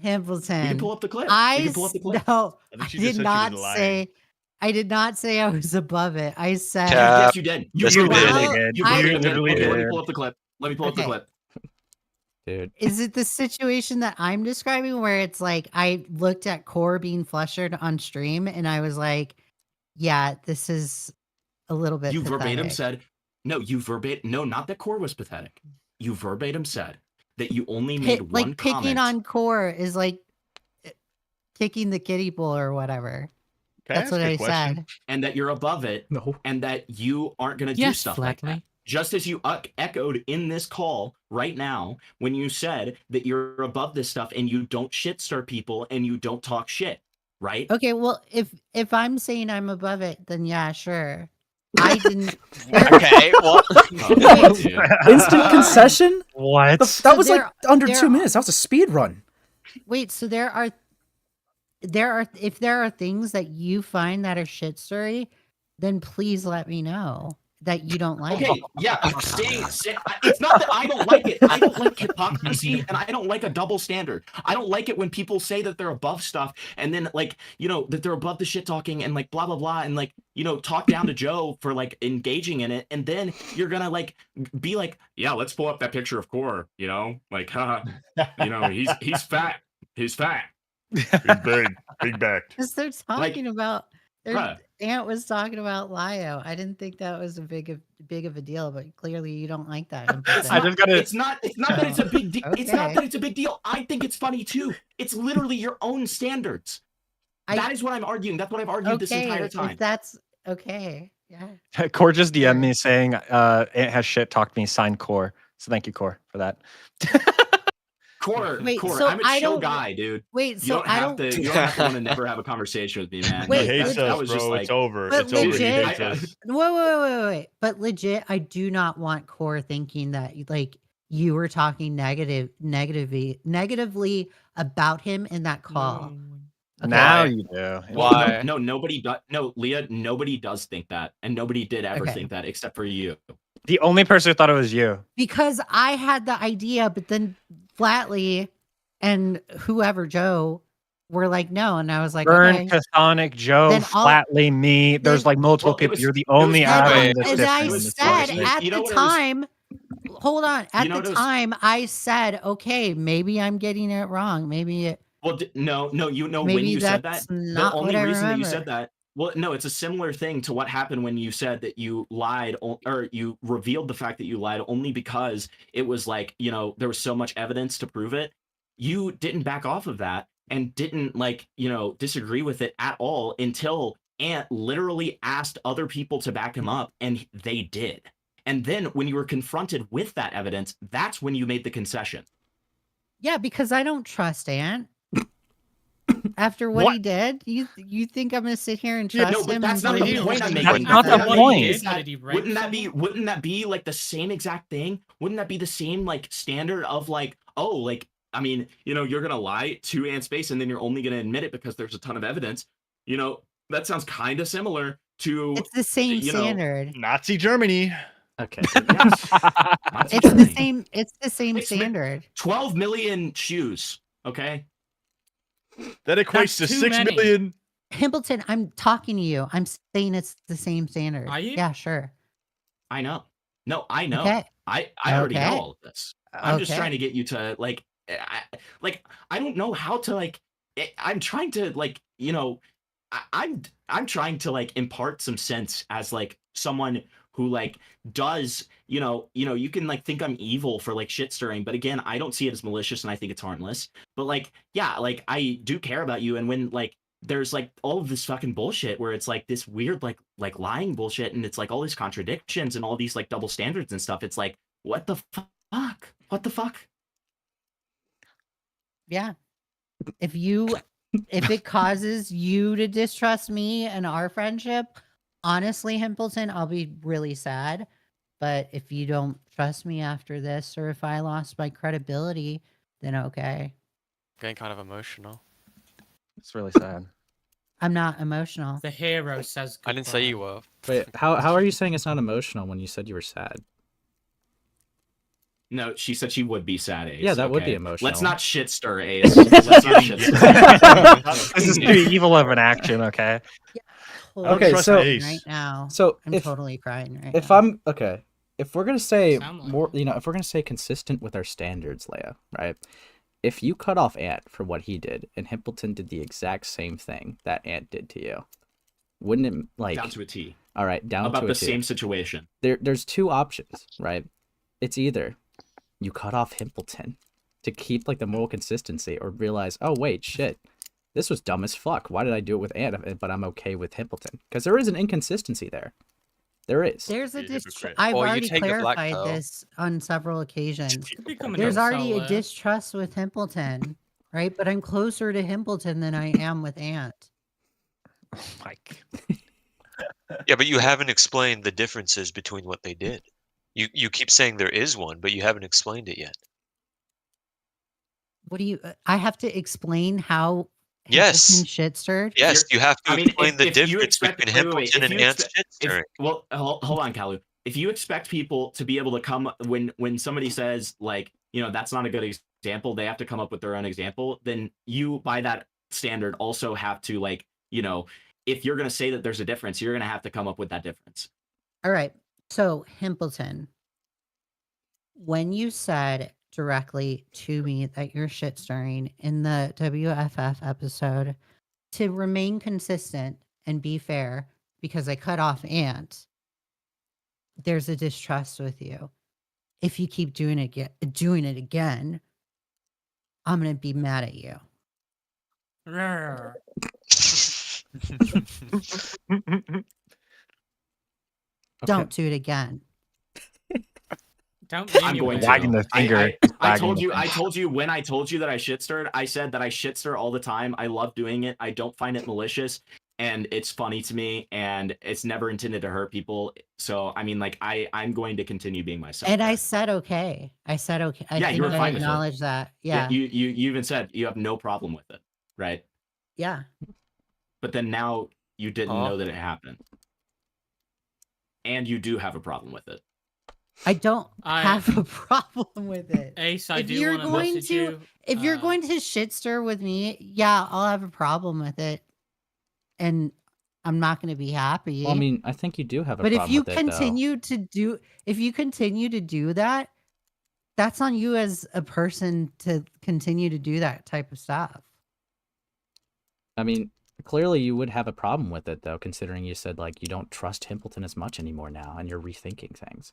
Himbleton. We can pull up the clip. We can pull up the clip. No, I think I she just did said she was not lying. say. I did not say I was above it. I said. Yes, you did. Yes, You you literally did. did. You I- You verbatim did. literally Okay, let me did. pull up the clip. Let me pull up the Okay. clip. Dude. Is it the situation that I'm describing where it's like I looked at Core being flushered on stream and I was like, yeah, this is a little bit You verbatim pathetic. said, no, not that Core was pathetic. You verbatim said that you only made one like picking comment. on Core is like kicking the kiddie pool or whatever. Can That's ask what a I question? said. And that you're above it. No. And that you aren't going to do Yes, stuff like that. Flatley. Just as you echoed in this call right now when you said that you're above this stuff and you don't shit stir people and you don't talk shit, right? Okay, well, if I'm saying I'm above it, then yeah, sure. I didn't. Okay, well, Oh, dude. Instant concession? What? That So was like under there 2 minutes. That was a speed run. Wait, so there are if there are things that you find that are shit story, then please let me know that you don't like. Okay, yeah, it's not that I don't like it. I don't like hypocrisy and I don't like a double standard. I don't like it when people say that they're above stuff and then like, that they're above the shit talking and like blah blah blah and like, talk down to Joe for like engaging in it and then you're gonna like be like, yeah, let's pull up that picture of Core, like, haha, he's fat. He's fat. He's big backed. Because they're talking about bruh. Aunt was talking about Lio. I didn't think that was a big of a deal, but clearly you don't like that. It's not that it's a big deal. It's not Okay. that it's a big deal. I think it's funny too. It's literally your own standards. That is what I'm arguing. That's what I've argued this entire time. If that's okay. Yeah. Core just DM'd me saying Ant has shit talked me, signed Core. So thank you, Core, for that. Core, Wait, Core, so I'm a I chill don't- guy, dude. Wait, You so don't I have don't- to. You don't have to want to never have a conversation with me, man. Wait, He hates that us, was bro. just like, It's over. But It's over. He legit- hates us. Wait. But legit, I do not want Core thinking that like you were talking negatively about him in that call. Okay. Now you do. Why? No, nobody does. No, Leah, nobody does think that, and nobody did ever Okay. think that except for you. The only person who thought it was you. Because I had the idea, but then Flatley and whoever Joe were like, no, and I was like, Burn, okay. Chthonic, Joe, Then all- Flatley, me. There's like multiple Well, it people. was- You're the it was- only and- Adam Wait. that's And different I in this said situation. at You know the what it was- time, hold on. At You know the what it was- time, I said, okay, maybe I'm getting it wrong. Maybe it. Well, no, you know Maybe when you said that's that, the not what only I reason that you remember. said that, well, no, it's a similar thing to what happened when you said that you lied or you revealed the fact that you lied only because it was like, there was so much evidence to prove it. You didn't back off of that and didn't like, disagree with it at all until Ant literally asked other people to back him up and they did. And then when you were confronted with that evidence, that's when you made the concession. Yeah, because I don't trust Ant. After what he did, you think I'm gonna sit here and Yeah, trust no, but him? that's and not believe the point I'm him? making. That's not the What point. is How that- did he rape wouldn't that be like the same exact thing? Wouldn't that be the same like standard of like, oh, like, I mean, you're gonna lie to Ant's face and then you're only gonna admit it because there's a ton of evidence. That sounds kind of similar to It's the same standard. Nazi Germany. Okay. Yes. Nazi It's the Germany. same. It's the same 6 mi- standard. 12 million shoes. Okay. That equates to too 6 many. million. Himbleton, I'm talking to you. I'm saying it's the same standard. Are you? Yeah, sure. I know. No, I know. Okay. I already know Okay. all of this. I'm just Okay. trying to get you to like, I don't know how to like. I'm trying to like, I'm trying to like impart some sense as like someone who like does, you can like think I'm evil for like shit stirring, but again, I don't see it as malicious and I think it's harmless. But like, yeah, like I do care about you, and when like there's like all of this fucking bullshit where it's like this weird like lying bullshit and it's like all these contradictions and all these like double standards and stuff, it's like what the fuck? What the fuck? Yeah. If it causes you to distrust me and our friendship, honestly, Himpleton, I'll be really sad. But if you don't trust me after this, or if I lost my credibility, then okay. Getting kind of emotional. It's really sad. I'm not emotional. The hero says I didn't say you goodbye. were. Wait, how are you saying it's not emotional when you said you were sad? No, she said she would be sad, Ace. Yeah, that would be okay? emotional. Let's not shit stir, Ace. Let's not shit stir. This is too evil of an action, okay? Totally Okay, trust so Ace. right now. so I'm if totally crying right if now. I'm okay, if we're gonna say Sound like more, if we're gonna say consistent with our standards, Leia, right? If you cut off Ant for what he did, and Himpleton did the exact same thing that Ant did to you, wouldn't it like Down to a T. all right, down About to the a T. same situation. There's two options, right? It's either you cut off Himpleton to keep like the moral consistency, or realize, oh wait, shit, this was dumb as fuck. Why did I do it with Ant, but I'm okay with Himpleton? Because there is an inconsistency there. There is. There's a You hypocrite. I've Or you already take the black clarified pill. this on several occasions. Become an There's already a incel, distrust with Himpleton, right? But I'm closer to Himpleton than I am with Ant. Mike. Yeah, but you haven't explained the differences between what they did. You keep saying there is one, but you haven't explained it yet. What do you? I have to explain how Yes. Himpleton shit stirred. Yes, you have to I mean, explain the if you difference expect, between wait, wait, wait, Himpleton if and you Ant's expect- shit if- stirring. well, hold on, Kalu. If you expect people to be able to come when somebody says like, that's not a good example, they have to come up with their own example, then you by that standard also have to like, if you're going to say that there's a difference, you're going to have to come up with that difference. All right. So Himpleton, when you said directly to me that you're shit stirring in the WFF episode, to remain consistent and be fair, because I cut off Ant, there's a distrust with you. If you keep doing it again, I'm gonna be mad at you. Roar. Don't do it again. Don't I'm going to. Wagging the finger. I told Wagging you. the I finger. told you when I told you that I shit stirred. I said that I shit stir all the time. I love doing it. I don't find it malicious, and it's funny to me, and it's never intended to hurt people. So I mean, like I'm going to continue being myself. And I said okay. I said okay. I Yeah, think you were I fine with it. acknowledge that. Yeah. You even said you have no problem with it, right? Yeah. But then now you didn't Huh? know that it happened, and you do have a problem with it. I don't have a problem with it. Ace, I If do you're want to going message to, you. if you're going to shit stir with me, yeah, I'll have a problem with it, and I'm not going to be happy. Well, I mean, I think you do have a but problem if you with it, though. continue to do that, that's on you as a person to continue to do that type of stuff. I mean, clearly you would have a problem with it, though, considering you said, like, you don't trust Himpleton as much anymore now, and you're rethinking things.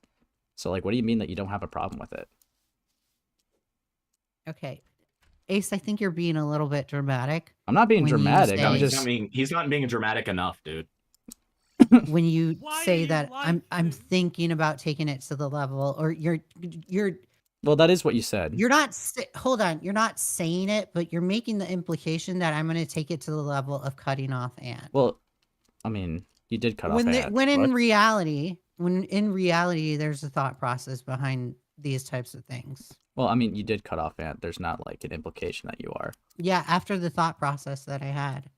So, like, what do you mean that you don't have a problem with it? Okay. Ace, I think you're being a little bit dramatic. I'm not being when you dramatic. say- I'm just... he's not being dramatic enough, dude. when you say that I'm thinking about taking it to the level, or you're Well, that is what you said. you're not hold on, you're not saying it, but you're making the implication that I'm going to take it to the level of cutting off Ant. Well, I mean, you did cut off Ant. When in What? reality, there's a thought process behind these types of things. Well, I mean, you did cut off Ant. There's not, like, an implication that you are. Yeah, after the thought process that I had,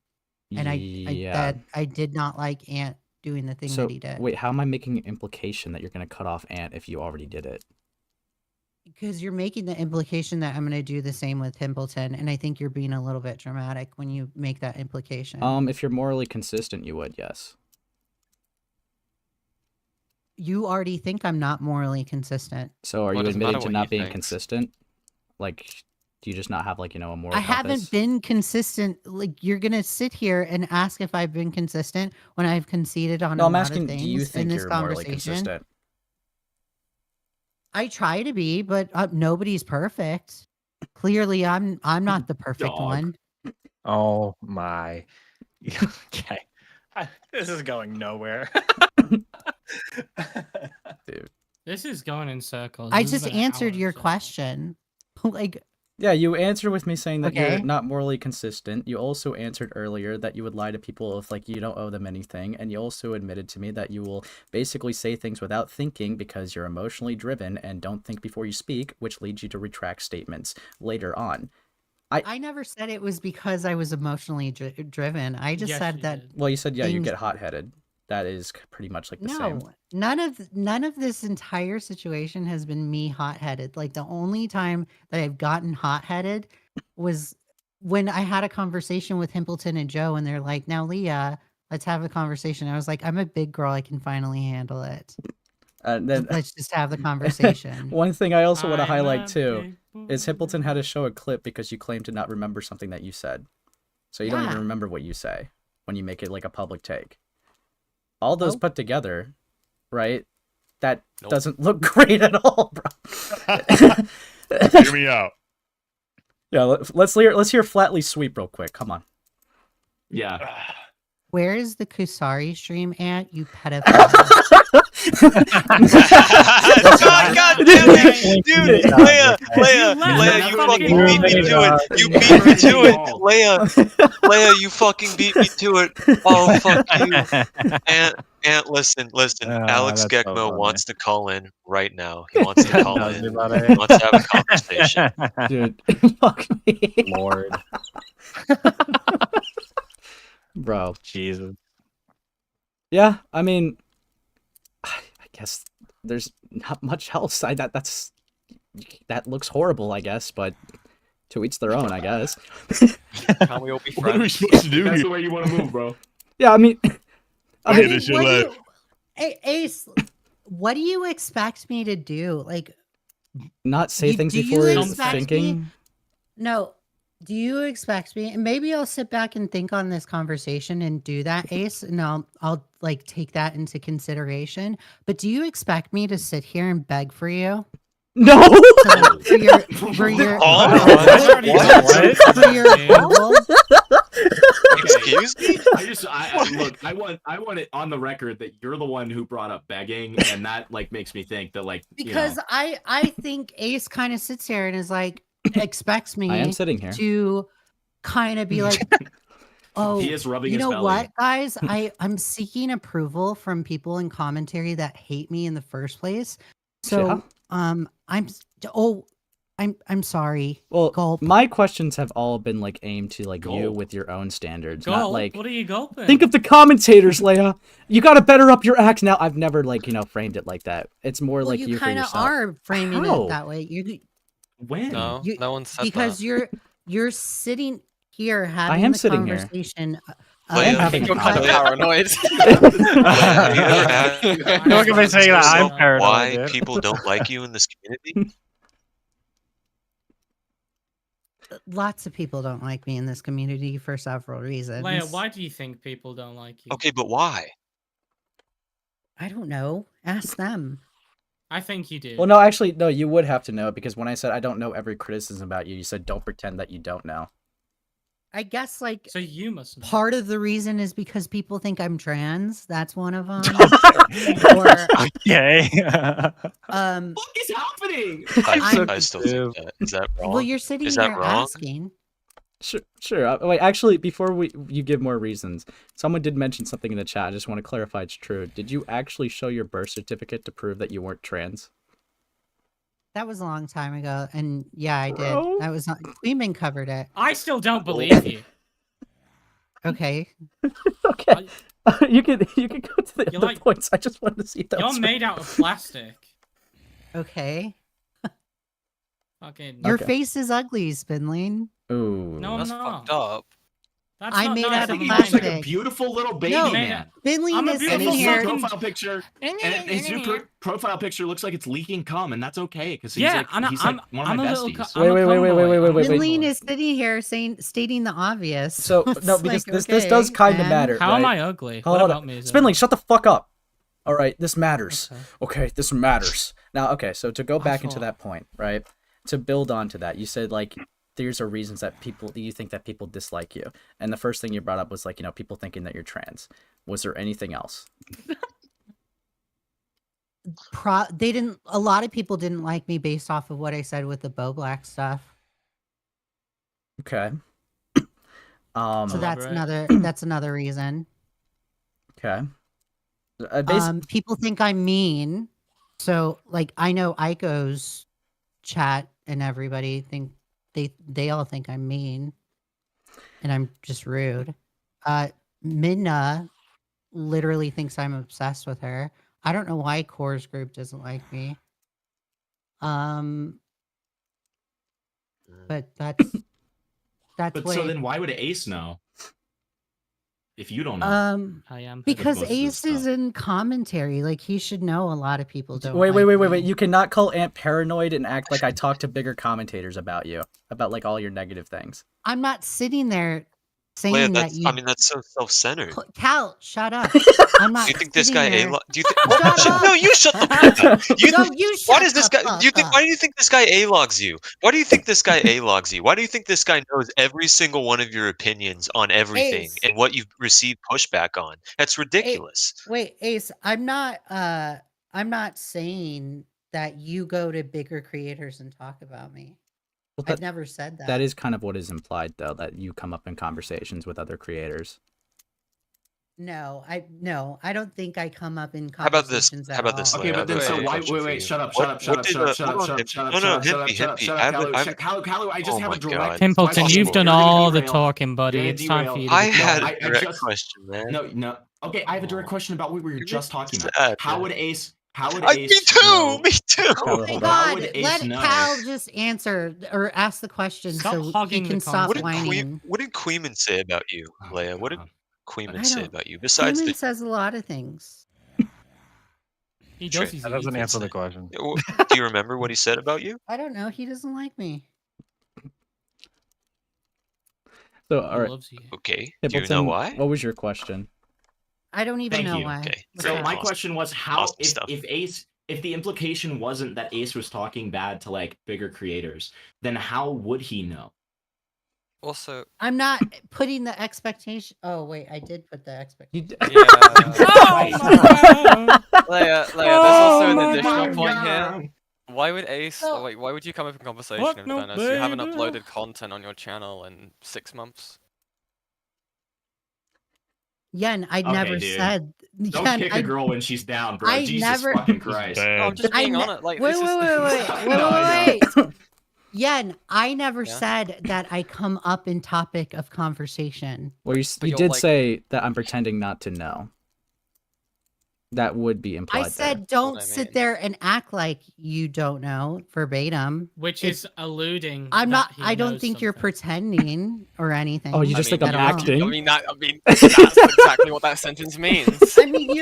and I did not like Ant doing the thing So, that he did. wait, how am I making an implication that you're going to cut off Ant if you already did it? Because you're making the implication that I'm going to do the same with Himpleton, and I think you're being a little bit dramatic when you make that implication. If you're morally consistent, you would, yes. You already think I'm not morally consistent. So are Well, it you doesn't matter admitting to what not he being thinks. consistent? Like, do you just not have, like, a moral I compass? haven't been consistent. Like, you're going to sit here and ask if I've been consistent when I've conceded on No, a I'm lot asking, of do things you in think this you're morally conversation. consistent? I try to be, but nobody's perfect. Clearly, I'm not the perfect Dog. one. Oh my. Okay. This is going nowhere. Dude. This is going in circles. I This has just been an answered hour your of circles. question. Like, Yeah, you answered with me saying that Okay. you're not morally consistent. You also answered earlier that you would lie to people if, like, you don't owe them anything. And you also admitted to me that you will basically say things without thinking because you're emotionally driven and don't think before you speak, which leads you to retract statements later on. I never said it was because I was emotionally driven. I just Yes, said you that did. Well, you said you things- get hot-headed. That is pretty much like the same. no, none of this entire situation has been me hot-headed. Like the only time that I've gotten hot-headed was when I had a conversation with Himpleton and Joe, and they're like, "Now, Leah, let's have a conversation." I was like, "I'm a big girl. I can finally handle it. And then Let's just have the conversation." one thing I also want to I'm highlight a too big is Himpleton had boy. to show a clip because you claim to not remember something that you said. So you don't even Yeah. remember what you say when you make it like a public take. All those Oh. put together, right? That Nope. doesn't look great at all, bro. Hear me out. Yeah, let's hear Flatly Sweep real quick. Come on. Yeah. Where is the Kusari stream at, you pedophile? God damn it, dude, Leia, you fucking beat me to it. You beat me to it, Leia, you fucking beat me to it. Oh fuck you, and listen, Alex that's so Gekmo funny. wants to call in right now. He wants to call Does in. he, He buddy? wants to have a conversation. Dude, fuck me. Lord. Bro. Jesus. Yeah, I mean, I guess there's not much else. That looks horrible, I guess, but to each their own, I guess. Can we all be What are we friends? supposed to do That's here? the way you want to move, bro. Yeah, I mean, I Hit mean, it, shit, what do let- you, Ace, what do you expect me to do? Like, not say You- things do you before expect thinking. no, do you expect me? And maybe I'll sit back and think on this conversation and do that, Ace, and I'll like take that into consideration. But do you expect me to sit here and beg for you? No. For your What? for your approval? Excuse me? I want it on the record that you're the one who brought up begging, and that like makes me think that like Because I think Ace kind of sits here and is like expects me I am sitting here. to kind of be like, oh, He is rubbing you his know belly. what, guys? I'm seeking approval from people in commentary that hate me in the first place. So I'm sorry. Well, Gulp. my questions have all been like aimed to like you Gulp. with your own standards, Go. not like. What are you gulping? Think of the commentators, Leia. You got to better up your act now. I've never like framed it like that. It's more Well, like you you for kind of yourself. are framing How? it that way. when No, You- no one said Because that. you're sitting here having am the sitting here. conversation. I am having You're a kind of conversation. paranoid. You're gonna be saying that I'm paranoid, Why dude. people don't like you in this community? Lots of people don't like me in this community for several reasons. Leia, why do you think people don't like you? Okay, but why? I don't know. Ask them. I think you do. Well, no, actually, no. You would have to know because when I said I don't know every criticism about you, you said don't pretend that you don't know. I guess like So you must know. part of the reason is because people think I'm trans. That's one of them. Okay. what is happening? I still think that. Is that wrong? Well, you're sitting Is that here wrong? asking. Sure. Wait, actually, before you give more reasons, someone did mention something in the chat. I just want to clarify it's true. Did you actually show your birth certificate to prove that you weren't trans? That was a long time ago, and yeah, I Bro. did. That was not. Queenman covered it. I still don't believe you. Okay. Okay. You can go to the You're other points. I just wanted to see if that You're was made out of plastic. Okay. Fucking. Your Okay. face is ugly, Spinling. Ooh. No, I'm That's not. fucked up. That's I not made nice out of of He mine. looks like a plastic. beautiful little baby No, man. Spinling I'm a is And sitting his beautiful here. new fucking- profile picture, and his new profile picture looks like it's leaking cum, and that's okay because he's Yeah, like and he's I'm- like one of I'm my a little besties. I'm a Wait, tomboy. Spinling is sitting here stating the obvious. So It's no, because like, this does okay, kind of man. matter. How am right? I ugly? Hold What on. about me? is Spinling, ugly? shut the fuck up. All right, this matters. Okay. Okay, this matters. Now, okay, so to go I back into thought- that point, right? To build onto that, you said like there's are reasons that you think that people dislike you, and the first thing you brought up was like people thinking that you're trans. Was there anything else? They didn't. A lot of people didn't like me based off of what I said with the Bo Black stuff. Okay. So that's Elaborate. another reason. Okay. People think I'm mean. So like I know Aiko's chat and everybody think they all think I'm mean, and I'm just rude. Minna literally thinks I'm obsessed with her. I don't know why Core's group doesn't like me. But that's But what so it, then why would Ace know? If you don't know. I am because most of this Ace is in commentary. Like, he should know a lot of people don't Wait, like me. You cannot call Ant paranoid and act like I talk to bigger commentators about you, about like all your negative things. I'm not sitting there Leigha, saying that that's, you. I mean, that's so self-centered. Cal, shut up. I'm not. Do you think this sitting guy there- A-log? Do you think? Shut up. No, you shut the fuck up. No, you Why shut does this the guy? fuck Do you think? up. Why do you think this guy A-logs you? Why do you think this guy A-logs you? Why do you think this guy knows every single one of your opinions on everything Ace. and what you've received pushback on? That's ridiculous. Wait, Ace, I'm not saying that you go to bigger creators and talk about me. Well, I've never said that. That is kind of what is implied, though, that you come up in conversations with other creators. No, I don't think I come up in How about this? conversations How at about this? all. Okay, Leigha? but then I have so a why? question for Wait, you. shut up, What- shut up, what did the- shut hold up, on, shut up, Hippie. shut up, No, shut no, up, shut up, Hippie, shut up, Hippie. shut I up, would- Callie, Callie, I just have a Oh my direct. God. Pimpleton, question. you've done You're gonna all the derail. talking, buddy. You're gonna It's time for derail. you to I be had quiet. a direct question, man. No. Okay, I have a direct question about what we were You're just talking about. sad, How man. would Ace? How would Me Ace too. know? Me too. Oh my How God! would Ace Let know? Cal just answer or ask the question Stop so he hogging the can stop What did whining. What did Queeman say about you, Oh, Leigha? What did God. Queeman I say don't. about you? Besides Queeman the says a lot of things. He Trey, does. He's That doesn't evil. answer the question. Do you remember what he said about you? I don't know. He doesn't like me. So, He all right, loves you. Okay. Do you know Hippleton, why? what was your question? I don't even Thank know you. why. Okay. What's So that? my Awesome. question was how Awesome stuff. if Ace if the implication wasn't that Ace was talking bad to like bigger creators, then how would he know? Also, I'm not putting the expectation. Oh wait, I did put the expectation. yeah. Oh my God. Leigha, there's Oh also an my additional God. point here. Why would Ace? So- Wait, why would you come up in conversation Fuck with no, Dennis? You haven't baby. uploaded content on your channel in 6 months. Yen, I Okay, never dude. said. Don't Yen, kick a girl when she's down, bro. I Jesus never- fucking Christ. No, I'm just I being ne- honest. Like, wait, this is. No, I wait. Yen, I never Yeah. said that I come up in topic of conversation. Well, you, But you you're did like- say that I'm pretending not to know. That would be implied I said there. don't I sit mean. there and act like you don't know verbatim. Which It's- is alluding. I'm that not. he I don't knows think you're something. pretending or anything. Oh, you just think I'm at all. acting? I mean, that's exactly what that sentence means. I mean,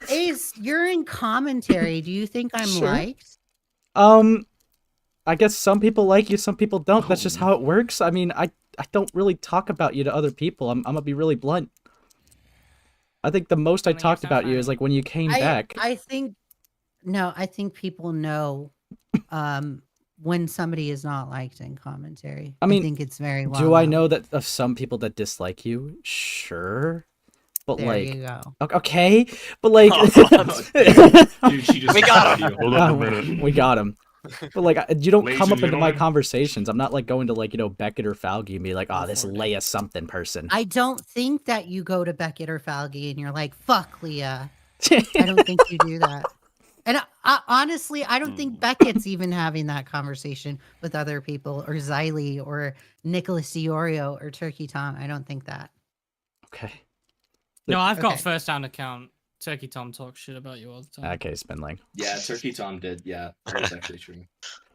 Ace, you're in commentary. Do you think I'm Sure. liked? I guess some people like you, some people don't. That's just how it works. I mean, I don't really talk about you to other people. I'm gonna be really blunt. I think the most I Something talked sounds about you funny. is like when you came back. I think I think people know when somebody is not liked in commentary. I mean, think it's very well Do I known. know that of some people that dislike you? Sure. But There like, you go. okay, but like, Dude, she just We got him. Hold up a minute. we got him. But like, you don't Ladies come and up into my gentlemen. conversations. I'm not like going to like Beckett or Falgi and be like, oh, this Leigha something person. I don't think that you go to Beckett or Falgi and you're like, fuck Leah. I don't think you do that. And honestly, I don't think Beckett's even having that conversation with other people or Xylee or Nicholas Diorio or Turkey Tom. I don't think that. Okay. No, I've got Okay. first-hand account. Turkey Tom talks shit about you all the time. Okay, Spindling. Yeah, Turkey Tom did. Yeah, that's actually true.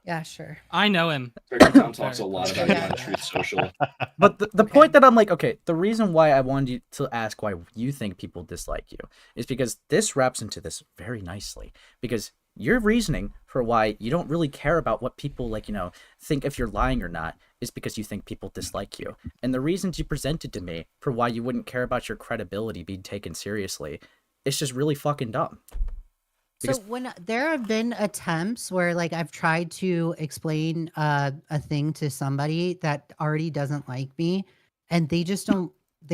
Yeah, sure. I know him. Turkey Tom talks a Very lot close. about you on Truth Social. But the point that I'm like, okay, the reason why I wanted you to ask why you think people dislike you is because this wraps into this very nicely. Because your reasoning for why you don't really care about what people think if you're lying or not is because you think people dislike you. And the reasons you presented to me for why you wouldn't care about your credibility being taken seriously, it's just really fucking dumb. So when there have been attempts where like I've tried to explain a thing to somebody that already doesn't like me and they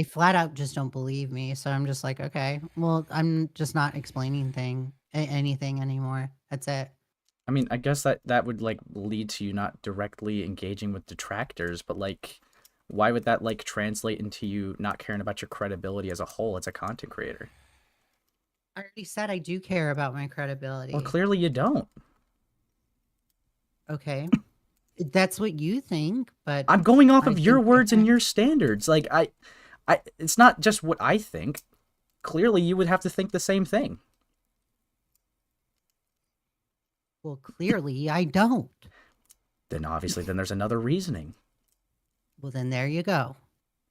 flat out just don't believe me. So I'm just like, okay, well, I'm just not explaining anything anymore. That's it. I mean, I guess that would like lead to you not directly engaging with detractors, but like, why would that like translate into you not caring about your credibility as a whole as a content creator? I already said I do care about my credibility. Well, clearly you don't. Okay. That's what you think, but I'm going off I of your think words and different. your standards. Like it's not just what I think. Clearly, you would have to think the same thing. Well, clearly I don't. Then obviously, then there's another reasoning Well, then there you go.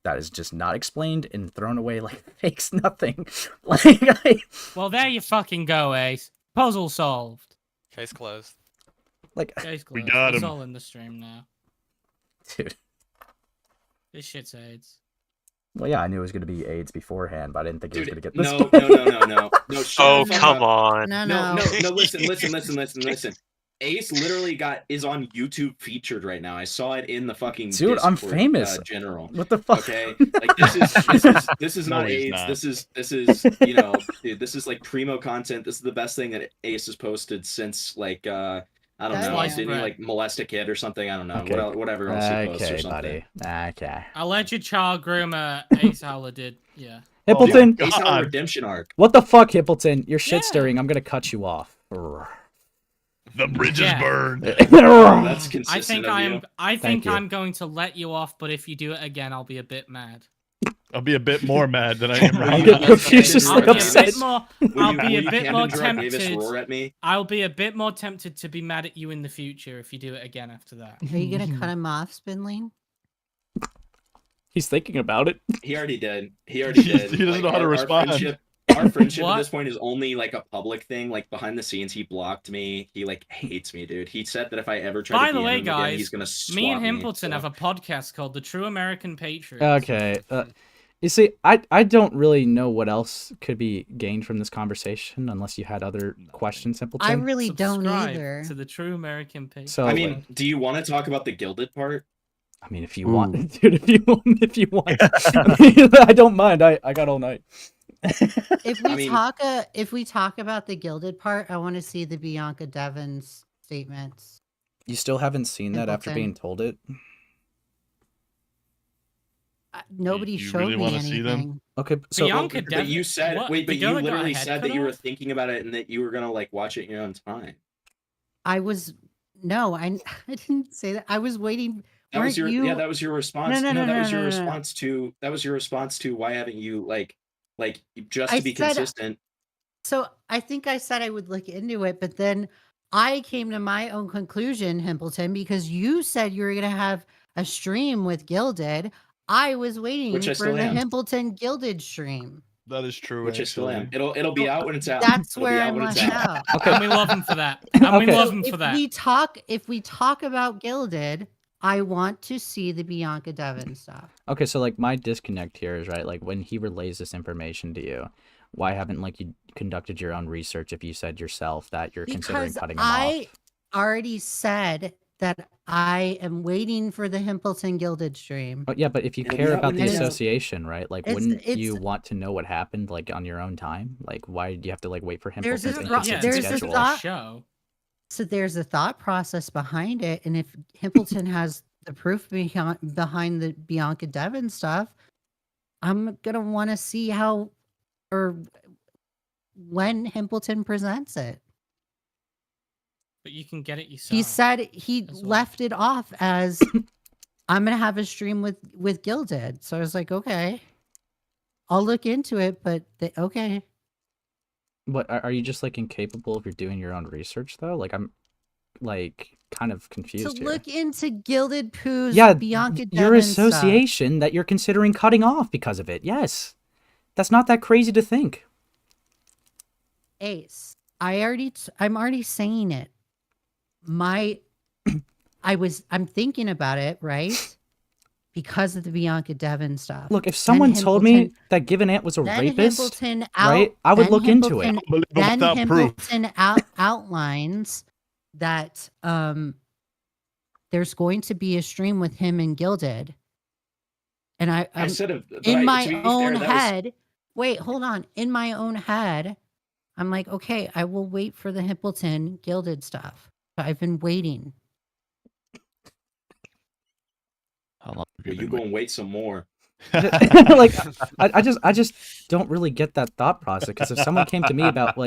that is just not explained and thrown away like fakes nothing. Like Well, there you fucking go, Ace. Puzzle solved. Case closed. Case We closed. got It's him. all in the stream now. dude. This shit's AIDS. Well, yeah, I knew it was going to be AIDS beforehand, but I didn't think it was going to get this. No. Shut Oh, the fuck come up. on. No. Listen. Ace literally is on YouTube featured right now. I saw it in the fucking Dude, I'm Discord, famous. general. What the fuck? Okay, like this is No, not he's AIDS. not. This is dude, this is like primo content. This is the best thing that Ace has posted since like I don't know. Sliced Didn't he bread. like molest a kid or something? I don't know. Okay. Whatever else he posts or Okay, something. buddy. Okay. Alleged child groomer Ace Howler did. Yeah. Hippleton, Ace Howler redemption arc. what the fuck, Hippleton? You're shit Yeah. stirring. I'm going to cut you off. The bridge Yeah. is burned. That's I consistent think of you. I think you. I'm going to let you off, but if you do it again, I'll be a bit mad. I'll be a bit more mad than I am right I'll now. get profusely I'll be a upset. bit more. Will I'll you- be will a you bit Camden more Drug Davis tempted. roar at me? I'll be a bit more tempted to be mad at you in the future if you do it again after that. Are you gonna cut him off, Spinling? He's thinking about it. He already did. He already did. He doesn't know how to our respond. Our friendship at What? this point is only like a public thing. Like behind the scenes, he blocked me. He like hates me, dude. He said that if I ever try By to the DM way, him again, guys, he's gonna swap me and me. Himpleton So- have a podcast called The True American Patriots. Okay. You see, I don't really know what else could be gained from this conversation unless you had other questions, Himpleton. I really don't Subscribe either. to The True American Patriots. So, I mean, do you want to talk about the gilded part? I mean, if you want, dude, if you want, I don't mind. I got all night. If we I mean- if we talk about the gilded part, I want to see the Bianca Devon's statements. You still haven't seen that after Himpleton. being told it? Nobody you showed really me wanna see them? anything. Okay, so Bianca But Devon. you said what? wait, but The you girl that got her literally head said cut that you were off? thinking about it and that you were gonna like watch it in your own time. I didn't say that. I was waiting. That was Weren't your you? that was your response. No, that was your no. response to why haven't you like just I to be said- consistent. So I think I said I would look into it, but then I came to my own conclusion, Himpleton, because you said you were going to have a stream with Gilded. I was waiting Which I for still the am. Gilded Gilded stream. That is true. Which I still am. actually. It'll be out when it's out. That's It'll be where out I'm when it's left out. out. Okay. And we love him for that. And we Okay. love him If for that. if we talk about Gilded, I want to see the Bianca Devon stuff. Okay, so like my disconnect here is right. Like when he relays this information to you, why haven't like you conducted your own research if you said yourself that you're considering Because cutting him I off? already said that I am waiting for the Himpleton Gilded stream. But yeah, but if you It'll be care out about when the it's out. association, right? Like, It's- wouldn't it's- you want to know what happened like on your own time? Like, why do you have to like wait for There's Himpleton's a thought- inconsistent there's a schedule? thought- Show. So there's a thought process behind it, and if Himpleton has the proof behind the Bianca Devon stuff, I'm gonna want to see how or when Himpleton presents it. But you can get it yourself. He said he as well. left it off as I'm gonna have a stream with Gilded. So I was like, okay, I'll look into it, but okay. What are you just like incapable if you're doing your own research though? Like I'm like kind of confused To here. look into Gilded Pooh's Yeah, Bianca your Devon stuff. association that you're considering cutting off because of it. Yes, that's not that crazy to think. Ace, I'm already saying it. I'm thinking about it, right? Because of the Bianca Devon stuff. Look, if Then someone told me Himpleton- that GivenAnt was a then rapist, Himpleton right, I would then look into it. Himpleton- Unbelievable Then without proof. Himpleton outlines that there's going to be a stream with him and Gilded, and I said but in to my be fair, own that was- head. Wait, hold on. In my own head, I'm like, okay, I will wait for the Himpleton Gilded stuff. I've been waiting. How long you go and wait some more. Like I just don't really get that thought process, because if someone came to me about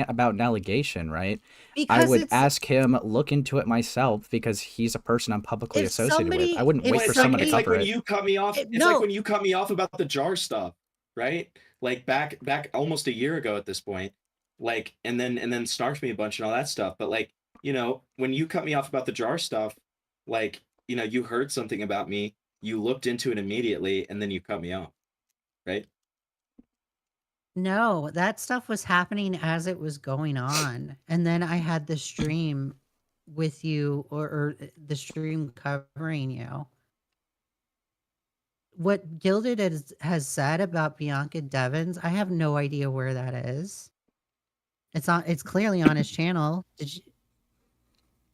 about an allegation, right, I Because would it's ask him, look into it myself, because he's a person I'm publicly if associated with. I somebody wouldn't if wait for It's like someone to it's like cover when it. you cut me off. it, It's like no when you cut me off about the jar stuff, right? Like back almost a year ago at this point. Like and then snarked me a bunch and all that stuff. But like, you know, when you cut me off about the jar stuff, like, you know, you heard something about me, you looked into it immediately, and then you cut me off, right? no, that stuff was happening as it was going on, and then I had the stream with you, or the stream covering you. What Gilded has said about Bianca Devins, I have no idea where that is. It's clearly on his channel. Did you?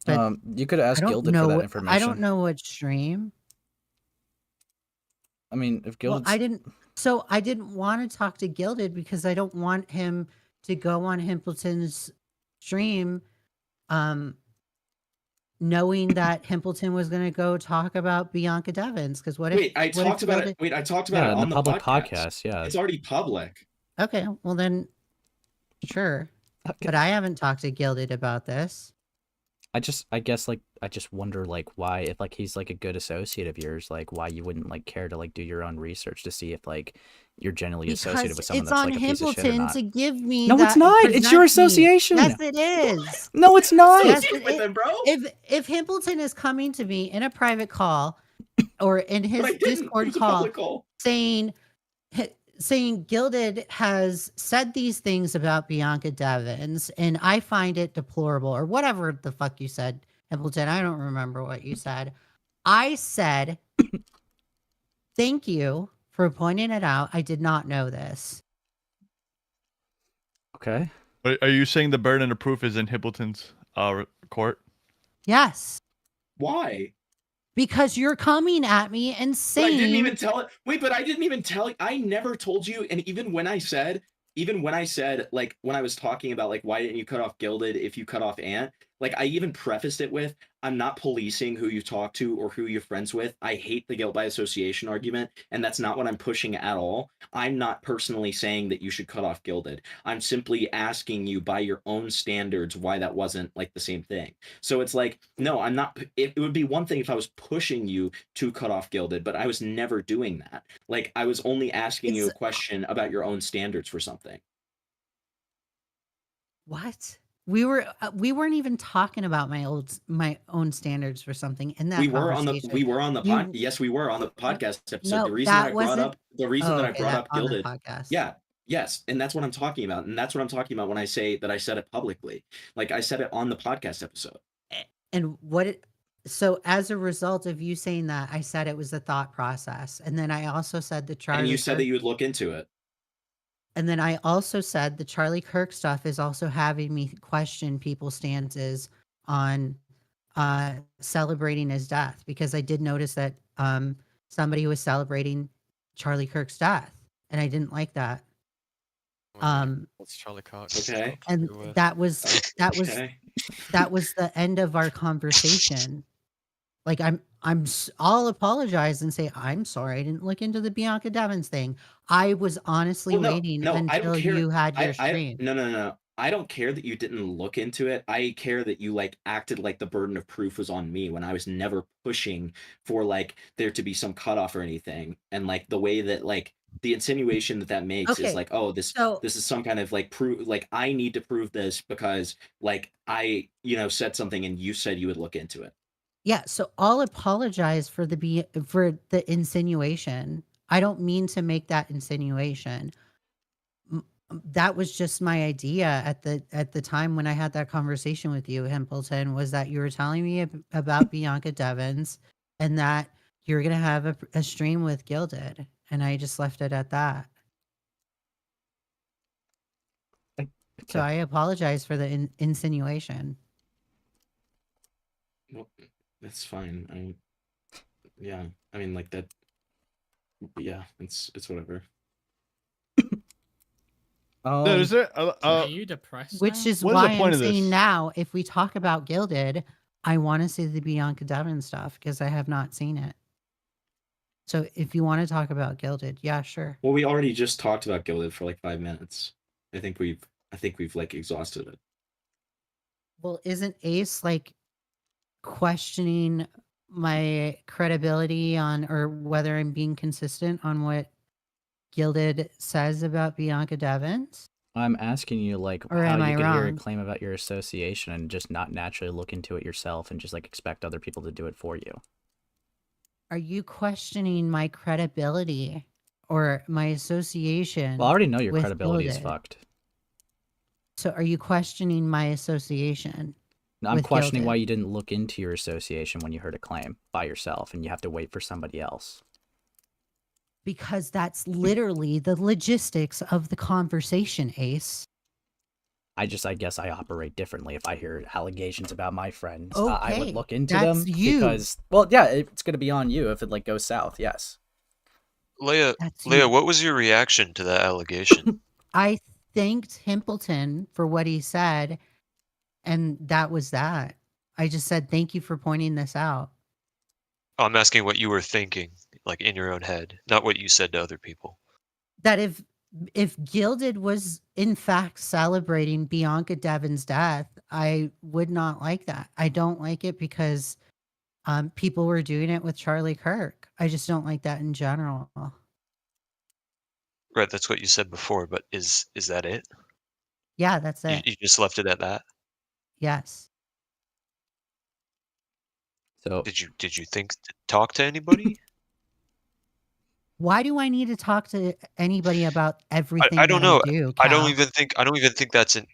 But You could ask I don't Gilded for that know. information. I don't know what stream. I mean, if Well, Gilded, I didn't want to talk to Gilded because I don't want him to go on Himpleton's stream, knowing that Himpleton was going to go talk about Bianca Devins. Because what if? Wait, I talked about it. Wait, I talked about it in on the public podcast. Yeah, It's already public. Okay, well then, sure. Okay. But I haven't talked to Gilded about this. I guess I just wonder why, if he's a good associate of yours, why you wouldn't care to do your own research to see if you're generally associated with someone It's that's on a piece of shit or Himpleton not. to give me. No, it's that, not. It's your present me. association. Yes, it is. No, it's not. Yes, with them, bro. If Himpleton is coming to me in a private call or in his Discord call saying Gilded has said these things about Bianca Devins and I find it deplorable, or whatever the fuck you said, Himpleton. I don't remember what you said. I said, thank you for pointing it out. I did not know this. Okay. Are you saying the burden of proof is in Himpleton's court? Yes. Why? Because you're coming at me and But saying I didn't even tell it. Wait, but I didn't even tell you. I never told you. And even when I said, when I was talking about why didn't you cut off Gilded if you cut off Ant? I even prefaced it with, I'm not policing who you talk to or who you're friends with. I hate the guilt by association argument, and that's not what I'm pushing at all. I'm not personally saying that you should cut off Gilded. I'm simply asking you by your own standards why that wasn't the same thing. So it's no, I'm not. It would be one thing if I was pushing you to cut off Gilded, but I was never doing that. I was only asking you a question about your own standards for something. what? We weren't even talking about my own standards for something in that conversation. We were on the yes, we were on the podcast episode. No, The reason that I brought wasn't- up the reason Oh, that I okay, brought that up on the Gilded. podcast. Yeah. Yes, and that's what I'm talking about. And that's what I'm talking about when I say that I said it publicly. I said it on the podcast episode. And so as a result of you saying that, I said it was a thought process. And then I also said the Charlie And you said Kirk, that you would look into it. and then I also said the Charlie Kirk stuff is also having me question people's stances on celebrating his death, because I did notice that somebody was celebrating Charlie Kirk's death, and I didn't like that. What's Charlie Kirk? Okay. And that was Okay. that was the end of our conversation. I'll apologize and say I'm sorry I didn't look into the Bianca Devins thing. I was honestly waiting I until don't care. you had your stream. No. I don't care that you didn't look into it. I care that you acted like the burden of proof was on me when I was never pushing for there to be some cutoff or anything. And the way that the insinuation that makes is Okay, oh, this is some kind of proof. I need to prove this because I said something and you said you would look into it. Yeah, so I'll apologize for the insinuation. I don't mean to make that insinuation. That was just my idea at the time when I had that conversation with you, Himpleton, was that you were telling me about Bianca Devins and that you're gonna have a stream with Gilded, and I just left it at that. So I apologize for the insinuation. Well, that's fine. Yeah, I mean that. Yeah, it's whatever. Is there? Are you depressed? Which now? is What is the why point I'm of saying this? now, if we talk about Gilded, I want to see the Bianca Devin stuff because I have not seen it. So if you want to talk about Gilded, yeah, sure. Well, we already just talked about Gilded for like 5 minutes. I think we've like exhausted it. Well, isn't Ace like questioning my credibility on or whether I'm being consistent on what Gilded says about Bianca Devins? I'm asking you, like, Or how am you I could hear a wrong? claim about your association and just not naturally look into it yourself and just, like, expect other people to do it for you. Are you questioning my credibility or my association? Well, I already know your with credibility is Gilded? fucked. So are you questioning my association? I'm with questioning Gilded? why you didn't look into your association when you heard a claim by yourself and you have to wait for somebody else. Because that's literally the logistics of the conversation, Ace. I guess I operate differently. If I hear allegations about my friends, I would Okay, look into that's them you. because, well, yeah, it's going to be on you if it like goes south. Yes. Leigha, That's Leigha, you. what was your reaction to that allegation? I thanked Himpleton for what he said, and that was that. I just said, thank you for pointing this out. I'm asking what you were thinking, like in your own head, not what you said to other people. That if Gilded was in fact celebrating Bianca Devon's death, I would not like that. I don't like it because people were doing it with Charlie Kirk. I just don't like that in general. Right, that's what you said before, but is that it? Yeah, that's You, it. you just left it at that? Yes. So Did you think to talk to anybody? Why do I need to talk to anybody about everything I don't that I know. do, I don't Cal? even think that's an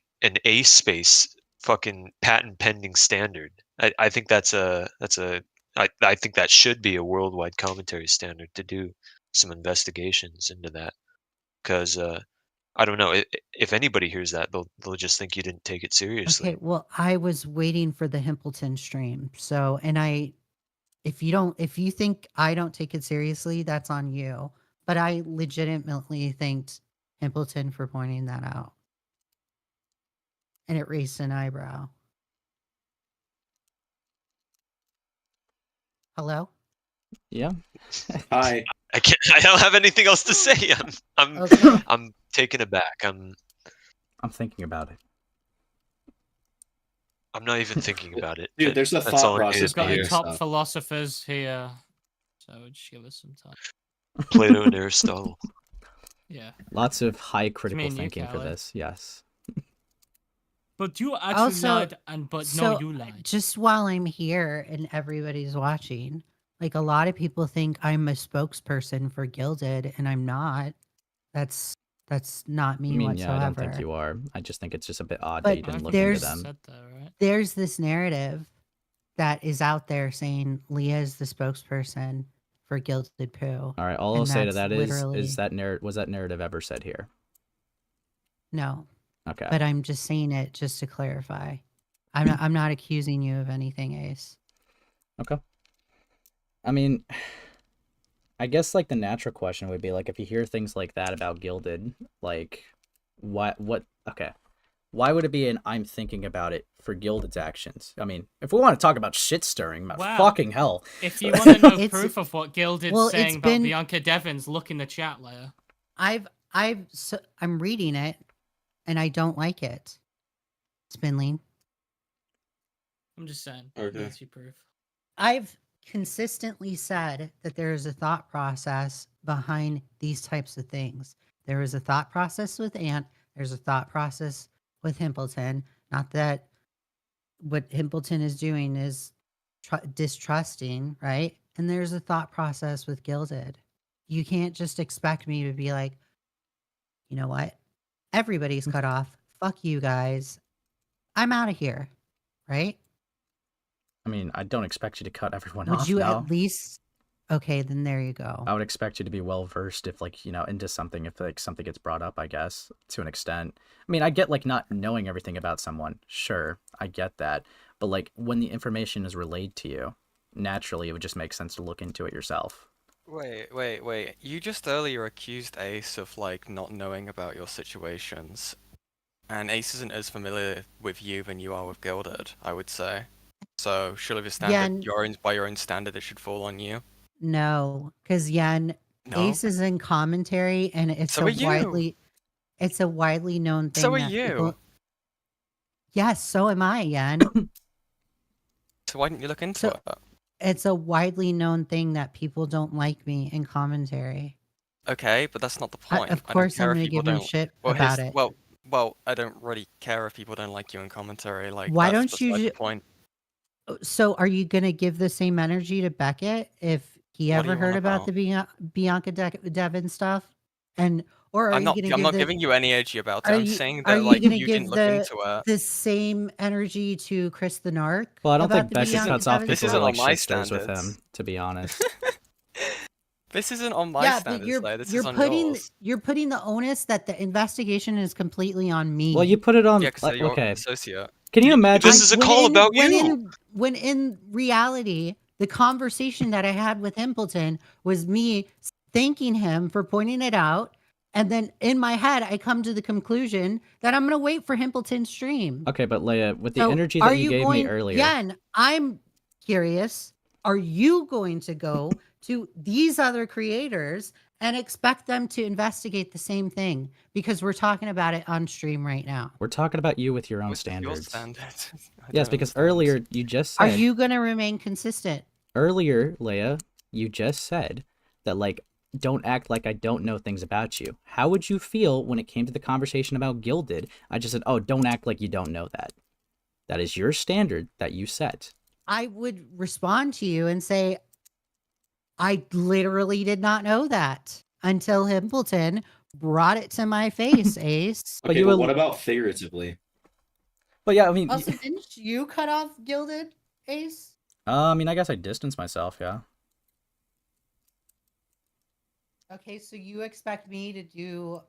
A space fucking patent pending standard. I think I think that should be a worldwide commentary standard to do some investigations into that. Because I don't know, if anybody hears that, they'll just think you didn't take it seriously. Okay, well, I was waiting for the Himpleton stream. So, and if you think I don't take it seriously, that's on you. But I legitimately thanked Himpleton for pointing that out. And it raised an eyebrow. Hello? Yeah. Hi. I don't have anything else to say. I'm Okay. I'm taken aback. I'm thinking about it. I'm not even thinking about it. Dude, there's a That's thought all I process needed We've to got hear. a top philosophers here, so just give us some time. Plato and Aristotle. Yeah. Lots of high me critical and you, thinking for Callie. this. Yes. But you actually Also, lied, but no, you lied. just while I'm here and everybody's watching, like a lot of people think I'm a spokesperson for Gilded, and I'm not. That's not me I mean, whatsoever. yeah, I don't think you are. I just think it's just a bit odd But that you didn't look into them. there's this narrative that is out there saying Leigha is the spokesperson for Gilded Poo. All right, all I'll say to that is that was that narrative ever said here? No. Okay. But I'm just saying it just to clarify. I'm not accusing you of anything, Ace. Okay. I mean, I guess like the natural question would be like if you hear things like that about Gilded, like what okay. Why would it be an I'm thinking about it for Gilded's actions? I mean, if we want to talk about shit stirring, Wow. fucking hell. If you want to know proof of what Gilded's saying about Bianca Devins, look in the chat, Leia. I'm reading it, and I don't like it. Spinling. I'm just saying. Okay. That's your proof. I've consistently said that there is a thought process behind these types of things. There is a thought process with Ant. There's a thought process with Himpleton. Not that what Himpleton is doing is distrusting, right? And there's a thought process with Gilded. You can't just expect me to be like, you know what? Everybody's cut off. Fuck you guys. I'm out of here, right? I mean, I don't expect you to cut everyone Would off. you no. at least? Okay, then there you go. I would expect you to be well versed if like, you know, into something if like something gets brought up, I guess, to an extent. I mean, I get like not knowing everything about someone. Sure, I get that. But like when the information is relayed to you, naturally it would just make sense to look into it yourself. Wait. You just earlier accused Ace of like not knowing about your situations. And Ace isn't as familiar with you than you are with Gilded, I would say. So, surely the standard, Yeah, by your own standard, it should fall on you. No, because Yen, No. Ace is in commentary, and it's So are you. it's a widely known thing So are that you. people. Yes, so am I, Yen. So why didn't you look into So it? it's a widely known thing that people don't like me in commentary. Okay, but that's not the point. Of I don't course, I'm care if gonna people give him don't. shit Well, about it. well, I don't really care if people don't like you in commentary. Like Why that's don't beside the you? point. So, are you gonna give the same energy to Beckett if he What are ever you on heard about about? the Bianca Devin stuff? And or are I'm you not. gonna I'm give not giving you any energy about it. Are I'm you saying are that you like gonna you give didn't look into it. the same energy to Chris the Narc Well, I don't about think the Beckett Bianca cuts off Devin This people who isn't stuff? like on my shitsters with standards. him, to be honest. This isn't on my Yeah, but standards, though. This you're is on putting yours. the onus that the investigation is completely on me. Well, you put it on. Yeah, because you're Okay. an associate. Can you imagine? This is a call about you. When in reality, the conversation that I had with Himpleton was me thanking him for pointing it out. And then in my head, I come to the conclusion that I'm going to wait for Himpleton's stream. Okay, but Leia, with the So energy are that you you gave me going, earlier, Yen, I'm curious. Are you going to go to these other creators and expect them to investigate the same thing? Because we're talking about it on stream right now. we're talking about you with your own What's your standards. standard? I Yes, don't because understand. earlier you just Are said. you going to remain consistent? Earlier, Leia, you just said that like don't act like I don't know things about you. How would you feel when it came to the conversation about Gilded? I just said, "Oh, don't act like you don't know that." That is your standard that you set. I would respond to you and say, I literally did not know that until Himpleton brought it to my face, Ace. But Okay, you but will- what about figuratively? But yeah, I mean, Also, didn't you cut off Gilded, Ace? I mean, I guess I distance myself, yeah. Okay, so you expect me to do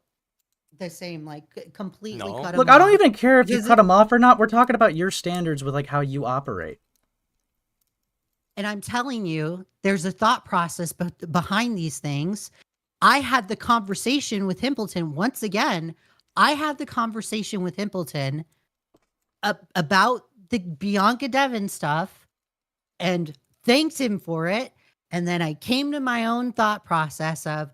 the same, like completely No. cut him Look, I don't off? even care if you Because cut him off or not. We're talking about your standards with like how you operate. And I'm telling you, there's a thought process behind these things. I had the conversation with Himpleton once again. I had the conversation with Himpleton about the Bianca Devin stuff and thanked him for it. And then I came to my own thought process of,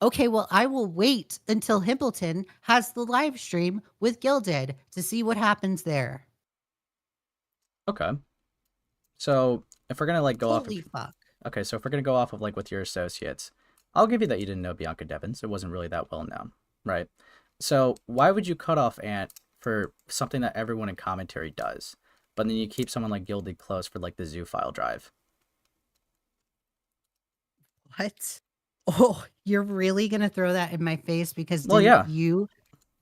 okay, well, I will wait until Himpleton has the live stream with Gilded to see what happens there. Okay. So if we're gonna like go Holy off. fuck. Okay, so if we're gonna go off of like with your associates, I'll give you that you didn't know Bianca Devins. It wasn't really that well known, right? So why would you cut off Ant for something that everyone in commentary does, but then you keep someone like Gilded close for like the zoo file drive? What? Oh, you're really gonna throw that in my face because Well, yeah.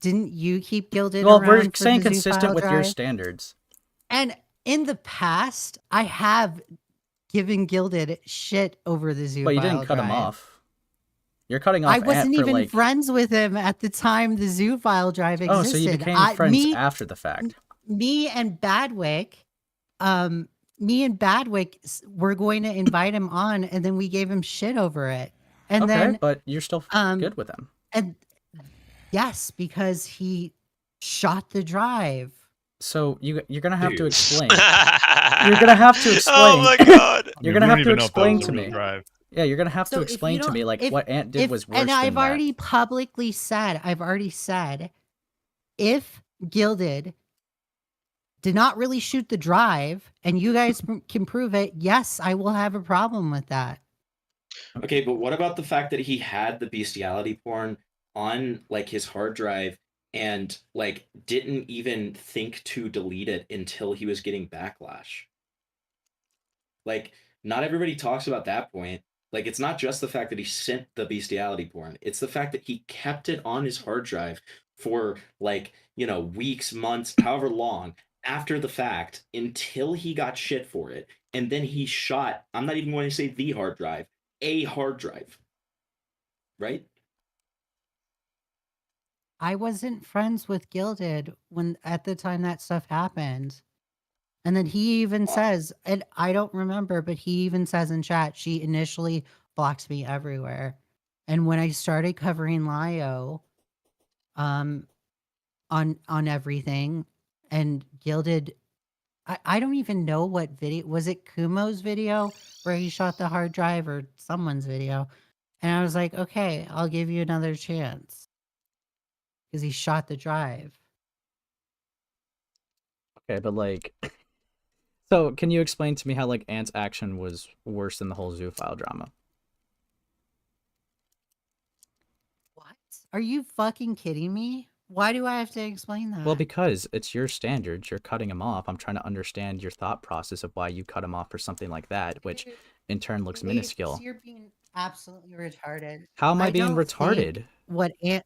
didn't you keep Gilded Well, around we're for saying the zoo consistent file with your drive? standards. And in the past, I have given Gilded shit over the zoo But you file didn't cut him drive. off. You're cutting off I Ant wasn't for even like. friends with him at the time the zoo file drive existed. Oh, so you became friends after the fact. Me and Badwick were going to invite him on, and then we gave him shit over it. And Okay, then but you're still good with him. And yes, because he shot the drive. So you're gonna have to Dude. explain. You're gonna have to explain. Oh my god. You're We gonna don't have to even know if that explain was to a real me. drive. Yeah, you're gonna have So to if you explain to don't- me like if- what Ant did if- was worse and than I've that. already publicly said, if Gilded did not really shoot the drive and you guys can prove it, yes, I will have a problem with that. Okay, but what about the fact that he had the bestiality porn on like his hard drive and like didn't even think to delete it until he was getting backlash? Like, not everybody talks about that point. Like, it's not just the fact that he sent the bestiality porn. It's the fact that he kept it on his hard drive for like, weeks, months, however long after the fact until he got shit for it. And then he shot, I'm not even going to say the hard drive, a hard drive. Right? I wasn't friends with Gilded at the time that stuff happened. And then he even says, and I don't remember, but he even says in chat, she initially blocked me everywhere. And when I started covering Leigha, on everything, and Gilded I don't even know what video was it. Kumo's video where he shot the hard drive, or someone's video, and I was like, okay, I'll give you another chance because he shot the drive. Okay, but like, so can you explain to me how like Ant's action was worse than the whole Zoophile drama? What? Are you fucking kidding me? Why do I have to explain that? Well, because it's your standards, you're cutting him off. I'm trying to understand your thought process of why you cut him off for something like that, which in turn looks minuscule. You're being absolutely retarded. How am I being don't think retarded? What Ant?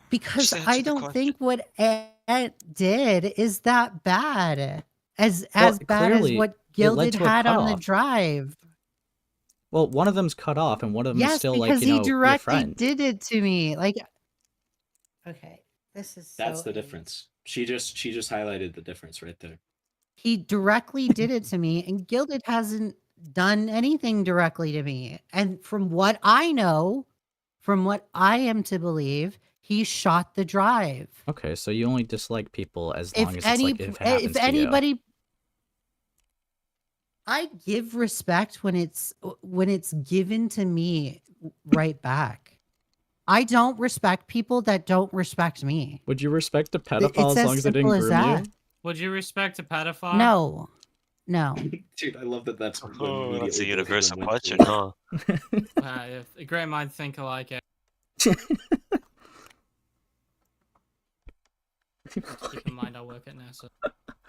Because Just I answer the don't question. think what Ant did is that bad. As Well, bad as clearly, what it led Gilded to a had on the cutoff. drive. Well, one of them's cut off, and one of them is Yes, still like, because you he know, your directly friend. did it to me. Like, okay, this is That's so the difference. She just highlighted the difference right there. He directly did it to me, and Gilded hasn't done anything directly to me. And from what I know, from what I am to believe, he shot the drive. Okay, so you only dislike people as If long as any, it's like if it happens if to you. anybody, I give respect when it's given to me right back. I don't respect people that don't respect me. Would you respect a pedophile It's as as long as they simple didn't as groom that. you? Would you respect a pedophile? No, no. Dude, I love that. That's Oh, that's a immediately both of them universal went question, to. huh? If a great mind think alike. Keep in mind, I work at NASA.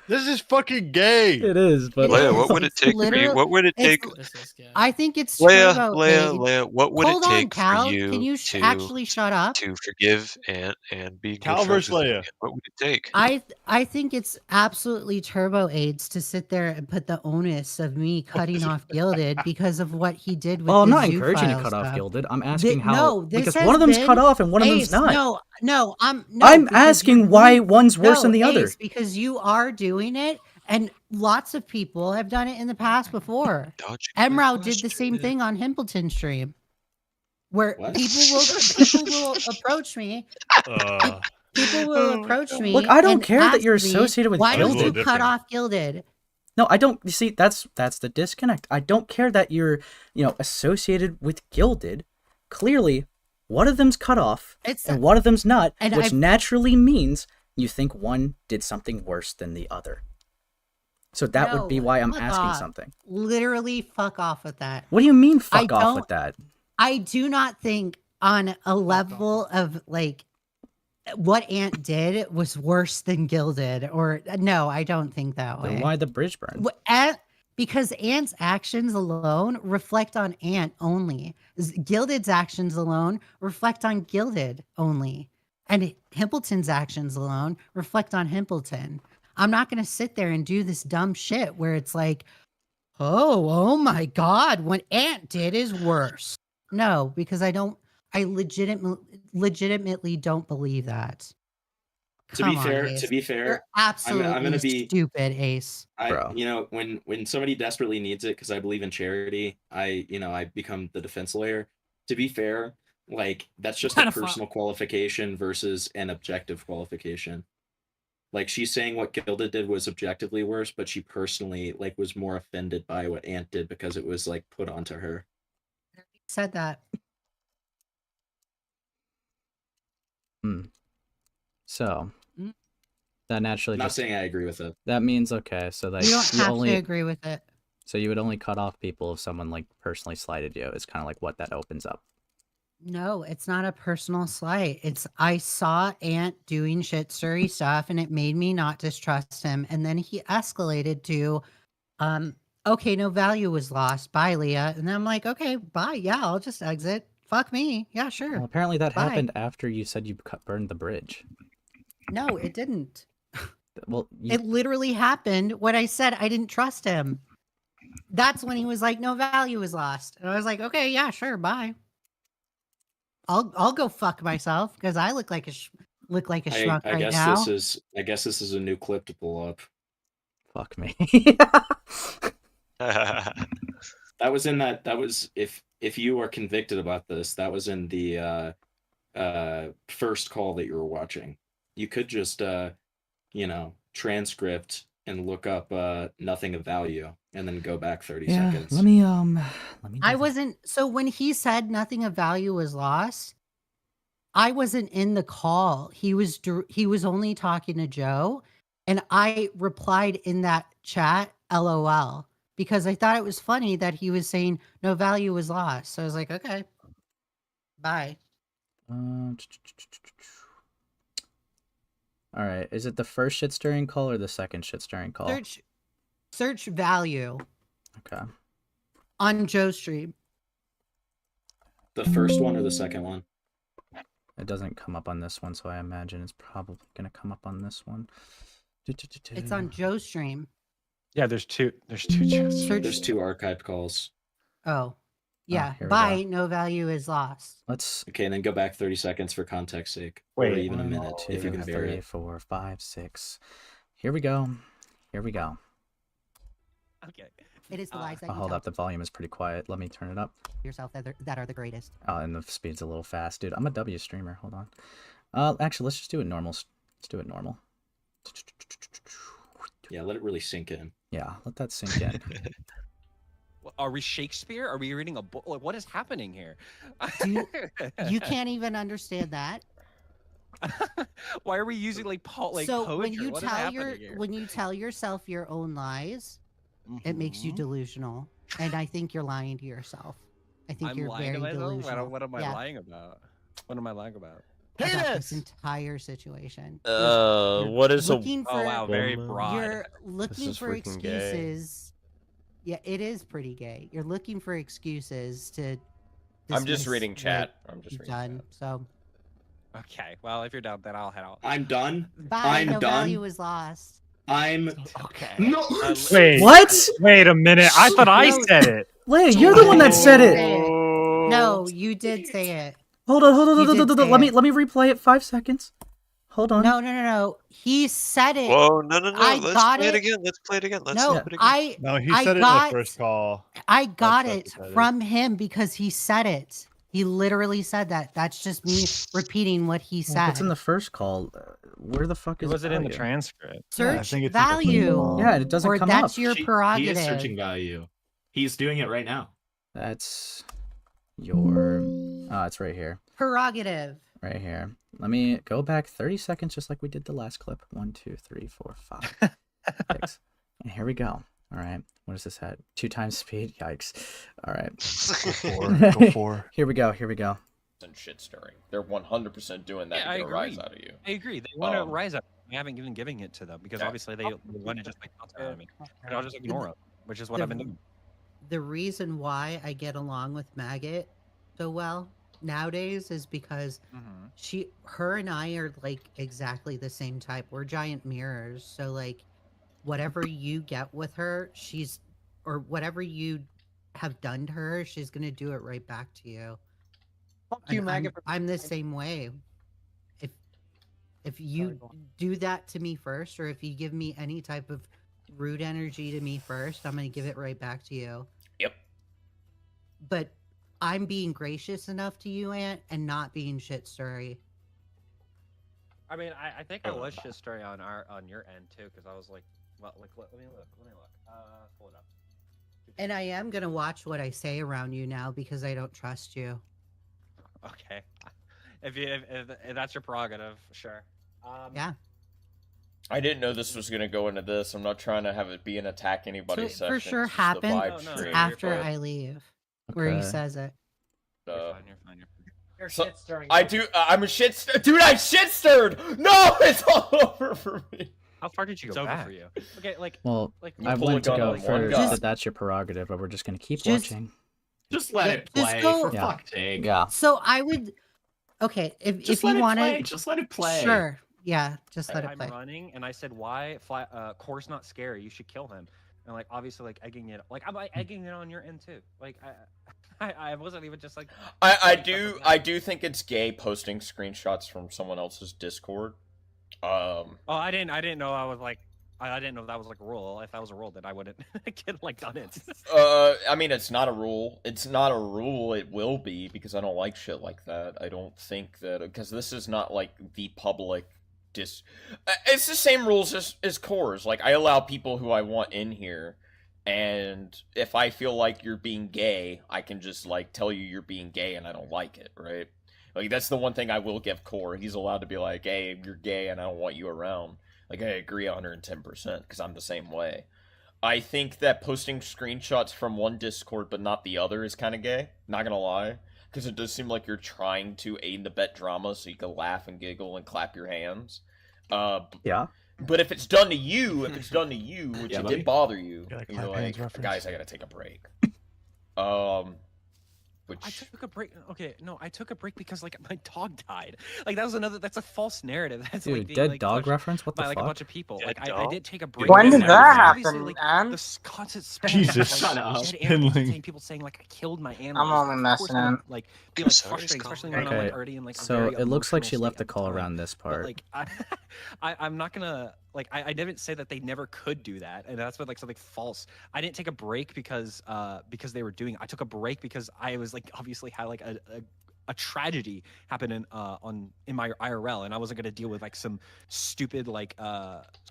This is fucking gay. It is, but Leia, what would it It's take for you? literal- What would it take? This is good. I think it's Leia, turbo Leia, age. what would Hold it on, take Cal. for you Can you to actually shut up? to forgive and be good Cal friends versus with Leia. me? What would it take? I think it's absolutely turbo AIDS to sit there and put the onus of me cutting off Gilded because of what he did with well, I'm the not encouraging you to Zoophile cut off stuff. Gilded. I'm asking how No, this because has one of them's been cut off and one of them's Ace, not. No, I'm because asking you're why doing- one's worse than no, the other. Ace, because you are doing it, and lots of people have done it in the past before. Emrao did the same thing on Himpleton stream, where What? people will approach me. People will approach me. Look, I don't and care that ask you're me, associated with why Gilded. don't you cut off Gilded? No, I don't. You see, that's the disconnect. I don't care that you're, associated with Gilded. Clearly, one of them's cut off and one of them's not, and which I've- naturally means you think one did something worse than the other. So that would be why I'm fuck asking off. something. Literally, fuck off with that. What do you mean, I fuck off with don't- that? I do not think on a level of like what Ant did was worse than Gilded, or no, I don't think that way. Then why the bridge burn? Because Ant's actions alone reflect on Ant only. Gilded's actions alone reflect on Gilded only. And Himpleton's actions alone reflect on Himpleton. I'm not going to sit there and do this dumb shit where it's like, oh my God, what Ant did is worse. No, because I legitimately don't believe that. To be Come on, fair, Ace. to be fair, You're absolutely I'm gonna be stupid, Ace. when somebody desperately needs it, because I believe in charity, I become the defense lawyer. To be fair, like that's just a Pedophile. personal qualification versus an objective qualification. Like she's saying what Gilda did was objectively worse, but she personally was more offended by what Ant did because it was put onto her. Said that. So that naturally Not saying I agree with it. That means okay, so You don't have to agree with it. So you would only cut off people if someone personally slighted you. It's kind of like what that opens up. No, it's not a personal slight. It's I saw Ant doing shit stirry stuff and it made me not distrust him. And then he escalated to okay, no value was lost. Bye, Leah. And I'm like, okay, bye. Yeah, I'll just exit. Fuck me. Yeah, sure. Well, apparently that Bye. happened after you said you burned the bridge. No, it didn't. Well, It literally happened when I said I didn't trust him. That's when he was like, no value was lost. And I was like, okay, yeah, sure, bye. I'll go fuck myself because I look like a schmuck I right guess now. I guess this is a new clip to pull up. Fuck me. That was in that was if you are convicted about this, that was in the first call that you were watching. You could just transcript and look up nothing of value, and then go back 30 Yeah, seconds. let me I wasn't. So when he said nothing of value was lost, I wasn't in the call. He was only talking to Joe, and I replied in that chat, LOL, because I thought it was funny that he was saying no value was lost. So I was like, okay, bye. All right, is it the first shit stirring call or the second shit stirring call? Search value Okay. on Joe stream. The first one or the second one? It doesn't come up on this one, so I imagine it's probably gonna come up on this one. It's on Joe stream. Yeah, there's two. There's two chests. There's two archived calls. Oh, yeah. here we Bye. No value is lost. Let's. Okay, and then go back 30 seconds for context sake, or Wait, even a minute if you can bear 3, it. 4, 5, 6. Here we go. Here we go. Okay. It is the lies that you Hold tell up, the volume is pretty quiet. Let me turn it up. yourself that are the greatest. Oh, and the speed's a little fast, dude. I'm a W streamer. Hold on. Actually, let's just do it normal. Let's do it normal. Yeah, let it really sink in. Yeah, let that sink in. Are we Shakespeare? Are we reading a book? Like, what is happening here? You can't even understand that. Why are we using like So poetry? when you What is tell happening here? when you tell yourself your own lies, it makes you delusional, and I think you're lying to yourself. I think I'm you're lying to very myself? delusional. What am I Yeah, lying about? What am I lying about? about this entire situation. What is looking for, Oh wow, very broad. You're looking is for freaking gay. excuses. Yeah, it is pretty gay. You're looking for excuses to. I'm just dismiss reading what chat. I'm just you've reading done. So Okay, well if you're done, then I'll head out. I'm done. bye. I'm No done. value is lost. I'm okay. No. Wait. What? Wait a minute. I thought I No. said it. Leigha, you're the one that said it. No, you did say it. Hold on. You did say Let me it. replay it 5 seconds. Hold on. No. He said it. Whoa, no. I Let's got play it it. again. Let's play it again. Let's No, play it again. No, he I said it got, in the first call. I got That's it what that is. from him because he said it. He literally said that. That's just me repeating what he Well, said. if it's in the first call, where the fuck is Was it in the value? transcript? Search think it's in the first value. call. Yeah, it doesn't or come that's up. your He prerogative. is searching value. He's doing it right now. That's your. It's right here. Prerogative. Right here. Let me go back 30 seconds, just like we did the last clip. 1, 2, 3, 4, 5, 6. And here we go. All right. What is this at? 2 times speed? Yikes. All right. Go for. Here we go. And shit stirring. They're 100% doing that Yeah, to I get a rise agree. out of you. I agree. They want to rise up. We haven't even giving it to them because Yeah. obviously they want to just like bounce around me. And I'll just ignore them, which is what I've been doing. The reason why I get along with Maggot so well nowadays is because her and I are like exactly the same type. We're giant mirrors. So like whatever you get with her, or whatever you have done to her, she's gonna do it right back to you. Fuck you, And Maggot. I'm the same way. If you do that to me first, or if you give me any type of rude energy to me first, I'm gonna give it right back to you. Yep. But I'm being gracious enough to you, Aunt, and not being shit stirry. I mean, I think I was shit story on your end too, because I was like, well, like let me look. Pull it up. And I am gonna watch what I say around you now because I don't trust you. Okay, if that's your prerogative, sure. Yeah. I didn't know this was gonna go into this. I'm not trying to have it be an attack anybody So session. it for sure It's just a happened vibe stream, after but, I leave, where he Okay. says it. You're fine. You're So- shit stirring. I do. I'm a shit. Dude, I shit stirred. No, it's all over for me. How far did you go It's over back? for you. Okay, like Well, like You I pull a went to gun go on one first, guy. but that's your prerogative, but we're just going to keep Just- watching. Just let it play, go- for Yeah. fuck's sake. Yeah. So I would. Okay, if Just you let it want play. to, Just let it play. sure. Yeah, just let it I'm play. running, and I said, "Why? Core's not scary. You should kill him." And like, obviously, like egging it. Like, I'm like, egging it on your end too. Like, I wasn't even just like. I do think it's gay posting screenshots from someone else's Discord. Oh, I didn't know I was like. I didn't know that was like a rule. If that was a rule, then I wouldn't get like done it. I mean, it's not a rule. It's not a rule. It will be because I don't like shit like that. I don't think that because this is not like the public It's the same rules as cores. Like, I allow people who I want in here, and if I feel like you're being gay, I can just like tell you you're being gay and I don't like it, right? Like, that's the one thing I will give Core. He's allowed to be like, hey, you're gay and I don't want you around. Like, I agree 110% because I'm the same way. I think that posting screenshots from one Discord but not the other is kind of gay. Not gonna lie, because it does seem like you're trying to aid and abet drama so you can laugh and giggle and clap your hands. Yeah. But if it's done to you, which Yeah, it buddy. did bother you, Yeah, like you're clap like, hands reference. guys, I gotta take a break. Which I took a break. Okay, no, I took a break because like my dog died. Like that was another. That's a false narrative. That's Dude, like being, dead like, dog pushed reference? What the by like a fuck? bunch of people. Dead Like I dog? did take a break. When because did that obviously, happen, like, man? the constant spam Jesus. of, Shut like, up. dead animals Finley. saying people saying like I killed my animals. I'm only Of course messing gonna, in. like be like Sorry, frustrating, Skull. especially when I'm Okay, like already in like a so very it looks like emotional she left state a at the call time. around this But part. like I'm not gonna like I didn't say that they never could do that, and that's what like something false. I didn't take a break because they were doing it. I took a break because I was like obviously had like a tragedy happen in my IRL, and I wasn't gonna deal with like some stupid like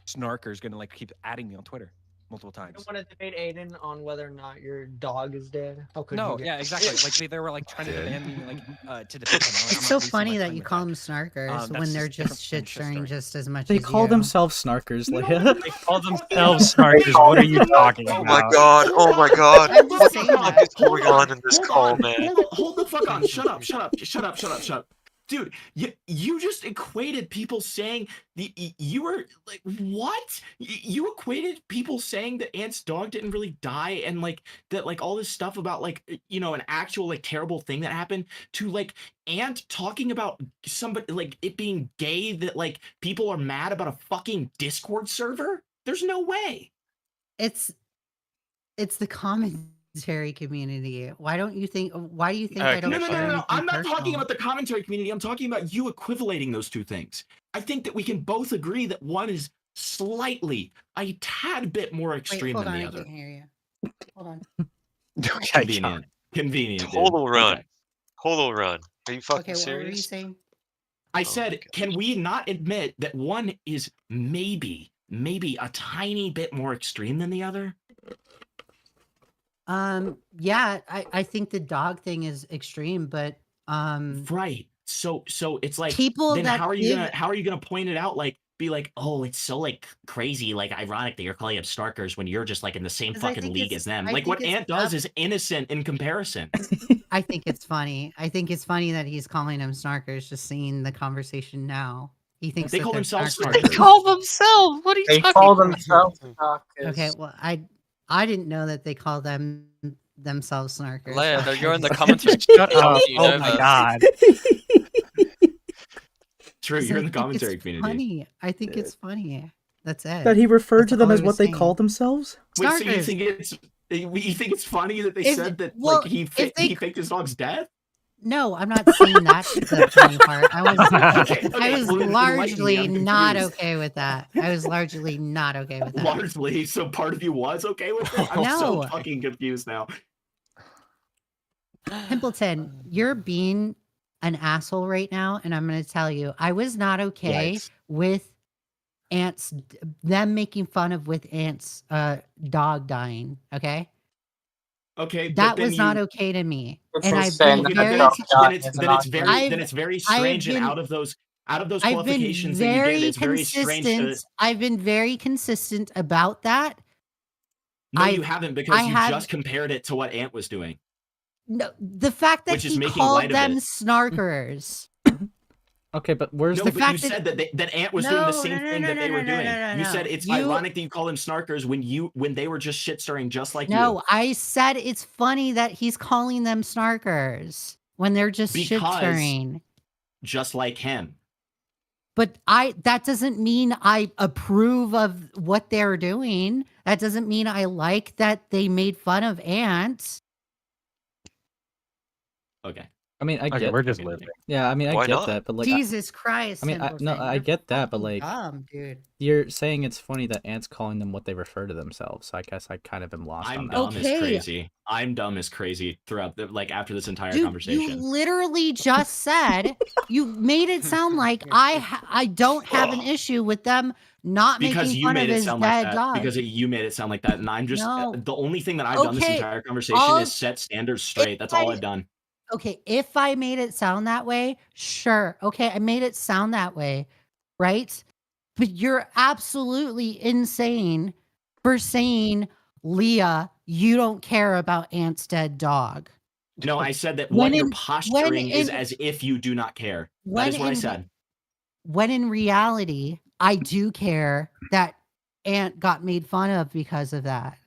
snarkers gonna like keep adding me on Twitter multiple You times. want to debate Aiden on whether or not your dog is dead? How could No, you? yeah, exactly. Like they were like trying to demand me like to defend them. Like, I'm It's not so wasting my funny that time you with call that. them snarkers That's when they're different just than shit stirring just as much They as call you. themselves snarkers, No, Leigha. they call themselves snarkers. What are you talking Oh about? my god, oh my god. I'm just What saying the fuck that. is going on in this call, man? Hold the fuck on. Shut up. Dude, you just equated people saying you were like, what? You equated people saying that Ant's dog didn't really die and like that, like all this stuff about like an actual like terrible thing that happened to like Ant talking about somebody like it being gay, that like people are mad about a fucking Discord server. There's no way. It's the commentary community. Why do you think I don't No. share anything I'm not talking personal? about the commentary community. I'm talking about you equivalating those two things. I think that we can both agree that one is slightly, a tad bit more Wait, extreme hold than on, the I other. can't hear you. Hold on. Convenient. Convenient. dude. Total run. Okay. Total run. Are you fucking Okay, what were you serious? saying? I said, can we not admit that one is maybe a tiny bit more extreme than the other? Yeah, I think the dog thing is extreme, but Right. So it's like, people then that how are you give gonna point it out? Like, be like, oh, it's so like crazy, like ironic that you're calling them snarkers when you're just like in the same 'Cause I fucking think league it's- as them. I Like what think it's Ant does up- is innocent in comparison. I think it's funny. I think it's funny that he's calling them snarkers, just seeing the conversation now. He thinks They that call they're themselves snarkers. snarkers. They call themselves. What are you They talking call about? themselves Okay, well, I didn't know that they call themselves snarkers. Leia, so no, you're I in the just- commentary. Shut up! You Oh know my that. god! True, 'cause you're I in the think commentary it's community. funny. I think it's funny. That's it. That he referred That's to them all as I what was they saying. called themselves? Wait, so you Snarkers. think it's funny that they If- said that well, like he if they- faked his dog's death? No, I'm not saying that's the funny part. I was Okay, I was well, enlighten me, largely I'm not confused. okay with that. I was largely not okay with that. Largely, so part of you was okay with it? I'm so No. fucking confused now. Templeton, you're being an asshole right now, and I'm going to tell you, I was not okay Yikes. with them making fun of with Ant's dog dying. Okay, Okay, but that then was not you- okay to me, It's and I've insane been that Okay, very, then it's very strange, and out of those I've been qualifications that you very gave, it's very strange to. consistent. I've been very consistent about that. No, you I've- haven't, because you have- just compared it to what Ant was doing. No, the fact that Which is he making called light of them it. snarkers. Okay, but where's No, the but fact you that- said that Ant was doing the No, same no, no, thing no, that no, they were no, no, doing. no, You no. said it's You- ironic that you call them snarkers when they were just shit stirring just like you. No, I said it's funny that he's calling them snarkers when they're just shit Because- stirring. Just like him. But that doesn't mean I approve of what they're doing. That doesn't mean I like that they made fun of ants. Okay. I mean, I Okay, get. we're just living. Yeah, I mean, I Why get not? that, but like, Jesus Christ, I mean, no, I you're get that, but fucking like, dumb, dude. you're saying it's funny that Ant's calling them what they refer to themselves. So I guess I kind of am lost I'm on that. dumb is Okay. crazy. I'm dumb is crazy throughout the like after this entire Dude, you conversation. literally just said you made it sound like I don't have an issue with them not Because making you fun of made it his sound like dead that. dog. Because you made it sound like that, and I'm just No. the only thing that I've done this Okay, entire conversation all- is set standards straight. That's all I've done. Okay, if I made it sound that way, sure. Okay, I made it sound that way, right? But you're absolutely insane for saying, Leigha, you don't care about Ant's dead dog. No, I said that When what you're in- posturing is in- as if you do not care. That when is what I in- said. When in reality, I do care that Ant got made fun of because of that.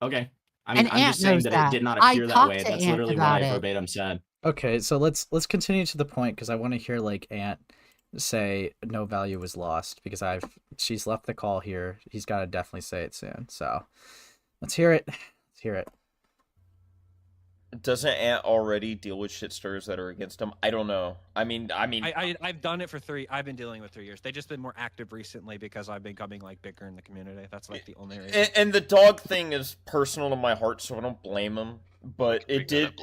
Okay. I mean, And I'm Ant just saying knows that that. it did not I appear that talked way. to That's Ant literally what about I it. verbatim said. Okay, so let's continue to the point because I want to hear like Ant say no value was lost because she's left the call here. He's got to definitely say it soon. So let's hear it. Let's hear it. Doesn't Ant already deal with shit stirs that are against him? I don't know. I've done it for I've been dealing with 3 years. They've just been more active recently because I've been becoming like bigger in the community. That's like the only reason. And the dog thing is personal to my heart, so I don't blame him. But it did.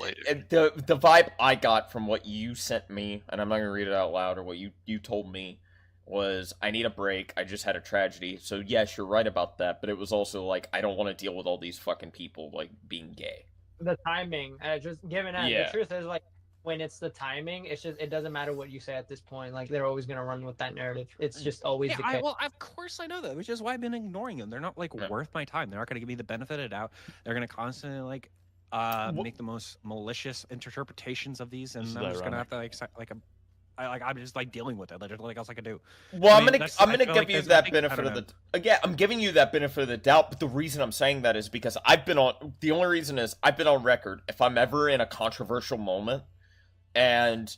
The vibe I got from what you sent me, and I'm not gonna read it out loud, or what you told me, was I need a break. I just had a tragedy. So yes, you're right about that. But it was also like I don't want to deal with all these fucking people like being gay. The timing, just given that Yeah. the truth is like when it's the timing, it's just it doesn't matter what you say at this point. Like they're always gonna run with that narrative. It's just always the case. Well, of course I know that, which is why I've been ignoring them. They're not like worth my time. They're not going to give me the benefit of the doubt. They're going to constantly like make the most malicious interpretations of these, and I'm just going to have to I'm just like dealing with it. There's nothing else I can do. Well, I mean, I'm gonna give you that benefit of the. Again, I'm giving you that benefit of the doubt, but the reason I'm saying that is because the only reason is I've been on record. If I'm ever in a controversial moment, and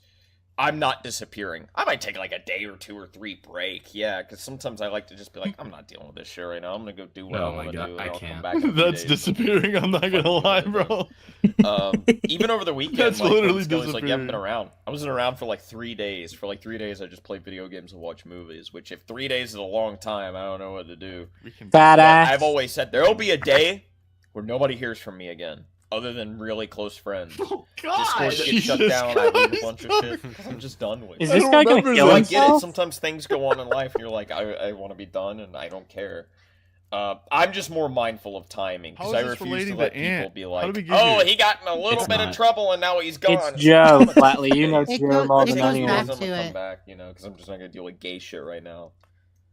I'm not disappearing, I might take like a day or 2 or 3 break. Yeah, because sometimes I like to just be like, I'm not dealing with this shit right now. I'm gonna go do what I want to do. And I'll come back in a few That's days. disappearing. I'm not gonna lie, bro. Even over the weekend, That's like, literally Scully's like, you haven't been disappearing. around. I wasn't around for like 3 days. For like 3 days, I just played video games and watched movies. Which, if 3 days is a long time, I don't know what to do. Badass. But I've always said there'll be a day where nobody hears from me again, other than really close friends. Discord gets shut down. I read a bunch of shit. 'Cause I'm just done with it. Is this guy gonna kill I get it. himself? Sometimes things go on in life, and you're like, I want to be done, and I don't care. I'm just more mindful of timing because How I is this refuse to relating let to people Ant? be How like, did we get "Oh, here?" he got in a little It's bit of not. trouble and now he's gone." It's Joe, Flatley. You know It Joe goes- more it than goes anyone. back I'm to gonna it. come back, because I'm just not gonna deal with gay shit right now.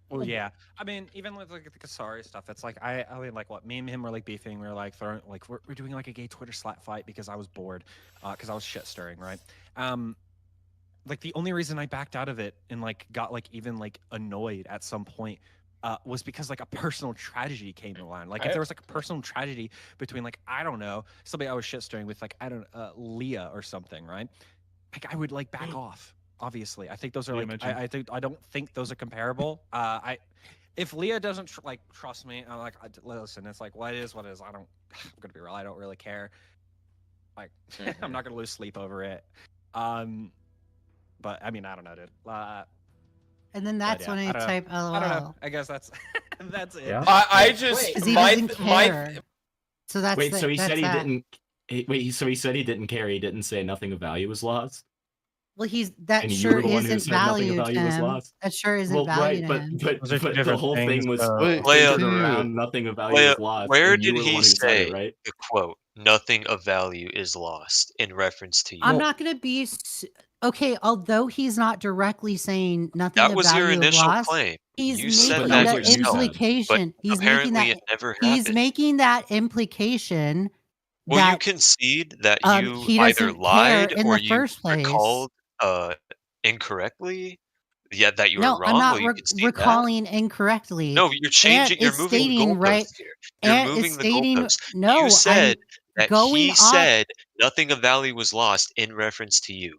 Well, yeah. I mean, even with like the Kasari stuff, it's like I mean, like what me and him were like beefing. We were like throwing like we're doing like a gay Twitter slap fight because I was bored, because I was shit stirring, right? Like the only reason I backed out of it and like got like even like annoyed at some point was because like a personal tragedy came to line. Like if there was like a personal tragedy between like I don't know somebody I was shit stirring with like I don't Leigha or something, right? Like I would like back off. Obviously, I think those are like I don't think those are comparable. If Leigha doesn't trust me, I'm like listen. It's like what it is. I'm gonna be real. I don't really care. Like I'm not gonna lose sleep over it. But I mean I don't know, dude. And then that's when I type LOL. I don't know. I guess that's that's it. Yeah. I just Because he doesn't care. So that's Wait, so he that's said he that. didn't. Wait, so he said he didn't care. He didn't say nothing of value was lost. Well, that And you sure were the one who isn't said nothing of value to value was him. lost. That sure isn't Well, value right, to him. but Those are two the different whole thing things, was though. Leigha, centered around nothing of value was lost. where and you did were the he one who said say it, right? the quote, "Nothing of value is lost" in reference to you? I'm not gonna be okay. Although he's not directly saying nothing That of was your value of initial loss, claim. he's You said making that the yourself, implication. but He's making apparently that. it never He's happened. making that implication Will you that concede that you he either doesn't care lied in or the you first place. recalled incorrectly? Yeah, that you were No, I'm wrong. not Will you concede that? recalling incorrectly. No, you're changing. You're moving the goalposts here. You're Ant is moving the stating goalposts. no. You said that going he off. said nothing of value was lost in reference to you.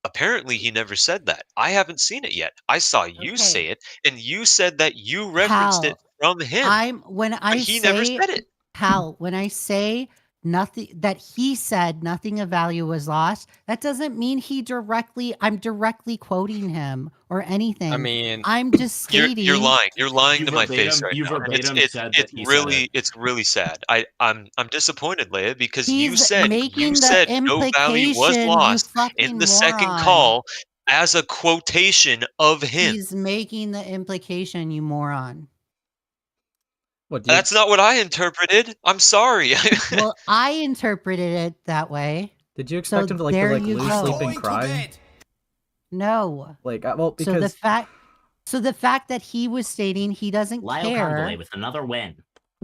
Apparently, he never said that. I haven't seen it yet. I saw you say it, and you said that you referenced it from him. When but I he say never said it. Hal, when I say he said nothing of value was lost. That doesn't mean I'm directly quoting him or anything. I mean, I'm just stating you're lying. You're lying to my face right you now. And verbatim said that it's he said it. it's really sad. I'm disappointed, Leia, because you He's said making the no value was implication, you lost in fucking the second moron. call as a quotation of him. He's making the implication, you moron. What? That's not what I interpreted. I'm sorry. Well, I interpreted it that way. Did you expect him to there lose go. sleep and cry? No. Like, well, because so the fact that he was stating he doesn't Lyle care. Convoy with another win.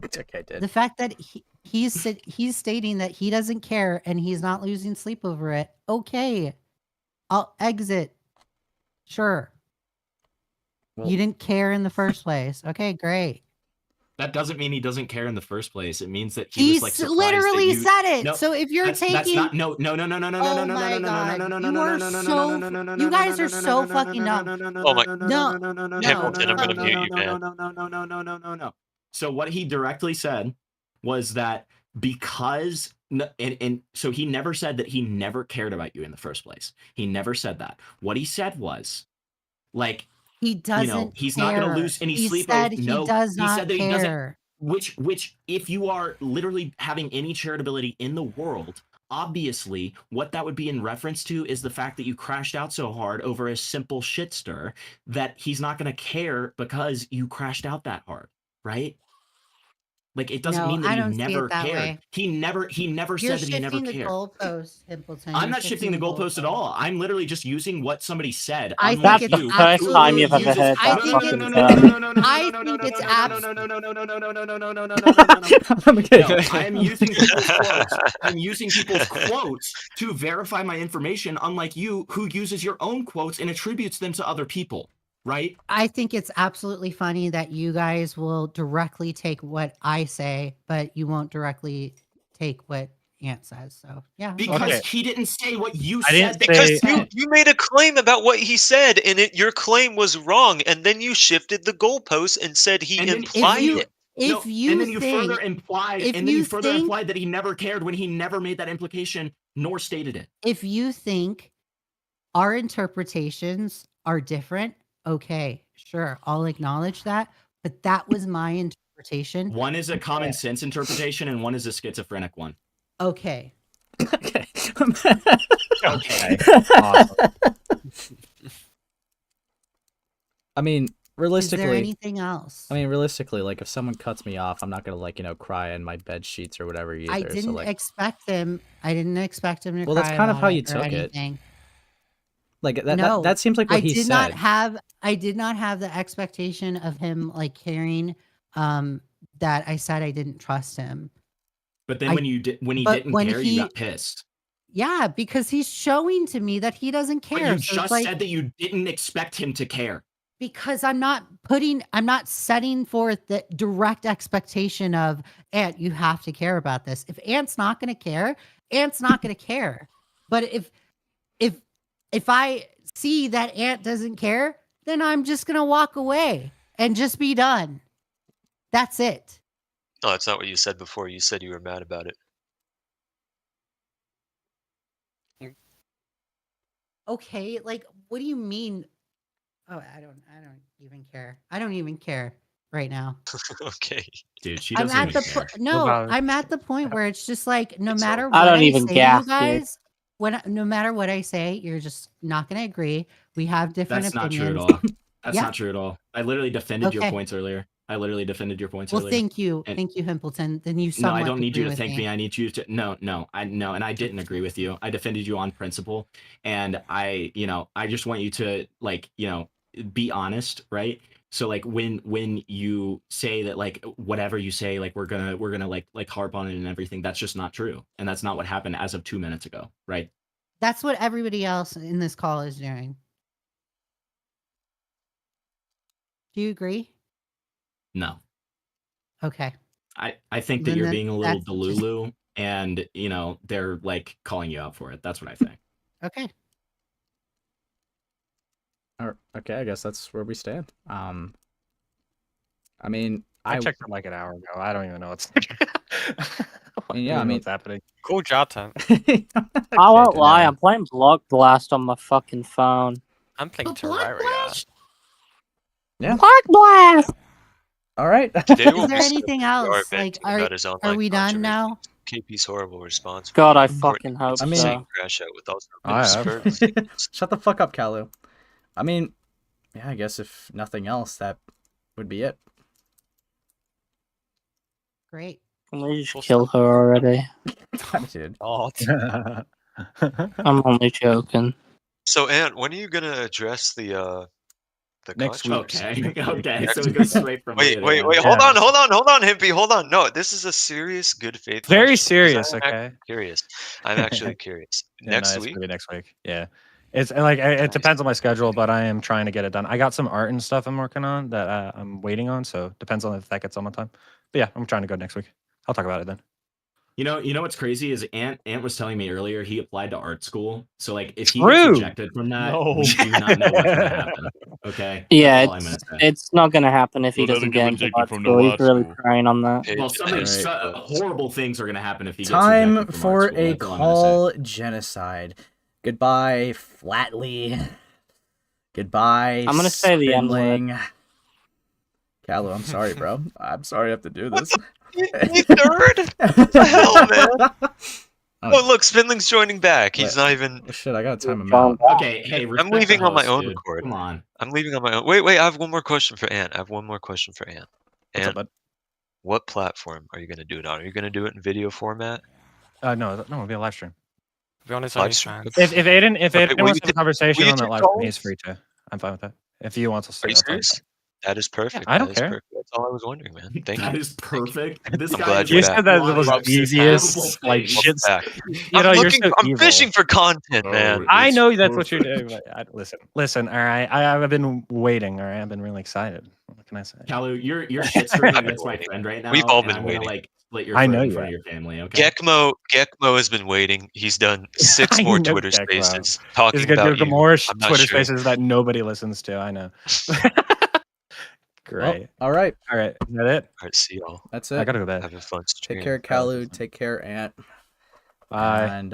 Okay, did. The fact that he's stating that he doesn't care and he's not losing sleep over it. Okay, I'll exit. Sure. Well, You didn't care in the first place. Okay, great. That doesn't mean he doesn't care in the first place. It means that he was like surprised literally that you... said it. No, So if you're that's taking not no. Oh my god, you guys are so fucking dumb. Oh my. Hamilton, I'm gonna mute you, man. No. So what he directly said was that because and so he never said that he never cared about you in the first place. He never said that. What he said was like he doesn't. You know, he's not going to lose any sleep. Said he does not said that care. he doesn't. Which, if you are literally having any charitability in the world, obviously, what that would be in reference to is the fact that you crashed out so hard over a simple shit stir that he's not going to care because you crashed out that hard, right? Like it doesn't mean that he never cared. He never said that he never cared. You're shifting the goalpost, Himpleton. I'm not shifting the goalpost at all. I'm literally just using what somebody said. That's the first time you've ever heard that fucking term. I think it's I'm using people's quotes. I'm using people's quotes to verify my information, unlike you, who uses your own quotes and attributes them to other people. Right? I think it's absolutely funny that you guys will directly take what I say, but you won't directly take what Ant says. So yeah. Because he didn't say what you said. Because you made a claim about what he said, and your claim was wrong, and then you shifted the goalpost and said he implied it. And then you further implied that he never cared when he never made that implication nor stated it. If you think our interpretations are different, okay, sure, I'll acknowledge that, but that was my interpretation. One is a common sense interpretation and one is a schizophrenic one. Okay. Okay. Awesome. I mean, realistically, is there anything else? I mean, realistically, like if someone cuts me off, I'm not gonna like cry in my bed sheets or whatever either. I didn't expect him. I didn't expect him to. Well, cry that's kind of how you about took it. anything. Like that seems like what he said. I did not have the expectation of him like caring that I said I didn't trust him. But then when he didn't care, you got pissed. Yeah, because he's showing to me that he doesn't care. But you just said that you didn't expect him to care. Because I'm not setting forth the direct expectation of Ant, you have to care about this. If Ant's not gonna care, Ant's not gonna care. But if I see that Ant doesn't care, then I'm just going to walk away and just be done. That's it. No, that's not what you said before. You said you were mad about it. Okay, like what do you mean? Oh, I don't even care. I don't even care right now. Okay. Dude, she I'm doesn't at the I'm at the point where it's just like no matter what I don't even say, gas, you guys, no matter what I say, you're just not going to agree. We have different That's opinions. not true at all. That's Yeah. not true at all. I literally defended your Okay. points earlier. Well, Thank you. Thank you, Himpleton. Then you No, somewhat I don't need you agree to with thank me. I need you to no, and I didn't agree with you. I defended you on principle, and I just want you to be honest, right? So like when you say that like whatever you say like we're gonna like harp on it and everything, that's just not true, and that's not what happened as of 2 minutes ago, right? That's what everybody else in this call is doing. Do you agree? No. Okay. I think that Then you're that- being a little that's just- delulu, and they're like calling you out for it. That's what I think. Okay. Okay, I guess that's where we stand. I mean, I checked it like an hour ago. I don't even know what's. Yeah, I mean, what's happening. Cool job, Tom. I won't lie, yeah. I'm playing Block Blast on my fucking phone. I'm playing Terraria. Yeah. Block Blast! All right. Today Is will there be anything we are else? Like, venting about his are online we done now? KP's horrible response. God, I Courtney fucking hope Peet's I mean- insane crash out with also a bit I of have. Sperg sickness. Shut the fuck up, Kalu. I mean, yeah, I guess if nothing else, that would be it. Great. Can we just kill her already? Dude. Oh, I'm only joking. So, Ant, when are you gonna address the Next controversy? week. Okay, so we go straight from Wait, Leigha wait, to wait! Ant. Hold on, Himpy, hold on. No, this is a serious, good faith. Very question, serious, because I'm okay? actually curious. I'm actually curious. Yeah, Next no, it's week? gonna be next week. Yeah, it's and like it depends on my schedule, but I am trying to get it done. I got some art and stuff I'm working on that I'm waiting on, so depends on if that gets on my time. But yeah, I'm trying to go next week. I'll talk about it then. You know what's crazy is Ant was telling me earlier he applied to art school. So like if he True. gets rejected from that, No. we do not know what's gonna happen. Okay. Yeah, That's all I'm gonna say. it's not gonna happen if he We'll never doesn't get get into rejected art from the school. He's art really school. trying on that. Well, something Right. horrible things are gonna happen if he gets Time rejected from for art school. a That's all I'm gonna say. call genocide. Goodbye, Flatley. Goodbye, I'm gonna say the N-word. Spindling. Kalu, I'm sorry, bro. I'm sorry I have to do this. You nerd? What the hell, man? Oh, look, Spindling's joining back. He's not even. Oh, shit, I gotta time him out. Okay, hey, I'm respect leaving the on my host, own dude. accord. Come on. I'm leaving on my own. Wait, I have one more question for Ant. What's up, bud? What platform are you gonna do it on? Are you gonna do it in video format? No, it'll be a live stream. Be on his Live OnlyFans. stream? If Aiden Okay, will wants you to have a conversation will you on that take live stream, calls? he's free to. I'm fine with that. If he wants to Are stay, you I'll tell him. serious? That is perfect. I don't That is care. perfect. That's all I was wondering, man. Thank That you. is perfect. This I'm guy glad is you're You back. said that was Welcome the to this terrible easiest, like thing. shit. Back. You know, you're so I'm evil. fishing for content, man. I It's know that's what you're perfect. doing. But listen. All right, I've been waiting. All right, I've been really excited. What can I say? Kalu, you're shit streaming I've been against my waiting. friend right now. We've all and been I'm waiting. gonna like split your I throat know in you front of have. your family. Okay. Gekmo has been waiting. He's done 6 I more know Twitter Gekmo. spaces He's talking gonna about do you. more I'm not Twitter sure. spaces that nobody listens to. I know. Well, Great. all right. All right. Is that it? All right, see y'all. That's I it. gotta go to bed. Have a fun Take stream. care, Kalu. Take care, Ant. Bye. And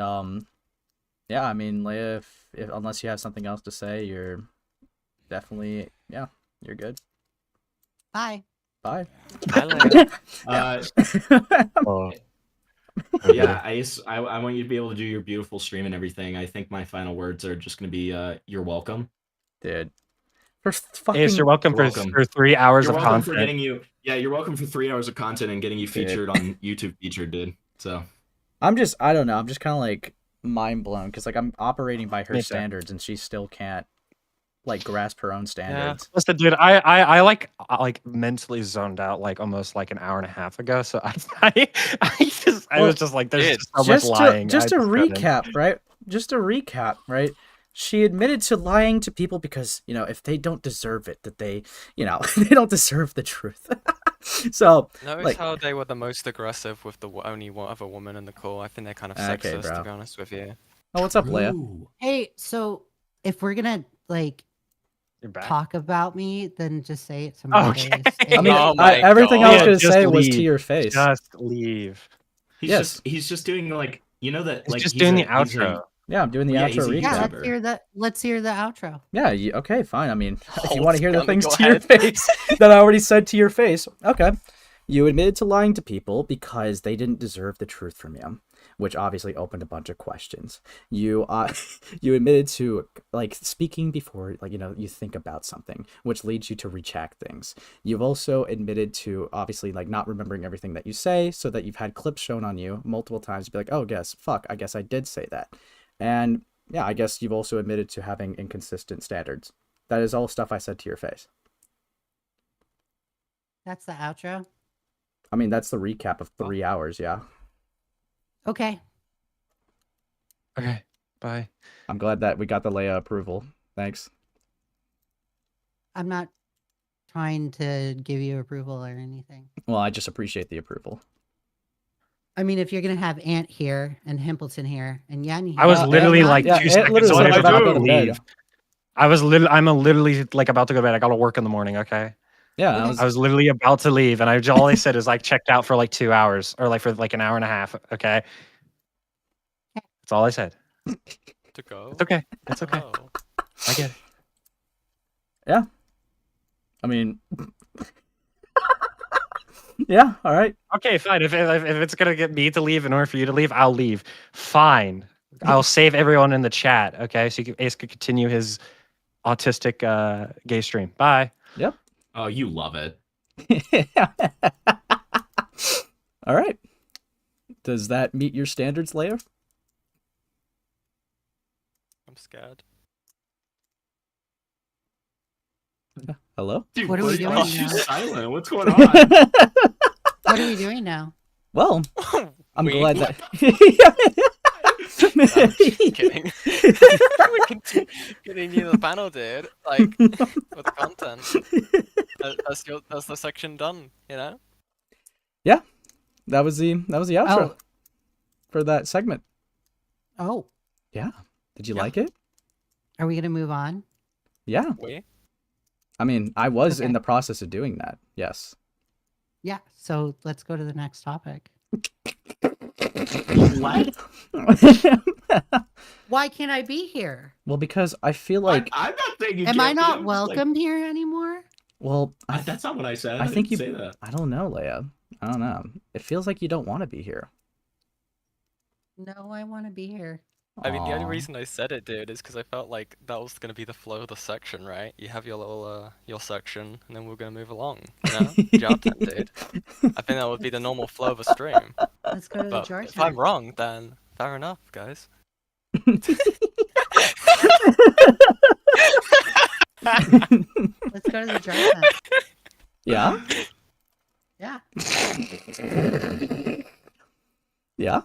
yeah, I mean, Leigha, if unless you have something else to say, you're definitely you're good. Bye. Bye. Bye, Leigha. Oh. Yeah, I want you to be able to do your beautiful stream and everything. I think my final words are just gonna be you're welcome. Dude. For fucking Ace, you're welcome You're for welcome. for 3 hours You're of welcome for content. getting you. Yeah, you're welcome for 3 hours of content and getting you featured on YouTube featured, dude. So I don't know. I'm just kind of like mind blown because like I'm operating by her Me too. standards and she still can't like grasp her own standards. Listen, dude, I like mentally zoned out like almost like an hour and a half ago. So I was just like, there's just so much lying. Just to I couldn't. recap, right? Just to recap, right? She admitted to lying to people because, if they don't deserve it, that they, they don't deserve the truth. So, Notice like, how they were the most aggressive with the only one other woman in the call. I think they're kind of Okay, sexist, bro. to be honest with you. Oh, what's up, Leigha? Hey, so if we're gonna like back? talk about me, then just say it to my Okay. face. I mean, Oh my everything I was God. going to Just say was to leave. your face. Just leave. he's just doing like that. He's Like just he's doing a- the he's a- outro. Yeah, I'm doing the Yeah, outro he's a recap. Yeah, YouTuber. let's hear the outro. Yeah, okay, fine. I mean, if you Oh, want to hear the Scully, things go to your ahead. face that I already said to your face, okay. You admitted to lying to people because they didn't deserve the truth from you, which obviously opened a bunch of questions. You you admitted to like speaking before you think about something, which leads you to recheck things. You've also admitted to obviously like not remembering everything that you say, so that you've had clips shown on you multiple times to be like, oh, I guess I did say that. And yeah, I guess you've also admitted to having inconsistent standards. That is all stuff I said to your face. That's the outro. I mean, that's the recap of 3 hours, yeah. Okay. Okay. Bye. I'm glad that we got the Leigha approval. Thanks. I'm not trying to give you approval or anything. Well, I just appreciate the approval. I mean, if you're gonna have Ant here and Himpleton here and Yen here, I was literally like yeah, 2 it seconds literally away said from about about to to go to bed. leave. I'm literally like about to go to bed. I gotta work in the morning. Okay. Yeah, I was literally about to leave, and all I said is like checked out for like 2 hours or like for like an hour and a half. Okay, that's all I said. To go. It's okay. It's okay. Oh. I get it. Yeah. I mean, yeah. All right. Okay, fine. If it's gonna get me to leave in order for you to leave, I'll leave. Fine. I'll save everyone in the chat. Okay, so Ace could continue his autistic gay stream. Bye. Yep. Oh, you love it. All right. Does that meet your standards, Leigha? I'm scared. Hello? Dude, what are we doing Oh, now? she's silent. What's going on? What are we doing now? Well, I'm glad that. I'm just kidding. We continue the panel, dude. Like with the content. That's the section done. You know. Yeah, that was the outro for that segment. Oh. Yeah. Did you like it? Are we gonna move on? Yeah. We? I mean, I was in the process of doing that. Yes. Yeah. So let's go to the next topic. What? Why can't I be here? Well, because I feel like I'm not saying you Am can't I be, not I'm just welcome here anymore? Well, that's not what I said. I think you didn't say that. I don't know, Leigha. I don't know. It feels like you don't want to be here. No, I want to be here. I mean, the only Aw. reason I said it, dude, is because I felt like that was gonna be the flow of the section, right? You have your little your section, and then we're gonna move along. You know, jar time, dude. I think that would be the normal flow of a stream. Let's go to the But jar if time. I'm wrong, then fair enough, guys. Let's go to the jar time. Yeah? Yeah. Yeah?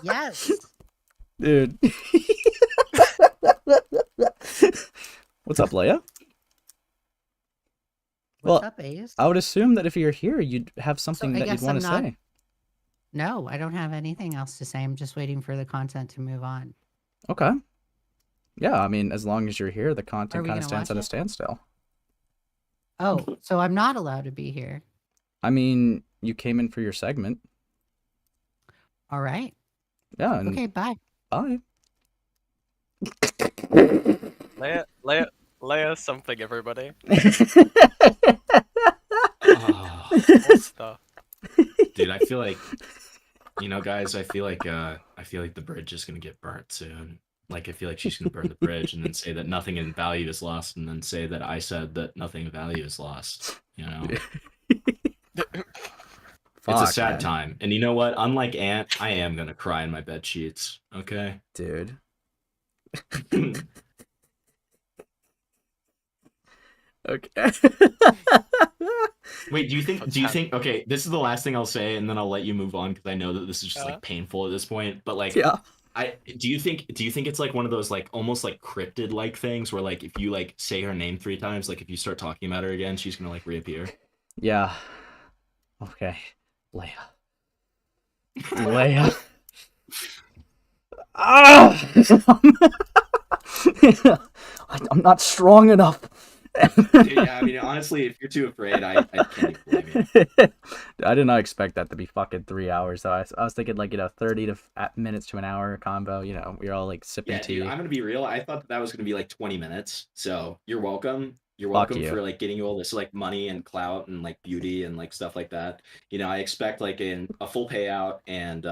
Yes. Dude. What's up, Leigha? What's up, Ace? I would assume that if you're here, you'd have something I that you'd guess want to I'm not- say. No, I don't have anything else to say. I'm just waiting for the content to move on. Okay. Yeah, I mean, as long as you're here, the Are content we kind of gonna stands watch at a it? standstill. Oh, so I'm not allowed to be here. I mean, you came in for your segment. All right. Yeah. And Okay, bye. Bye. Leia something, everybody. Stuff. Dude, I feel like, guys, I feel like the bridge is gonna get burnt soon. Like, I feel like she's gonna burn the bridge and then say that nothing in value is lost, and then say that I said that nothing of value is lost. It's a sad man. time, and you know what? Unlike Ant, I am gonna cry in my bed sheets. Okay, dude. Okay. Wait, do you think? Okay, this is the last thing I'll say, and then I'll let you move on because I know that this is just like painful at this point. But like, yeah. Do you think it's like one of those like almost like cryptid like things where like if you like say her name 3 times, like if you start talking about her again, she's gonna like reappear? Yeah. Okay. Leigha. Leigha. Ah! I'm not strong enough. Dude, yeah, I mean, honestly, if you're too afraid, I can't even blame you. I did not expect that to be fucking 3 hours. So I was thinking like 30 minutes to an hour combo. We're all like sipping Yeah, tea. dude, I'm gonna be real. I thought that was gonna be like 20 minutes. So you're welcome. You're Fuck welcome you. for like getting you all this like money and clout and like beauty and like stuff like that. I expect like a full payout and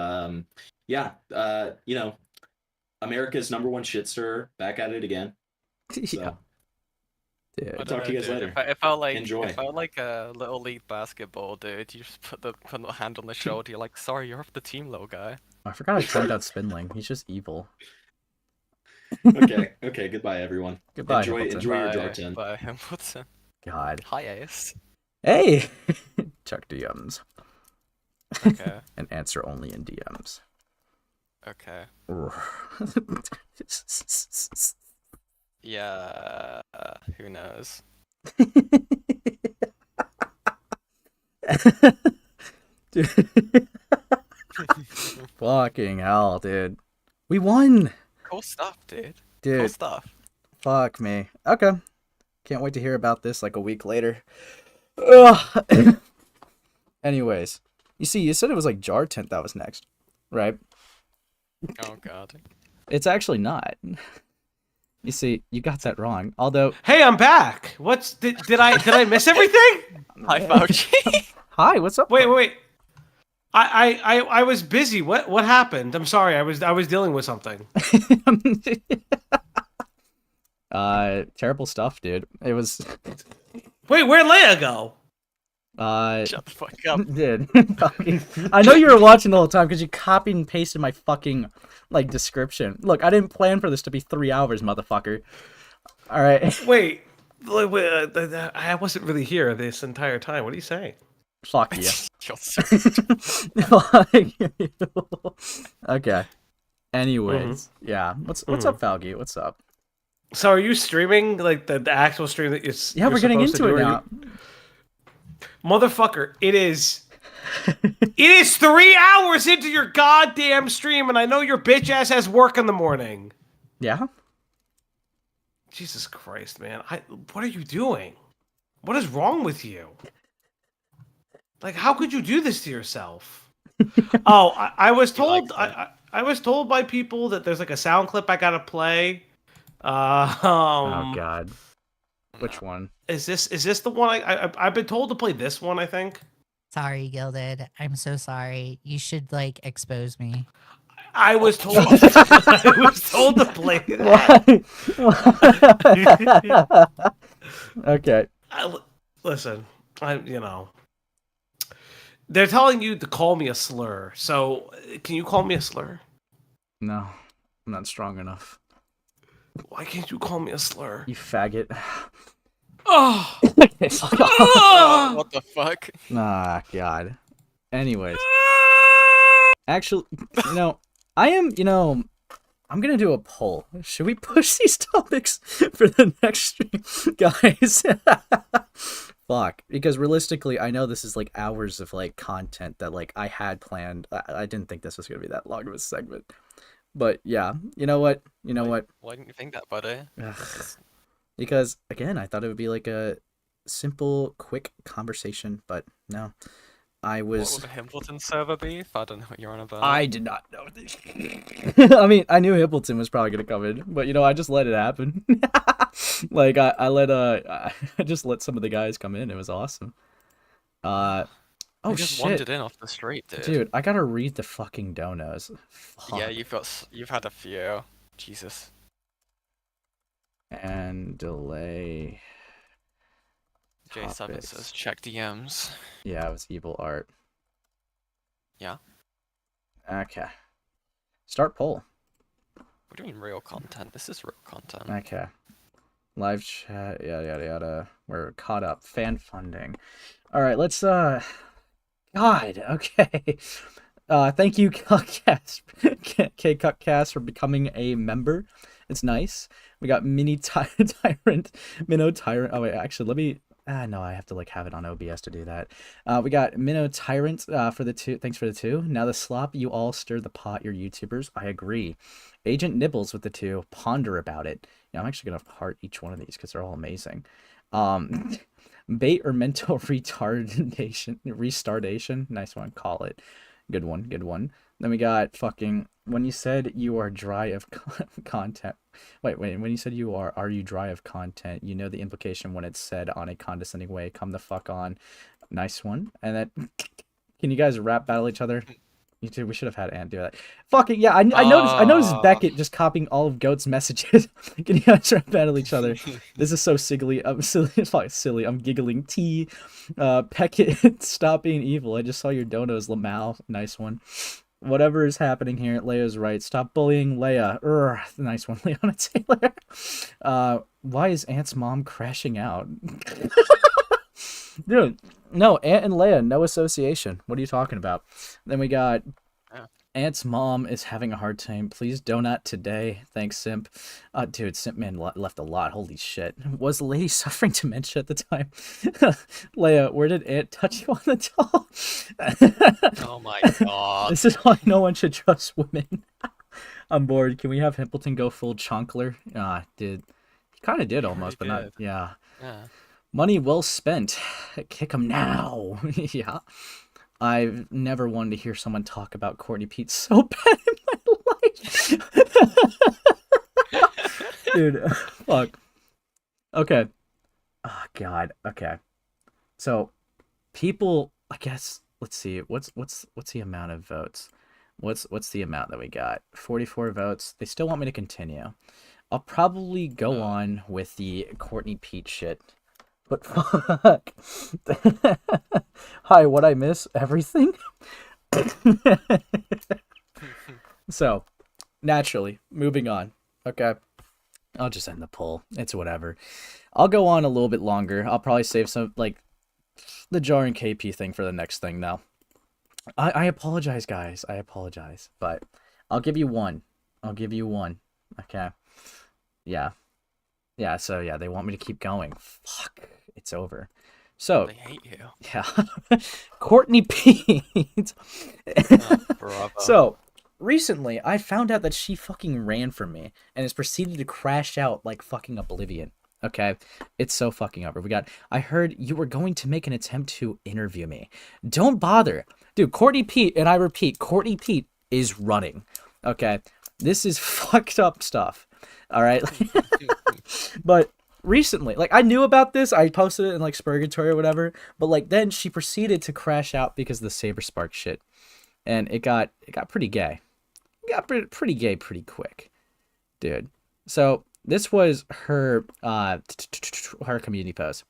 America's #1 shitster back at it again. So. Yeah. Dude. I'll talk to you guys later. It felt like Enjoy. It felt like a little league basketball, dude. You just put the hand on the shoulder. You're like, sorry, you're off the team, little guy. I forgot I tried out Spindling. He's just evil. Okay. Goodbye, everyone. Goodbye, Enjoy Hamilton. your Jordan. Bye, Hamilton. God. Hi, Ace. Hey. Check DMs. Okay. And answer only in DMs. Okay. Yeah. Who knows? Dude. Fucking hell, dude. We won. Cool stuff, dude. Dude. Cool stuff. Fuck me. Okay. Can't wait to hear about this like a week later. Ugh. Anyways, you see, you said it was like Jar Tent that was next, right? Oh god. It's actually not. You see, you got that wrong. Although, Hey, I'm back. Did I miss everything? Hi, Fauci. Hi, what's up? Wait. I was busy. What happened? I'm sorry. I was dealing with something. Terrible stuff, dude. It was. Wait, where'd Leia go? Shut the fuck up. Dude. I know you were watching the whole time because you copied and pasted my fucking like description. Look, I didn't plan for this to be 3 hours, motherfucker. All right. Wait, I wasn't really here this entire time. What are you saying? Fuck you. Okay. Anyways, yeah. What's up, Falgi? What's up? So are you streaming like the actual stream that it's? Yeah, we're getting into it now. Motherfucker, it is 3 hours into your goddamn stream, and I know your bitch ass has work in the morning. Yeah. Jesus Christ, man! What are you doing? What is wrong with you? Like, how could you do this to yourself? Oh, I was told. I was told by people that there's like a sound clip I gotta play. Oh God. Which one? Is this the one I've been told to play this one, I think? Sorry, Gilded. I'm so sorry. You should like expose me. I was told I was told to play that. Okay. Listen, they're telling you to call me a slur. So, can you call me a slur? No, I'm not strong enough. Why can't you call me a slur? You faggot. Oh! What the fuck? Ah, God. Anyways. Actually, I'm gonna do a poll. Should we push these topics for the next stream? Guys. Fuck. Because realistically, I know this is like hours of like content that like I had planned. I didn't think this was gonna be that long of a segment. But yeah, you know what? Why didn't you think that, buddy? Because again, I thought it would be like a simple, quick conversation, but no. What would the Himpleton server be? I don't know what you're on about. I did not know this. I mean, I knew Himpleton was probably gonna come in, but I just let it happen. Like I just let some of the guys come in. It was awesome. Oh I just shit! wandered in off the street, dude. Dude, I gotta read the fucking donos. Fuck. Yeah, you've had a few. Jesus. And delay. J7 topics. says check DMs. Yeah, it was evil art. Yeah. Okay. Start poll. What do you mean real content? This is real content. Okay. Live chat, yada yada yada. We're caught up. Fan funding. Alright, let's God, okay. Thank you, Cuckcast, K-Cuckcast, for becoming a member. It's nice. We got Minnow Tyrant. Oh wait, actually, let me. No, I have to like have it on OBS to do that. We got Minnow Tyrant for the 2. Thanks for the 2. Now the slop, you all stir the pot. You're YouTubers. I agree. Agent Nibbles with the 2. Ponder about it. I'm actually gonna heart each one of these because they're all amazing. Bait or mental restartation. Nice one. Call it. Good one. Good one. Then we got fucking when you said you are dry of content. Wait. When you said are you dry of content? You know the implication when it's said on a condescending way. Come the fuck on. Nice one. And then can you guys rap battle each other? You two, we should have had Ant do that. Fucking yeah, I noticed Beckett just copying all of Goat's messages. Can you guys rap battle each other? This is so silly. I'm silly. It's fucking silly. I'm giggling. T. Peckett, stop being evil. I just saw your donos, Lamal. Nice one. Whatever is happening here, Leia's right. Stop bullying Leigha. Nice one, Leona Taylor. Why is Ant's mom crashing out? Dude, no, Ant and Leigha, no association. What are you talking about? Then we got Ant's mom is having a hard time. Please donut today. Thanks, Simp. Dude, Simp Man left a lot. Holy shit. Was the lady suffering dementia at the time? Leigha, where did Ant touch you on the doll? Oh my god. This is why no one should trust women. I'm bored. Can we have Himpleton go full chunkler? Dude. He kind of did almost, but not. Yeah. Yeah. Money well spent. Kick him now. Yeah. I've never wanted to hear someone talk about Courtney Peet so bad in my life. Dude, fuck. Okay. Oh god. Okay. So people, I guess, let's see. What's the amount of votes? What's the amount that we got? 44 votes. They still want me to continue. I'll probably go on with the Courtney Peet shit. But fuck. Hi, what I miss? Everything? So, naturally, moving on. Okay. I'll just end the poll. It's whatever. I'll go on a little bit longer. I'll probably save some, like, the Jar and KP thing for the next thing now. I apologize, guys. I apologize. But I'll give you one. I'll give you one. Okay. Yeah. Yeah, so yeah, they want me to keep going. Fuck. It's over. So They hate you. yeah. Courtney Peet. Bravo. So recently I found out that she fucking ran from me and has proceeded to crash out like fucking Oblivion. Okay. It's so fucking over. I heard you were going to make an attempt to interview me. Don't bother. Dude, Courtney Peet, and I repeat, Courtney Peet is running. Okay. This is fucked up stuff. All right. But recently, like, I knew about this. I posted it in like Spurgatory or whatever. But like then she proceeded to crash out because of the Saber Spark shit, and it got pretty gay. It got pretty gay pretty quick, dude. So this was her her community post.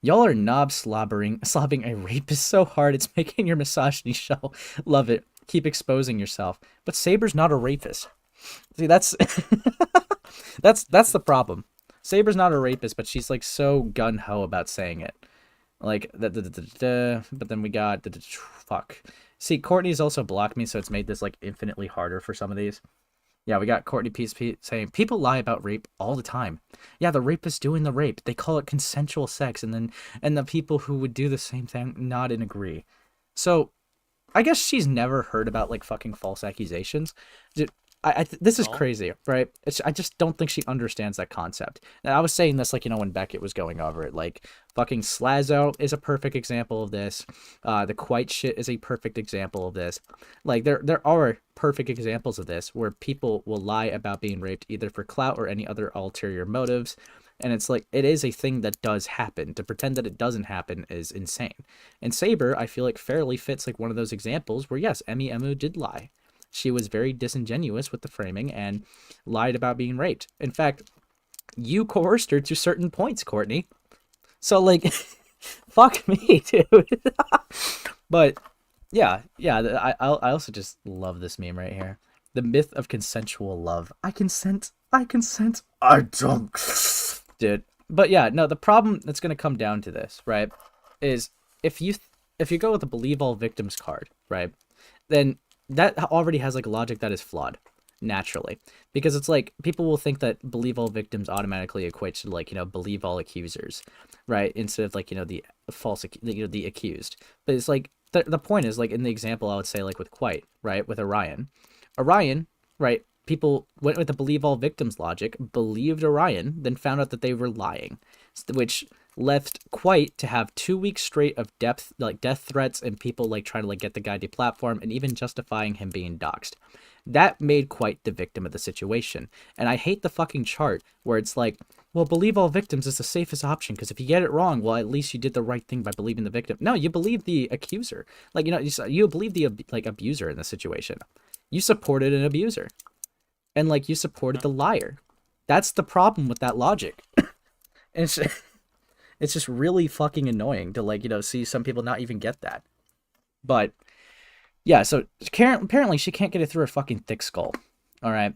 Y'all are slobbing a rapist so hard it's making your misogyny show. Love it. Keep exposing yourself. But Saber's not a rapist. See, that's that's the problem. Saber's not a rapist, but she's like so gun-ho about saying it. Like, but then we got, fuck. See, Courtney's also blocked me, so it's made this like infinitely harder for some of these. Yeah, we got Courtney Peet saying, people lie about rape all the time. Yeah, the rapist doing the rape. They call it consensual sex, and the people who would do the same thing nod and agree. So, I guess she's never heard about like fucking false accusations. This is crazy, right? I just don't think she understands that concept. And I was saying this, like, when Beckett was going over it, like, fucking Slazo is a perfect example of this. The Quite shit is a perfect example of this. Like, there are perfect examples of this where people will lie about being raped either for clout or any other ulterior motives. And it's like, it is a thing that does happen. To pretend that it doesn't happen is insane. And Saber, I feel like, fairly fits like one of those examples where, yes, Emu did lie. She was very disingenuous with the framing and lied about being raped. In fact, you coerced her to certain points, Courtney. So, like, fuck me, dude. But, yeah, I also just love this meme right here. The myth of consensual love. I consent. I don't. Dude. But, yeah, no, the problem that's going to come down to this, right, is if you go with the believe all victims card, right, then that already has like a logic that is flawed naturally, because it's like people will think that believe all victims automatically equates to like, believe all accusers, right, instead of like, the false, the accused. But it's like the point is, like, in the example I would say, like with Quite, right, with Orion, right, people went with the believe all victims logic, believed Orion, then found out that they were lying, which left Quite to have 2 weeks straight of death threats and people like trying to like get the guy deplatformed and even justifying him being doxxed. That made Quite the victim of the situation. And I hate the fucking chart where it's like, well, believe all victims is the safest option because if you get it wrong, well, at least you did the right thing by believing the victim. No, you believe the accuser. Like, you believe the like abuser in the situation. You supported an abuser. And like you supported the liar. That's the problem with that logic. And it's just really fucking annoying to like, see some people not even get that. But yeah, so Karen, apparently she can't get it through her fucking thick skull. All right.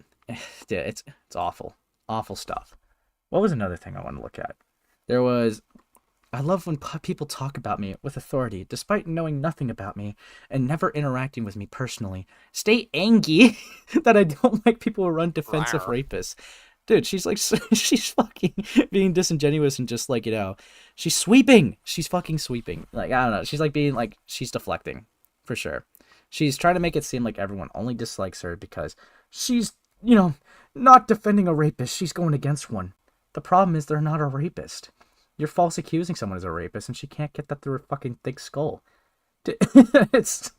Yeah, it's awful. Awful stuff. What was another thing I want to look at? I love when people talk about me with authority, despite knowing nothing about me and never interacting with me personally. Stay angry that I don't like people who run defensive rapists. Dude, she's like, she's fucking being disingenuous and just like, she's sweeping. She's fucking sweeping. Like, I don't know. She's like being like, she's deflecting for sure. She's trying to make it seem like everyone only dislikes her because she's, not defending a rapist. She's going against one. The problem is they're not a rapist. You're false accusing someone as a rapist, and she can't get that through her fucking thick skull. It's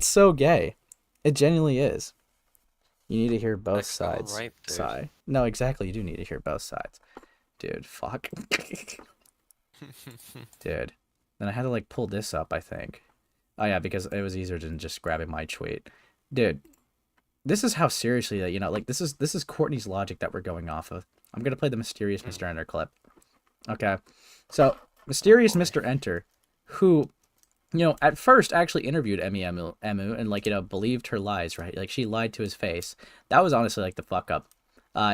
so gay. It genuinely is. You need to hear both sides. right, dude. Sigh. No, exactly. You do need to hear both sides. Dude, fuck. Dude. Then I had to like pull this up, I think. Oh yeah, because it was easier than just grabbing my tweet. Dude, this is how seriously that, you know, like this is Courtney's logic that we're going off of. I'm gonna play the mysterious Mr. Enter clip. Okay. So mysterious Mr. Enter, who, you know, at first actually interviewed Emu and, like, you know, believed her lies, right? Like, she lied to his face. That was honestly, like, the fuck up.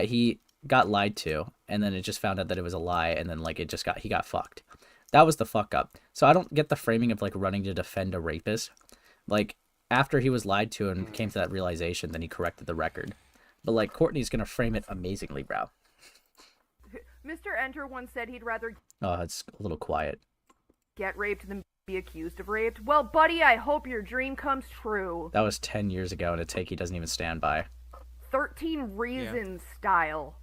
He got lied to, and then it just found out that it was a lie, and then, like, he got fucked. That was the fuck up. So I don't get the framing of, like, running to defend a rapist. Like, after he was lied to and came to that realization, then he corrected the record. But, like, Courtney's gonna frame it amazingly, bro. Mr. Enter once said he'd rather Oh, it's a little quiet. get raped than be accused of rape. Well, buddy, I hope your dream comes true. That was 10 years ago, and a take he doesn't even stand by. 13 Reasons style.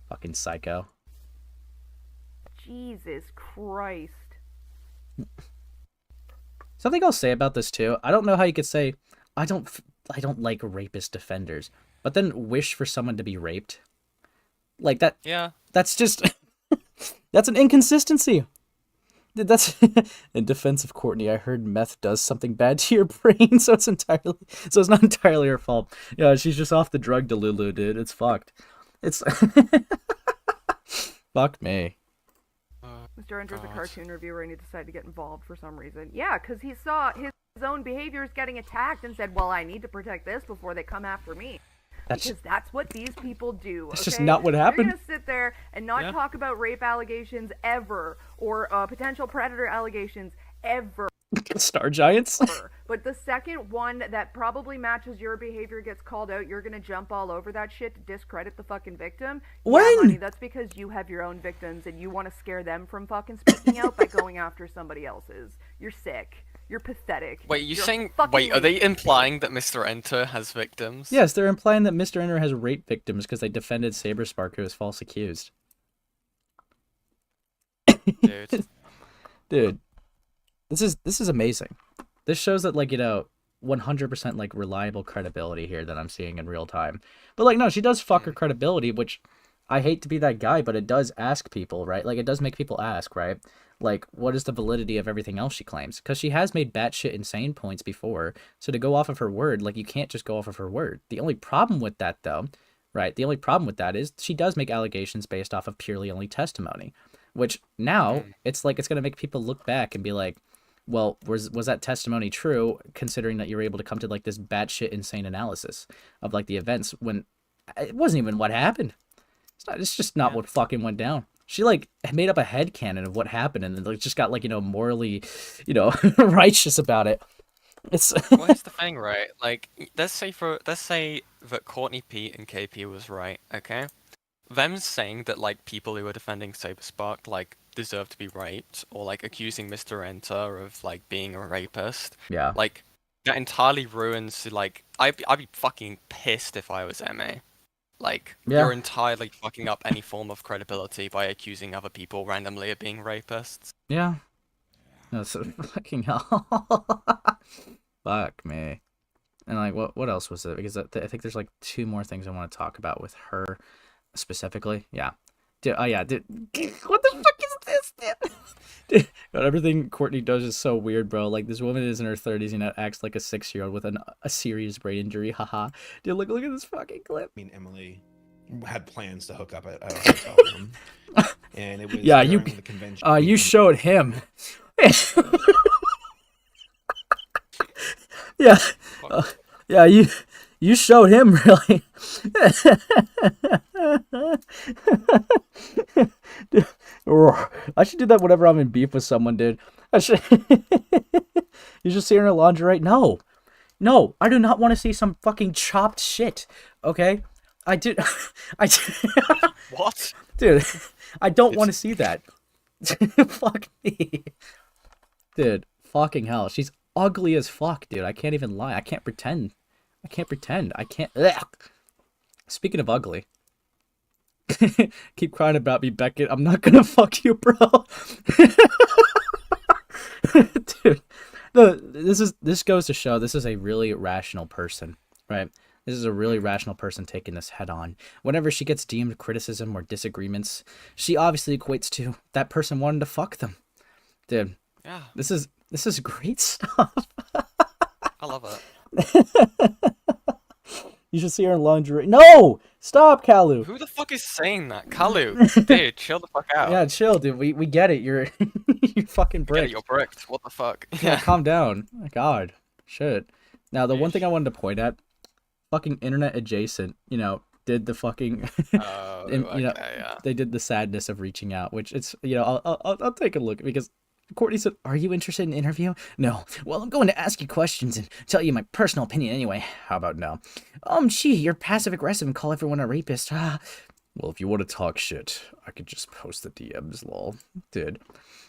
Fucking psycho. Jesus Christ. Something I'll say about this too. I don't know how you could say I don't like rapist defenders, but then wish for someone to be raped. Like that. Yeah. That's just that's an inconsistency. That's in defense of Courtney. I heard meth does something bad to your brain, so it's not entirely her fault. Yeah, she's just off the drug delulu, dude. It's fucked. It's fuck me. Mr. Enter's a cartoon reviewer and he decided to get involved for some reason. Yeah, because he saw his own behaviors getting attacked and said, well, I need to protect this before they come after me. Because that's what these people do. That's okay? just not what happened. They're going to sit there and not talk about rape allegations ever or potential predator allegations ever. Star Giants. But the second one that probably matches your behavior gets called out, you're gonna jump all over that shit to discredit the fucking victim. When? Yeah, honey, that's because you have your own victims and you want to scare them from fucking speaking out by going after somebody else's. You're sick. You're pathetic. Wait, You're saying? fucking Wait, are they racist. implying that Mr. Enter has victims? Yes, they're implying that Mr. Enter has rape victims because they defended Saberspark, who was false accused. Dude. Dude, this is amazing. This shows that, like, you know, 100% like reliable credibility here that I'm seeing in real time. But like, no, she does fuck her credibility, which I hate to be that guy, but it does ask people, right? Like, it does make people ask, right? Like, what is the validity of everything else she claims? Because she has made batshit insane points before. So to go off of her word, like, you can't just go off of her word. The only problem with that, though, right? The only problem with that is she does make allegations based off of purely only testimony, which now it's like it's gonna make people look back and be like, well, was that testimony true, considering that you're able to come to like this batshit insane analysis of like the events when it wasn't even what happened. It's just not what fucking went down. She like made up a headcanon of what happened and then like just got like, you know, morally, you know, righteous about it. It's Well, here's the thing, right? Like, let's say that Courtney Peet and KP was right, okay? Them saying that like people who are defending Saberspark like deserve to be raped, or like accusing Mr. Enter of like being a rapist. Yeah. Like that entirely ruins like I'd be fucking pissed if I was MA. Like you're entirely fucking up any form of credibility by accusing other people randomly of being rapists. Yeah. No, so fucking hell. Fuck me. And like, what else was it? Because I think there's like two more things I want to talk about with her specifically. Yeah. Dude, oh yeah, dude. What the fuck is this, dude? Dude, but everything Courtney does is so weird, bro. Like, this woman is in her 30s, you know, acts like a 6-year-old with a serious brain injury. Haha. Dude, look at this fucking clip. I mean, Emily had plans to hook up at a hotel room, and it was during the convention. You showed him. Yeah. Yeah, you showed him, really. Dude, I should do that whenever I'm in beef with someone, dude. I should. You should see her in her lingerie. No, I do not want to see some fucking chopped shit. Okay, I do. What? Dude, I don't want to see that. Fuck me, dude. Fucking hell, she's ugly as fuck, dude. I can't even lie. I can't pretend. I can't. Speaking of ugly, Keep crying about me, Beckett. I'm not gonna fuck you, bro. Dude, this goes to show this is a really rational person, right? This is a really rational person taking this head on. Whenever she gets deemed criticism or disagreements, she obviously equates to that person wanting to fuck them. Dude, Yeah. this is great stuff. I love it. You should see her in lingerie. No! Stop, Kalu! Who the fuck is saying that? Kalu, dude, chill the fuck out. Yeah, chill, dude. We get it. You're you fucking I get bricked. it, you're bricked. What the fuck? Yeah, calm down. My God. Shit. Now, the one thing I wanted to point at, fucking internet adjacent, did the fucking, they did the sadness of reaching out, which it's, I'll take a look because Courtney said, "Are you interested in an interview?" No. Well, I'm going to ask you questions and tell you my personal opinion anyway. How about no? Gee, you're passive aggressive and call everyone a rapist. Ah. Well, if you want to talk shit, I could just post the DMs, lol. Dude,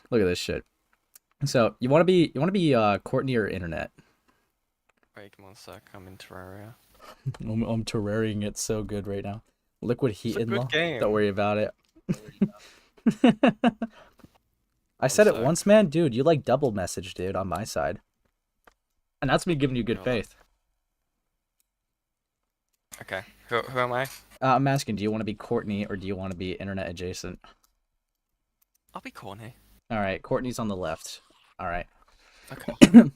look at this shit. So, you want to be Courtney or internet? Wait, come on a sec. I'm in Terraria. I'm Terrariaing it so good right now. Liquid heat in law. game. Don't worry about it. I said it once, man. Dude, you like double message, dude, on my side. And that's me giving you good faith. Okay, who am I? I'm asking, do you want to be Courtney or do you want to be internet adjacent? I'll be Courtney. All right, Courtney's on the left. All right. Okay.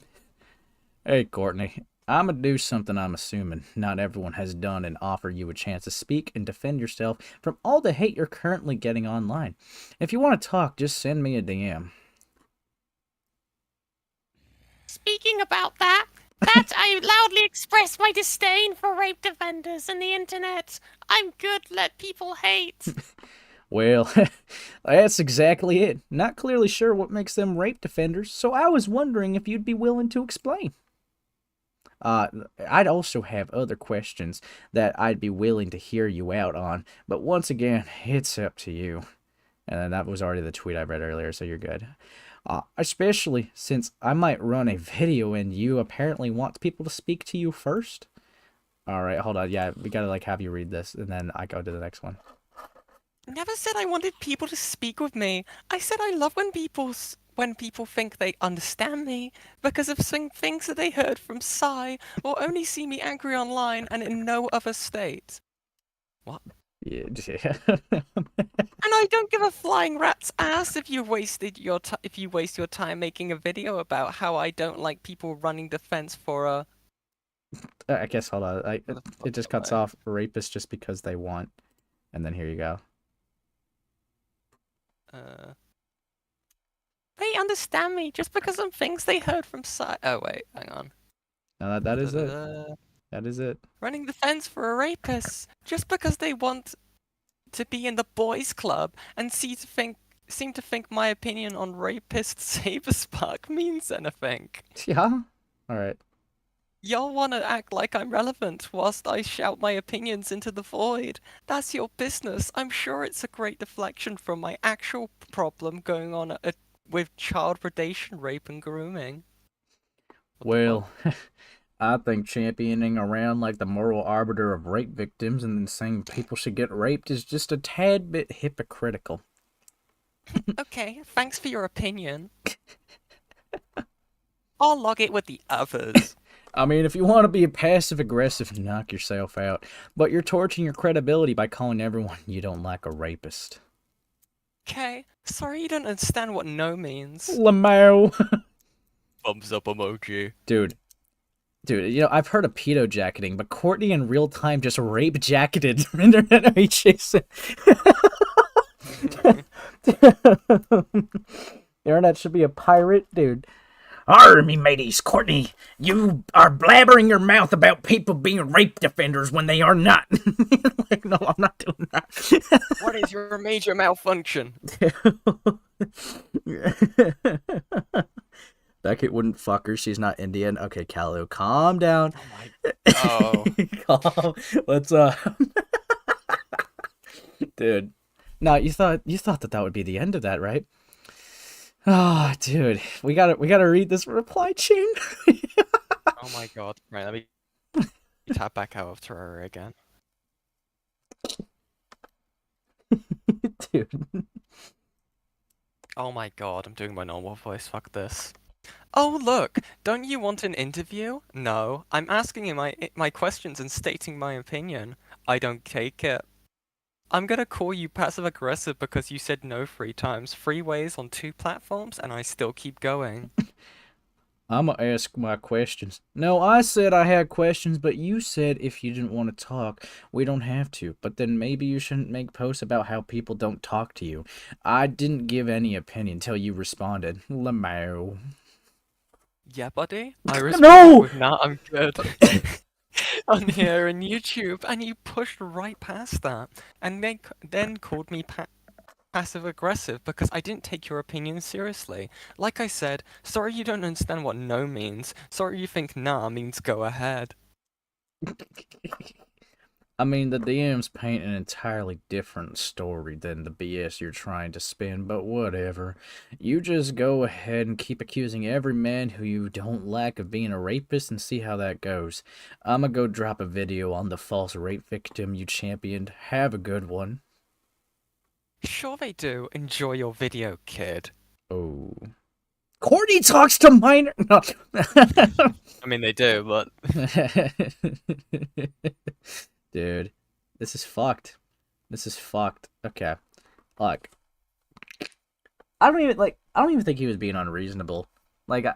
Hey, Courtney. I'm gonna do something I'm assuming not everyone has done and offer you a chance to speak and defend yourself from all the hate you're currently getting online. If you want to talk, just send me a DM. Speaking about that, I loudly express my disdain for rape defenders and the internet. I'm good, let people hate. Well, that's exactly it. Not clearly sure what makes them rape defenders, so I was wondering if you'd be willing to explain. I'd also have other questions that I'd be willing to hear you out on, but once again, it's up to you. And then that was already the tweet I read earlier, so you're good. Especially since I might run a video and you apparently want people to speak to you first. Alright, hold on. Yeah, we gotta have you read this, and then I go to the next one. Never said I wanted people to speak with me. I said I love when people think they understand me because of things that they heard from Psy or only see me angry online and in no other state. What? Yeah. And I don't give a flying rat's ass if you waste your time making a video about how I don't like people running defense for a. I guess, hold on. It just cuts off rapists just because they want. And then here you go. They understand me just because of things they heard from Psy. Oh wait, hang on. No, that is it. That is it. Running defense for a rapist just because they want to be in the boys' club and seem to think my opinion on rapist Saberspark means anything. Yeah. All right. Y'all want to act like I'm relevant whilst I shout my opinions into the void. That's your business. I'm sure it's a great deflection from my actual problem going on with child predation, rape, and grooming. Well, I think championing around like the moral arbiter of rape victims and then saying people should get raped is just a tad bit hypocritical. Okay, thanks for your opinion. I'll log it with the others. I mean, if you want to be a passive-aggressive, knock yourself out. But you're torching your credibility by calling everyone you don't like a rapist. Okay, sorry you don't understand what no means. Lamau. Thumbs up emoji. Dude, I've heard of pedo jacketing, but Courtney in real time just rape jacketed internet chasing. Internet should be a pirate, dude. Arr, me mateys, Courtney, you are blabbering your mouth about people being rape defenders when they are not. Like, no, I'm not doing that. What is your major malfunction? Beckett wouldn't fuck her. She's not Indian. Okay, Kalu, calm down. Oh. Calm. Let's dude. No, you thought that would be the end of that, right? Oh, dude, we gotta read this reply chain. Oh my god! Right, let me tap back out of Terraria again. Dude. Oh my god, I'm doing my normal voice. Fuck this. Oh look, don't you want an interview? No, I'm asking you my questions and stating my opinion. I don't take it. I'm gonna call you passive aggressive because you said no 3 times, 3 ways on 2 platforms, and I still keep going. I'm gonna ask my questions. No, I said I had questions, but you said if you didn't want to talk, we don't have to. But then maybe you shouldn't make posts about how people don't talk to you. I didn't give any opinion until you responded. Lamau. Yeah, buddy? I No! responded with nah, I'm good. On here and YouTube, and you pushed right past that, and then called me passive aggressive because I didn't take your opinion seriously. Like I said, sorry you don't understand what no means. Sorry you think nah means go ahead. I mean, the DMs paint an entirely different story than the BS you're trying to spin, but whatever. You just go ahead and keep accusing every man who you don't like of being a rapist and see how that goes. I'ma go drop a video on the false rape victim you championed. Have a good one. Sure they do. Enjoy your video, kid. Oh. Courtney talks to minor. No. I mean, they do, but Dude, this is fucked. This is fucked. Okay, look. I don't even think he was being unreasonable. Like,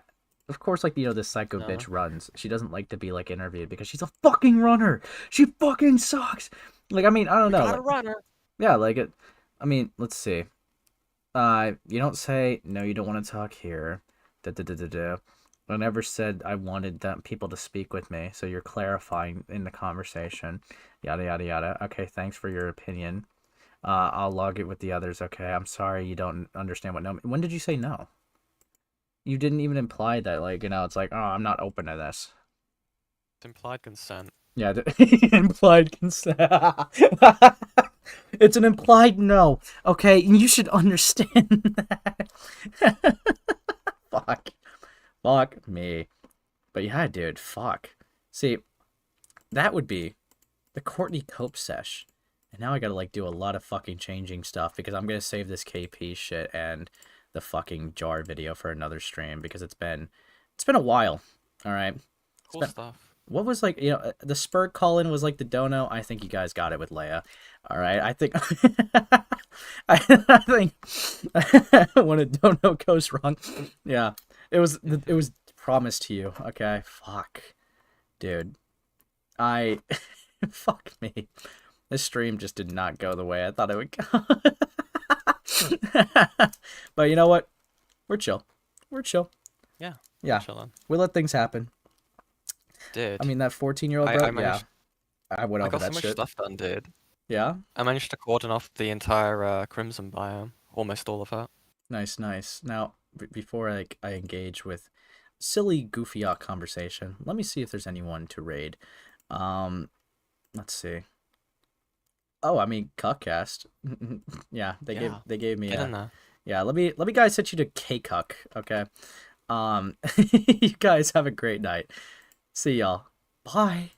of course, like, this psycho bitch runs. She doesn't like to be like interviewed because she's a fucking runner. She fucking sucks. Like, I mean, I don't know. Got a runner. Yeah, like it. I mean, let's see. You don't say no. You don't want to talk here. I never said I wanted people to speak with me, so you're clarifying in the conversation. Yada yada yada. Okay, thanks for your opinion. I'll log it with the others. Okay, I'm sorry you don't understand what no. When did you say no? You didn't even imply that, like, it's like, oh, I'm not open to this. It's implied consent. Yeah, implied consent. It's an implied no. Okay, you should understand that. Fuck me. But yeah, dude, fuck. See, that would be the Courtney Cope sesh. And now I gotta, like, do a lot of fucking changing stuff because I'm gonna save this KP shit and the fucking jar video for another stream because it's been a while. Alright? Cool stuff. What was, like, the Sperg call-in was like the dono. I think you guys got it with Leigha. Alright, I think I think when a dono goes wrong. Yeah. It was promised to you. Okay, fuck. Dude. Fuck me. This stream just did not go the way I thought it would go. But you know what? We're chill. We're chill. Yeah. Yeah. Chilling. We let things happen. Dude. I mean, that 14-year-old bro, yeah. I went over I got that so much shit. stuff done, dude. Yeah? I managed to cordon off the entire Crimson biome. Almost all of it. Nice, nice. Now, before I engage with silly, goofy conversation, let me see if there's anyone to raid. Let's see. Oh, I mean, Cuckcast. Yeah, they gave me Get in there. Yeah, let me guys hit you to K-Cuck, okay? You guys have a great night. See y'all. Bye.